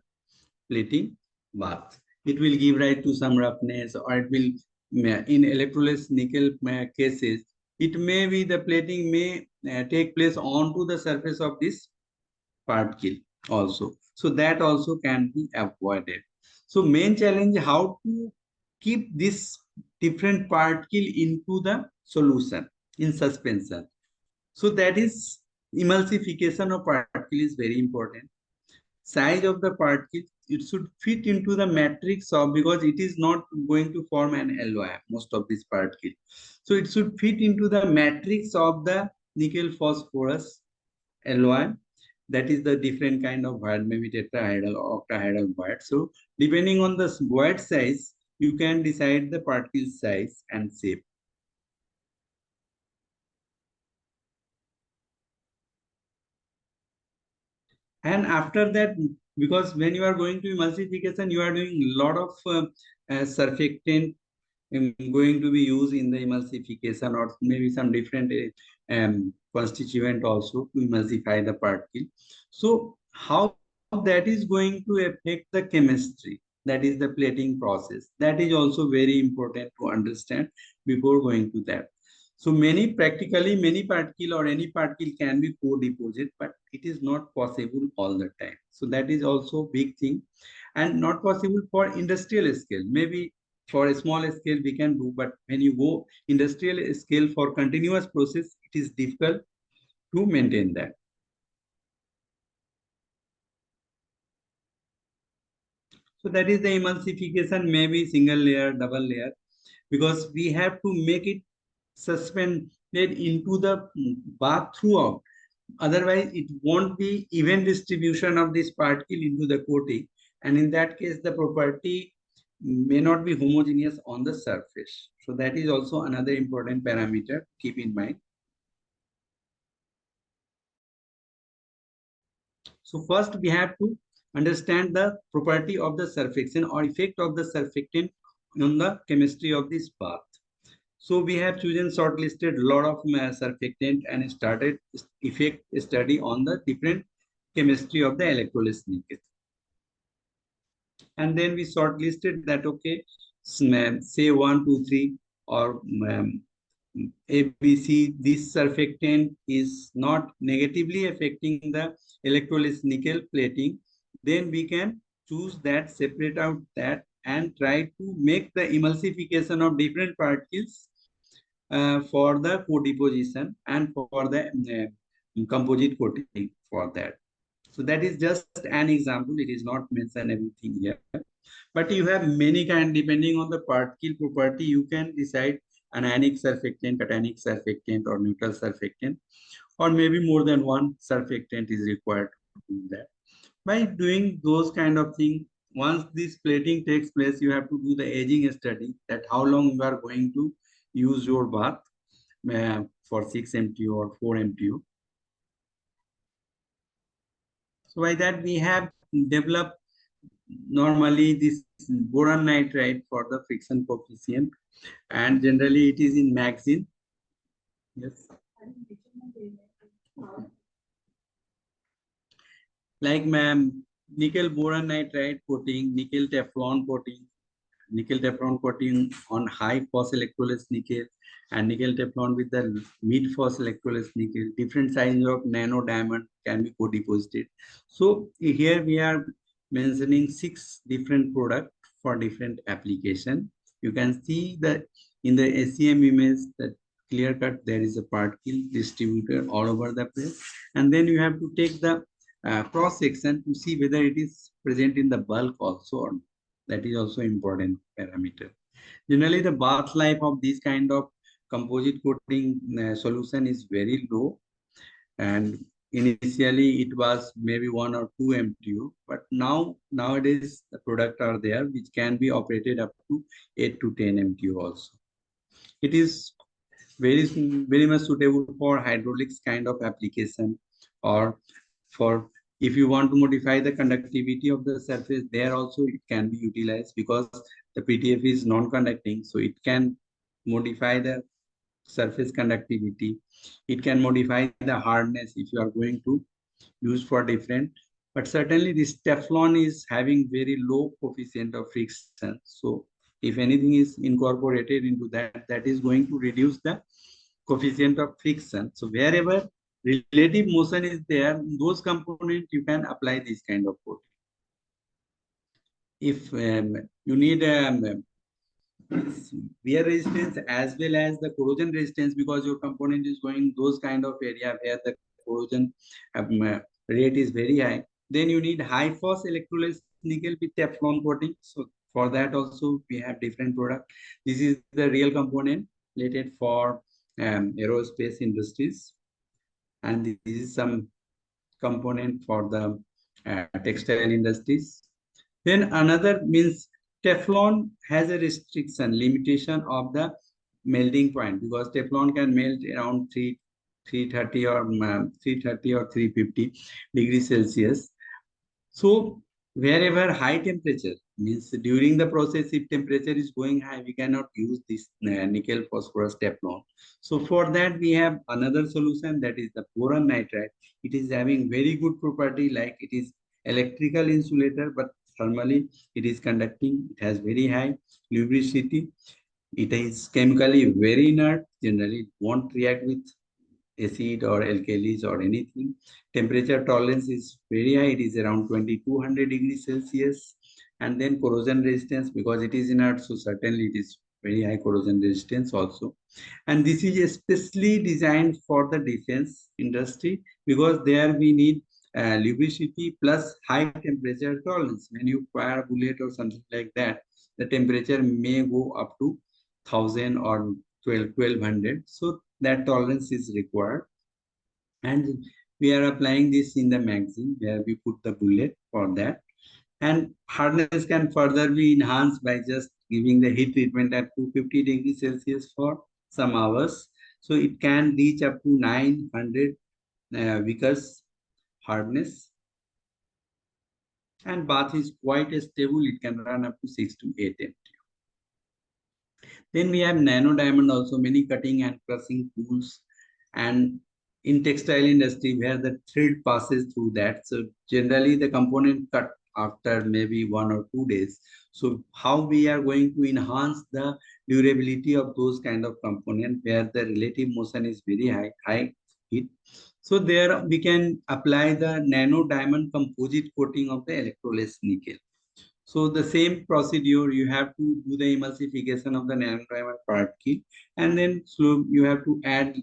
plating bath. It will give rise to some roughness, or it will, in electrolysis nickel cases, it may be the plating may take place onto the surface of this particle also. So that also can be avoided. So main challenge, how to keep this different particle into the solution in suspension. So that is emulsification of particle is very important. Size of the particle, it should fit into the matrix of, because it is not going to form an alloy, most of this particle. So it should fit into the matrix of the nickel phosphorus alloy. That is the different kind of wire, maybe tetrahedral or octahedral wire. So depending on the wire size, you can decide the particle size and shape. And after that, because when you are going to emulsification, you are doing a lot of surfactant going to be used in the emulsification, or maybe some different constituent also to emulsify the particle. So how that is going to affect the chemistry, that is the plating process, that is also very important to understand before going to that. So practically many particle or any particle can be co-deposit, but it is not possible all the time. So that is also big thing, and not possible for industrial scale. Maybe for a small scale we can do, but when you go industrial scale for continuous process, it is difficult to maintain that. So that is the emulsification, maybe single layer, double layer, because we have to make it suspended into the bath throughout. Otherwise, it won't be even distribution of this particle into the coating. And in that case, the property may not be homogeneous on the surface. So that is also another important parameter to keep in mind. So first we have to understand the property of the surfactant or effect of the surfactant on the chemistry of this bath. So we have chosen shortlisted a lot of surfactant and started effect study on the different chemistry of the electrolysis nickel. And then we shortlisted that, okay, say 1, 2, 3 or ABC, this surfactant is not negatively affecting the electrolysis nickel plating. Then we can choose that, separate out that, and try to make the emulsification of different particles for the co-deposition and for the composite coating for that. So that is just an example. It is not mentioned everything here, but you have many kind, depending on the particle property, you can decide anionic surfactant, cationic surfactant, or neutral surfactant, or maybe more than one surfactant is required to do that. By doing those kind of things, once this plating takes place, you have to do the aging study, that how long you are going to use your bath for 6 MTU or 4 MTU. So by that we have developed normally this boron nitride for the friction coefficient, and generally it is in magazine. Yes. Like nickel boron nitride coating, nickel Teflon coating on high phos electrolysis nickel, and nickel Teflon with the mid phos electrolysis nickel. Different sizes of nano diamond can be co-deposited. So here we are mentioning 6 different products for different application. You can see that in the SEM image that clear cut there is a particle distributed all over the place, and then you have to take the cross section to see whether it is present in the bulk also or not. That is also important parameter. Generally, the bath life of this kind of composite coating solution is very low, and initially it was maybe 1 or 2 MTU, but nowadays the product are there which can be operated up to 8 to 10 MTU also. It is very much suitable for hydraulics kind of application, or for if you want to modify the conductivity of the surface, there also it can be utilized, because the PTF is non-conducting, so it can modify the surface conductivity. It can modify the hardness if you are going to use for different. But certainly this Teflon is having very low coefficient of friction. So if anything is incorporated into that, that is going to reduce the coefficient of friction. So wherever relative motion is there, those components you can apply this kind of coating. If you need wear resistance as well as the corrosion resistance, because your component is going those kind of area where the corrosion rate is very high, then you need high phos electrolysis nickel with Teflon coating. So for that also we have different product. This is the real component related for aerospace industries, and this is some component for the textile industries. Then another means Teflon has a restriction, limitation of the melting point, because Teflon can melt around 3 330 or 330 or 350 degrees Celsius. So wherever high temperature means during the process, if temperature is going high, we cannot use this nickel phosphorus Teflon. So for that we have another solution, that is the boron nitride. It is having very good property, like it is electrical insulator, but thermally it is conducting. It has very high lubricity. It is chemically very inert. Generally, it won't react with acid or alkalis or anything. Temperature tolerance is very high. It is around 2200 degrees Celsius. And then corrosion resistance, because it is inert, so certainly it is very high corrosion resistance also. And this is especially designed for the defense industry, because there we need lubricity plus high temperature tolerance. When you fire a bullet or something like that, the temperature may go up to 1000 or 1200. So that tolerance is required. And we are applying this in the magazine where we put the bullet for that. And hardness can further be enhanced by just giving the heat treatment at 250 degrees Celsius for some hours. So it can reach up to 900 Vickers hardness. And bath is quite stable. It can run up to 6 to 8 MT. Then we have nano diamond also, many cutting and pressing tools, and in textile industry where the thread passes through that. So generally the component cut after maybe 1 or 2 days. So how we are going to enhance the durability of those kind of component where the relative motion is very high heat. So there we can apply the nano diamond composite coating of the electroless nickel. So the same procedure, you have to do the emulsification of the nano diamond part kit, and then so you have to add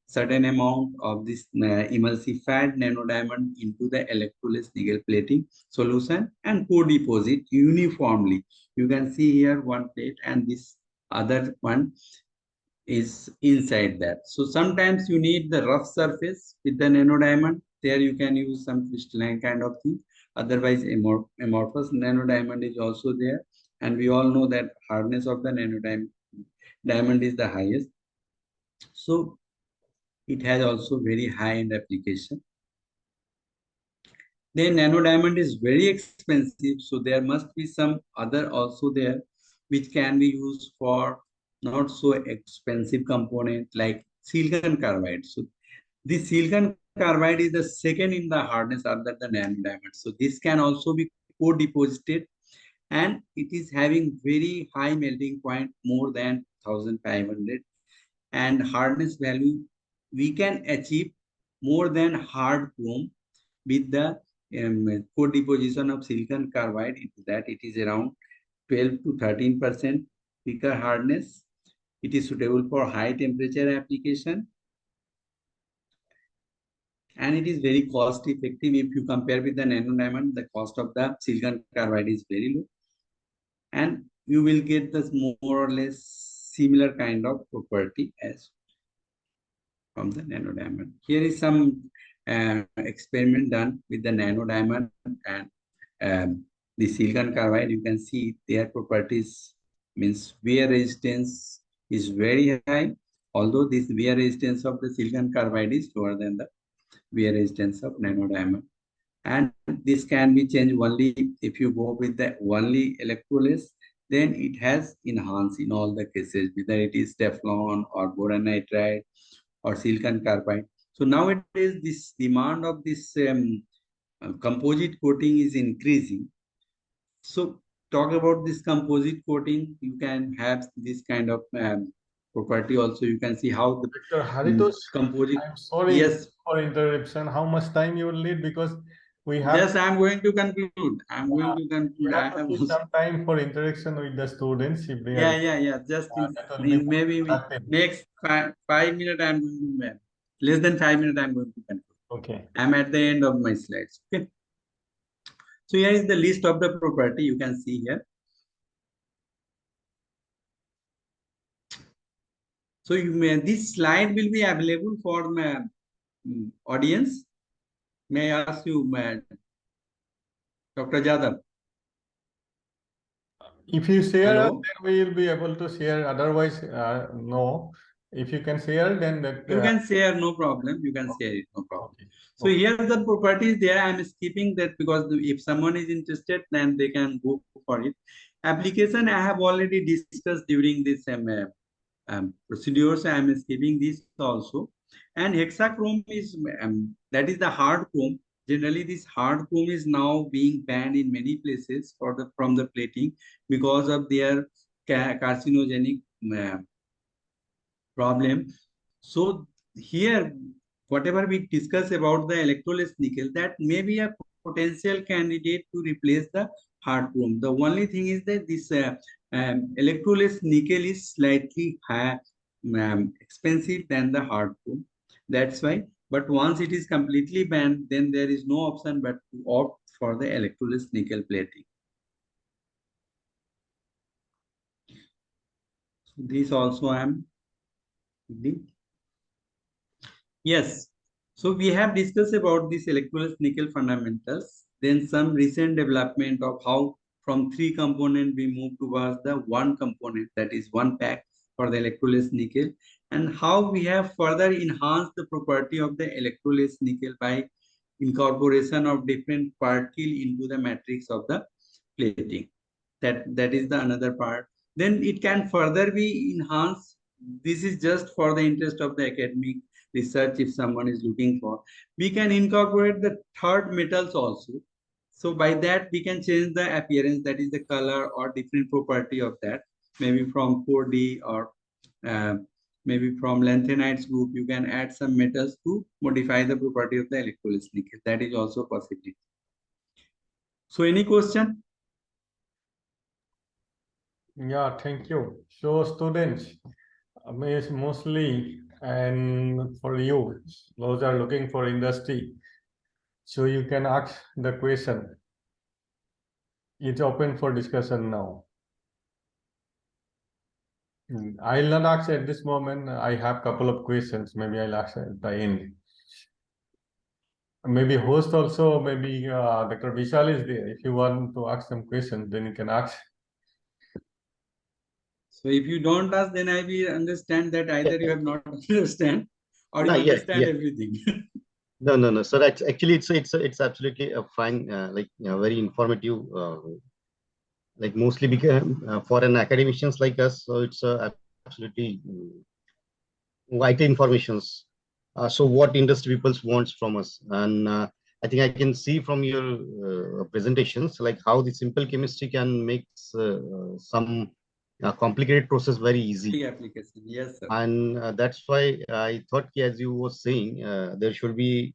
certain amount of this emulsified nano diamond into the electroless nickel plating solution and co-deposit uniformly. You can see here one plate and this other one is inside that. So sometimes you need the rough surface with the nano diamond. There you can use some crystalline kind of thing. Otherwise, amorphous nano diamond is also there. And we all know that hardness of the nano diamond is the highest. So it has also very high-end application. Then nano diamond is very expensive. So there must be some other also there which can be used for not so expensive component like silicon carbide. So this silicon carbide is the second in the hardness other than nano diamond. So this can also be co-deposited, and it is having very high melting point, more than 1500, and hardness value we can achieve more than hard chrome with the co-deposition of silicon carbide into that. It is around 12 to 13% weaker hardness. It is suitable for high temperature application. And it is very cost effective. If you compare with the nano diamond, the cost of the silicon carbide is very low. And you will get this more or less similar kind of property as from the nano diamond. Here is some experiment done with the nano diamond and the silicon carbide. You can see their properties, means wear resistance is very high, although this wear resistance of the silicon carbide is lower than the wear resistance of nano diamond. And this can be changed only if you go with the only electroless, then it has enhanced in all the cases, whether it is Teflon or boron nitride or silicon carbide. So nowadays this demand of this composite coating is increasing. So talk about this composite coating, you can have this kind of property also. You can see how the Dr. Haritosh, composite. I'm sorry Yes, for interruption. How much time you will need? Because we have, yes, I'm going to conclude. I'm going to we conclude. I have to have keep some time for interaction with the students if they are, yeah. Just that will be in more maybe productive. next 5 minutes, I'm going to less than 5 minutes. I'm going to conclude. Okay. I'm at the end of my slides. Okay. So here is the list of the property you can see here. So you may, this slide will be available for my audience. May I ask you, Dr. Jadhav? If you share, Hello? then we will be able to share. Otherwise, no. If you can share, then that. You can share, no problem. You can share it, no problem. Okay. So here the properties there, I'm skipping that because if someone is interested, then they can go for it. Application I have already discussed during this procedures. I am skipping this also. And hexachrome is that is the hard chrome. Generally, this hard chrome is now being banned in many places from the plating because of their carcinogenic problem. So here, whatever we discuss about the electroless nickel, that may be a potential candidate to replace the hard chrome. The only thing is that this electroless nickel is slightly higher, expensive than the hard chrome. That's why. But once it is completely banned, then there is no option but to opt for the electroless nickel plating. So this also I am. Yes. So we have discussed about this electroless nickel fundamentals, then some recent development of how from 3 component we move towards the 1 component, that is 1 pack for the electroless nickel, and how we have further enhanced the property of the electroless nickel by incorporation of different particle into the matrix of the plating. That is the another part. Then it can further be enhanced. This is just for the interest of the academic research. If someone is looking for, we can incorporate the third metals also. So by that we can change the appearance, that is the color or different property of that, maybe from 4D or maybe from lanthanides group. You can add some metals to modify the property of the electroless nickel. That is also possible. So any question? Yeah, thank you. So students, mostly, and for you, those are looking for industry. So you can ask the question. It's open for discussion now. I'll not ask at this moment. I have a couple of questions. Maybe I'll ask at the end. Maybe host also, maybe Dr. Vishal is there. If you want to ask some questions, then you can ask. So if you don't ask, then I will understand that either you have not understand or you No, understand everything. No. So that's actually it's absolutely a fine, very informative. Like mostly because for an academicians like us, so it's absolutely vital informations. So what industry people wants from us, and I think I can see from your presentations like how the simple chemistry can make some complicated process very easy. Application, yes, sir. And that's why I thought, as you were saying, there should be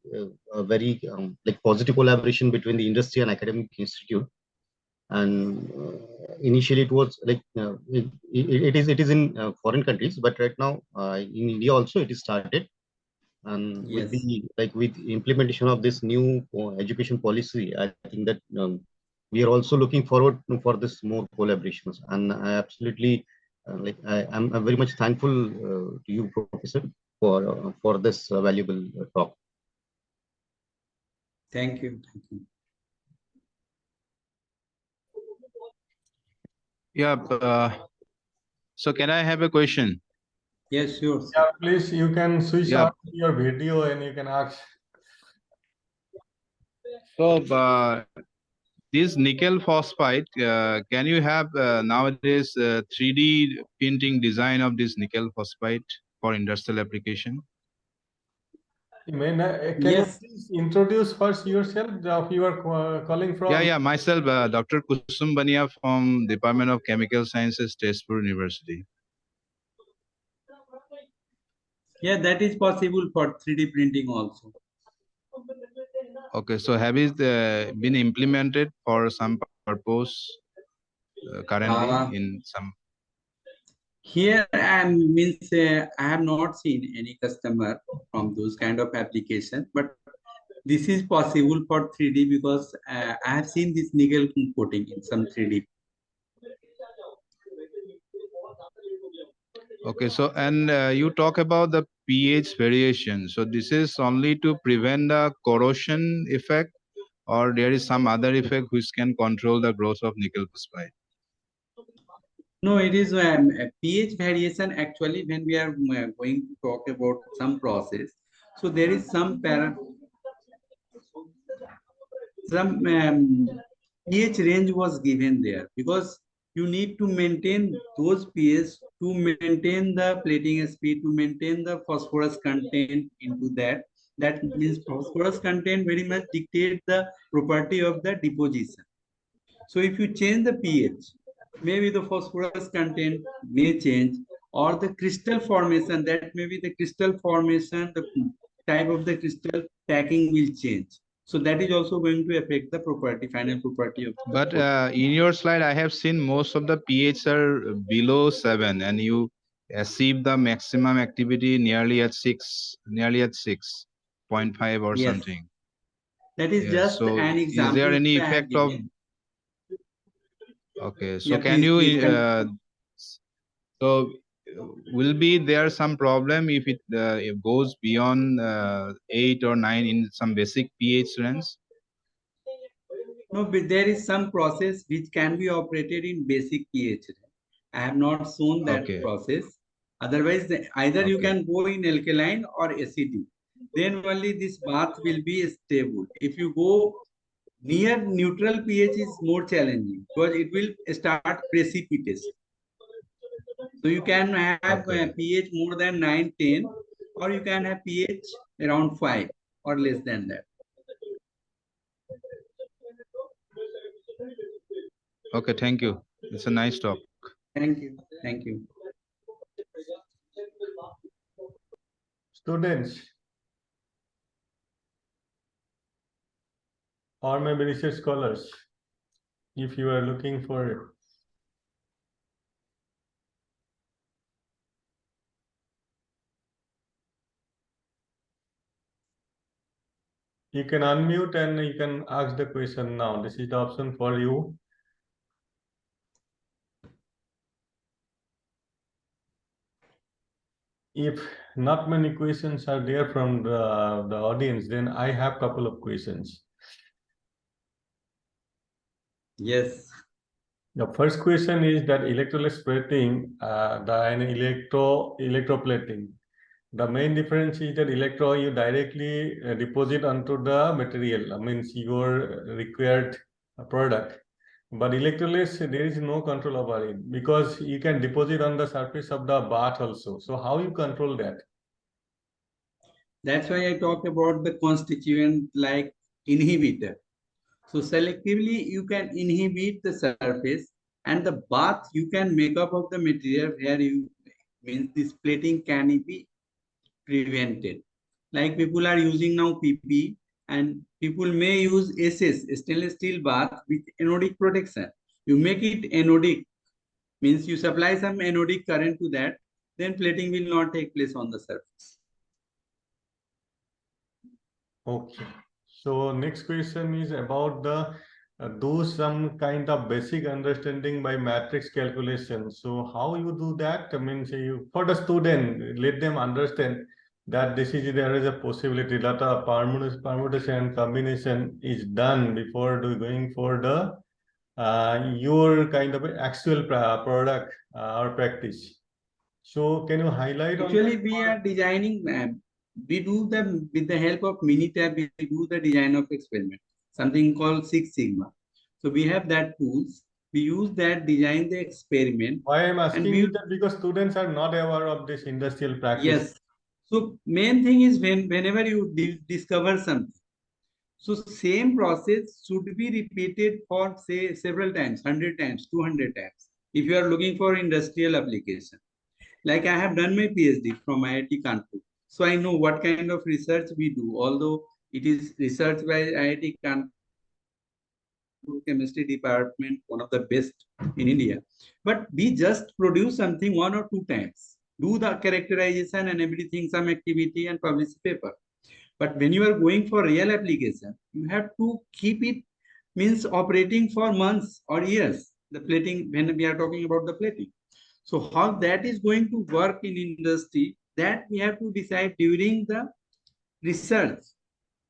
a very like positive collaboration between the industry and academic institute. And initially it was like it is in foreign countries, but right now in India also it is started. And Yes. with the with implementation of this new education policy, I think that we are also looking forward for this more collaborations. And I absolutely I'm very much thankful to you, Professor, for this valuable talk. Thank you. Thank you. Yeah. So can I have a question? Yes, sure. Yeah, please, you can switch Yeah. on your video and you can ask. So this nickel phosphide, can you have nowadays 3D printing design of this nickel phosphide for industrial application? Can Yes. you please introduce first yourself? You are calling from? Yeah. Myself, Dr. Kusum Bania from Department of Chemical Sciences, Tezpur University. Yeah, that is possible for 3D printing also. Okay, so have it been implemented for some purpose currently in some? Here I have not seen any customer from those kind of application, but this is possible for 3D because I have seen this nickel coating in some 3D. Okay, so and you talk about the pH variation. So this is only to prevent the corrosion effect, or there is some other effect which can control the growth of nickel phosphide? No, it is a pH variation actually when we are going to talk about some process. So there is some pH range was given there because you need to maintain those pH to maintain the plating speed, to maintain the phosphorus content into that. That means phosphorus content very much dictate the property of the deposition. So if you change the pH, maybe the phosphorus content may change, or the crystal formation, that may be the crystal formation, the type of the crystal packing will change. So that is also going to affect the property, final property of the But in your slide, I have seen most of the pH are below 7, and you achieve the maximum activity nearly at 6.5 or Yes. something. That is Yeah, just so an is example there any I have effect of? given. Okay, so Yeah, can please you so will be there some problem if it goes beyond 8 or 9 in some basic pH range? No, but there is some process which can be operated in basic pH. I have not shown that Okay. process. Otherwise, either you Okay. can go in alkaline or acidic. Then only this bath will be stable. If you go near neutral pH is more challenging because it will start precipitation. So you can have Okay. a pH more than 9, 10, or you can have pH around 5 or less than that. Okay, thank you. It's a nice talk. Thank you. Thank you. Students, or maybe research scholars, if you are looking for it. You can unmute and you can ask the question now. This is the option for you. If not many questions are there from the audience, then I have a couple of questions. Yes. The first question is that electrolysis plating, electroplating. The main difference is that you directly deposit onto the material. Means your required product. But electrolysis, there is no control over it because you can deposit on the surface of the bath also. So how you control that? That's why I talk about the constituent like inhibitor. So selectively you can inhibit the surface and the bath you can make up of the material where you means this plating can be prevented. Like people are using now PP and people may use SS, stainless steel bath with anodic protection. You make it anodic, means you supply some anodic current to that, then plating will not take place on the surface. Okay. So next question is about the do some kind of basic understanding by matrix calculation. So how you do that? I mean, say you, for the student, let them understand that there is a possibility that a permutation and combination is done before going for the your kind of actual product or practice. So can you highlight Actually, on we are designing, we do the, with the help of Minitab, we do the design of experiment, something called Six Sigma. So we have that tools. We use that, design the experiment. Why I'm and asking we, you that because students are not aware of this industrial practice. yes. So main thing is whenever you discover something, so same process should be repeated for say several times, 100 times, 200 times. If you are looking for industrial application. Like I have done my PhD from IIT Kanpur. So I know what kind of research we do, although it is research by IIT Kanpur chemistry department, one of the best in India. But we just produce something 1 or 2 times, do the characterization and everything, some activity and publish paper. But when you are going for real application, you have to keep it, means operating for months or years. The plating, when we are talking about the plating. So how that is going to work in industry, that we have to decide during the research.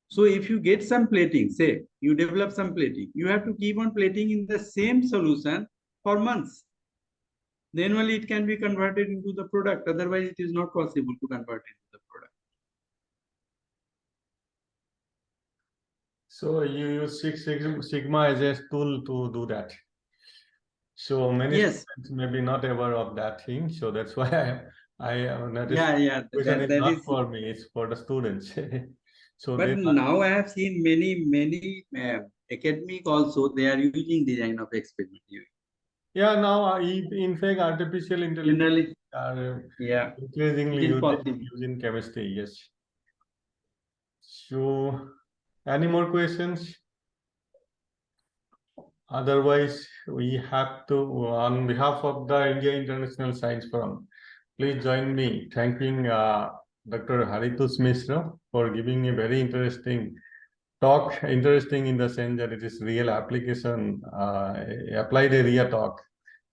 So if you get some plating, say you develop some plating, you have to keep on plating in the same solution for months. then only it can be converted into the product. Otherwise, it is not possible to convert into the product. So you use Six Sigma as a tool to do that. So many Yes. students may be not aware of that thing. So that's why I noticed Yeah. question is That not is. for me, it's for the students. So But they now I have seen many academic also, they are using design of experiment. yeah, now in fact artificial intelligence are Yeah, increasingly it is possible. used in chemistry. Yes. So any more questions? Otherwise, we have to, on behalf of the India International Science Forum, please join me thanking Dr. Haritus Mishra for giving a very interesting talk. Interesting in the sense that it is real application, applied area talk.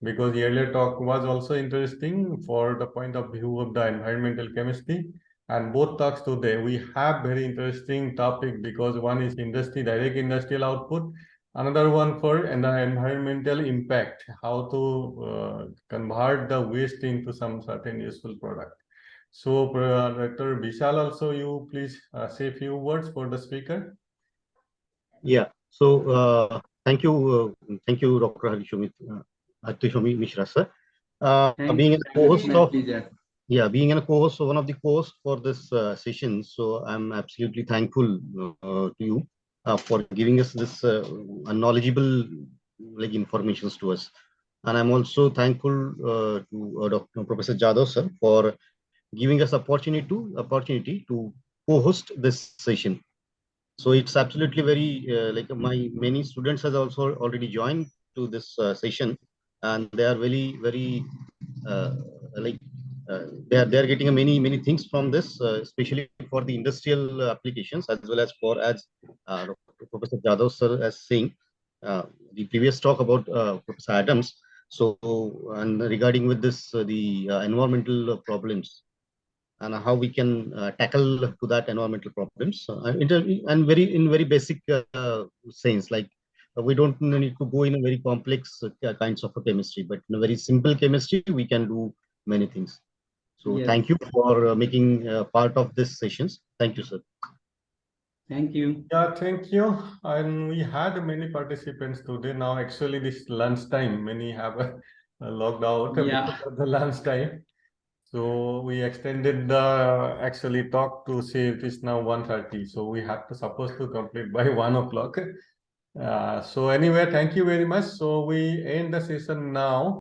Because the earlier talk was also interesting for the point of view of the environmental chemistry. And both talks today, we have very interesting topic because one is industry, direct industrial output. Another one for the environmental impact, how to convert the waste into some certain useful product. So, Dr. Vishal, also you please say a few words for the speaker. Yeah. So thank you, Dr. Harishomi Mishra, sir. Being a co-host of being a co-host, one of the co-hosts for this session. So I'm absolutely thankful to you for giving us this knowledgeable informations to us. And I'm also thankful to Dr. Professor Jadhav, sir, for giving us opportunity to co-host this session. So it's absolutely very my many students has also already joined to this session, and they are very uh, like they are getting many things from this, especially for the industrial applications as well as Professor Jadhav sir as saying the previous talk about Professor Adams. So and regarding with this the environmental problems and how we can tackle to that environmental problems and very basic sense, like we don't need to go in a very complex kinds of a chemistry, but in a very simple chemistry we can do many things. So Yes. Thank you for making part of this sessions. Thank you, sir. Thank you. Yeah, thank you. And we had many participants today. Now, actually, this lunchtime, many have logged out because of the lunchtime. So we extended the actually talk to say it is now 1:30. So we have to supposed to complete by 1 o'clock. So anyway, thank you very much. So we end the session now.